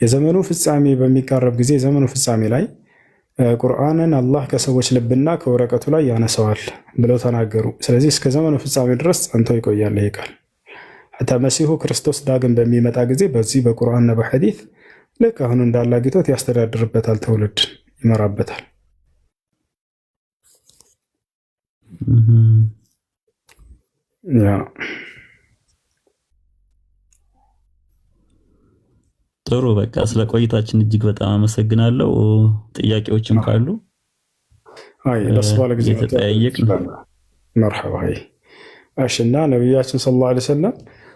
የዘመኑ ፍጻሜ በሚቃረብ ጊዜ የዘመኑ ፍጻሜ ላይ ቁርአንን አላህ ከሰዎች ልብና ከወረቀቱ ላይ ያነሰዋል ብለው ተናገሩ። ስለዚህ እስከ ዘመኑ ፍጻሜ ድረስ ጸንቶ ይቆያል ይህ ቃል። ሐታ መሲሁ ክርስቶስ ዳግም በሚመጣ ጊዜ በዚህ በቁርአንና በሐዲስ ልክ አሁን እንዳለ አግኝቶት ያስተዳድርበታል፣ ትውልድ ይመራበታል። ጥሩ በቃ ስለ ቆይታችን እጅግ በጣም አመሰግናለሁ። ጥያቄዎችም ካሉ ተጠያየቅን። መርሐባ እሺና ነቢያችን ሰለላሁ ዐለይሂ ወሰለም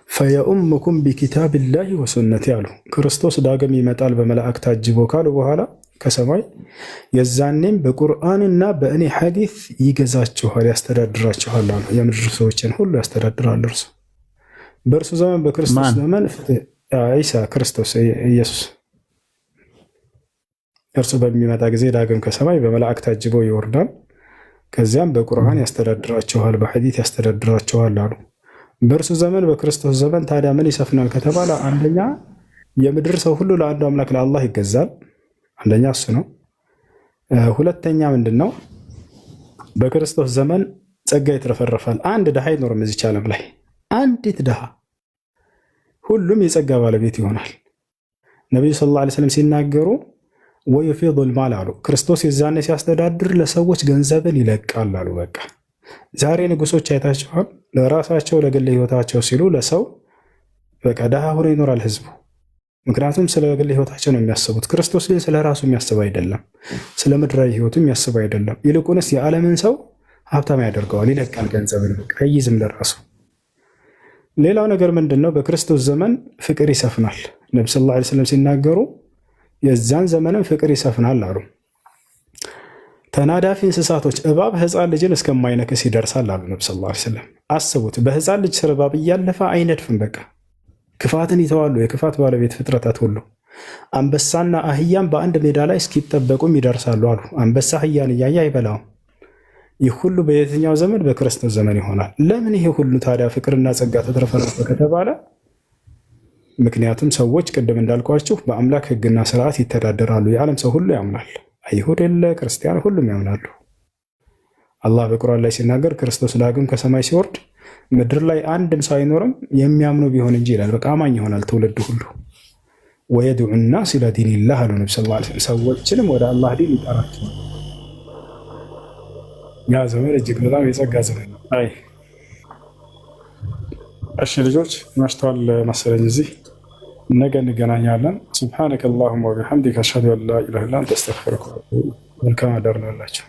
ፈየኡምኩም ቢኪታቢላሂ ወሱነቲ አሉ። ክርስቶስ ዳግም ይመጣል በመላእክት ታጅቦ ካሉ በኋላ ከሰማይ የዛኔም በቁርአንና በእኔ ሐዲስ ይገዛችኋል፣ ያስተዳድራችኋል አሉ። የምድር ሰዎችን ሁሉ ያስተዳድራል እርሱ። በእርሱ ዘመን በክርስቶስ ዘመን ኢሳ ክርስቶስ ኢየሱስ እርሱ በሚመጣ ጊዜ ዳግም ከሰማይ በመላእክት ታጅበው ይወርዳል። ከዚያም በቁርአን ያስተዳድራችኋል፣ በሐዲስ ያስተዳድራችኋል አሉ። በእርሱ ዘመን በክርስቶስ ዘመን ታዲያ ምን ይሰፍናል ከተባለ አንደኛ የምድር ሰው ሁሉ ለአንዱ አምላክ ለአላህ ይገዛል። አንደኛ እሱ ነው። ሁለተኛ ምንድን ነው? በክርስቶስ ዘመን ጸጋ ይትረፈረፋል። አንድ ድሃ አይኖርም እዚች ዓለም ላይ አንዲት ድሃ፣ ሁሉም የጸጋ ባለቤት ይሆናል። ነቢዩ ሰለላሁ ዐለይሂ ወሰለም ሲናገሩ ወዩፊዱል ማል አሉ። ክርስቶስ የዛኔ ሲያስተዳድር ለሰዎች ገንዘብን ይለቃል አሉ። በቃ ዛሬ ንጉሶች አይታቸዋል። ለራሳቸው ለግል ህይወታቸው ሲሉ ለሰው በቃ ድሃ ሆኖ ይኖራል ህዝቡ። ምክንያቱም ስለ ግል ህይወታቸው ነው የሚያስቡት። ክርስቶስ ግን ስለ ራሱ የሚያስብ አይደለም፣ ስለ ምድራዊ ህይወቱ የሚያስብ አይደለም። ይልቁንስ የዓለምን ሰው ሀብታም ያደርገዋል፣ ይለቃል ገንዘብን፣ በቃ አይይዝም ለራሱ። ሌላው ነገር ምንድን ነው? በክርስቶስ ዘመን ፍቅር ይሰፍናል። ነቢ ሰለላሁ ዐለይሂ ወሰለም ሲናገሩ የዛን ዘመንም ፍቅር ይሰፍናል አሉ። ተናዳፊ እንስሳቶች እባብ ህፃን ልጅን እስከማይነክስ ይደርሳል አሉ ነቢ ሰለላሁ ዐለይሂ ወሰለም። አስቡት፣ በህፃን ልጅ ስር እባብ እያለፈ አይነድፍም። በቃ ክፋትን ይተዋሉ የክፋት ባለቤት ፍጥረታት ሁሉ። አንበሳና አህያም በአንድ ሜዳ ላይ እስኪጠበቁም ይደርሳሉ አሉ። አንበሳ አህያን እያየ አይበላውም። ይህ ሁሉ በየትኛው ዘመን? በክርስቶስ ዘመን ይሆናል። ለምን ይሄ ሁሉ ታዲያ ፍቅርና ጸጋ ተትረፈረፈ ከተባለ ምክንያቱም ሰዎች ቅድም እንዳልኳችሁ በአምላክ ህግና ስርዓት ይተዳደራሉ። የዓለም ሰው ሁሉ ያምናል። አይሁድ የለ ክርስቲያን፣ ሁሉም ያምናሉ። አላህ በቁርአን ላይ ሲናገር ክርስቶስ ዳግም ከሰማይ ሲወርድ ምድር ላይ አንድም ሰው አይኖርም የሚያምኑ ቢሆን እንጂ ይላል። በቃ አማኝ ይሆናል ትውልድ ሁሉ። ወየድዑ ናስ ኢላ ዲኒላህ አሉ ነቢ ሰለላሁ ዐለይሂ ወሰለም። ሰዎችንም ወደ አላህ ዲን ይጠራቸዋል። ያ ዘመን እጅግ በጣም የጸጋ ዘመን ነው። አይ እሺ ልጆች መሽተዋል መሰለኝ። እዚህ ነገ እንገናኛለን። ሱብሓነከ አላሁመ ወቢሐምዲከ አሽሀዱ አን ላ ኢላሀ ኢላ አንተ አስተግፊሩከ። መልካም አዳር ነው ያላቸው።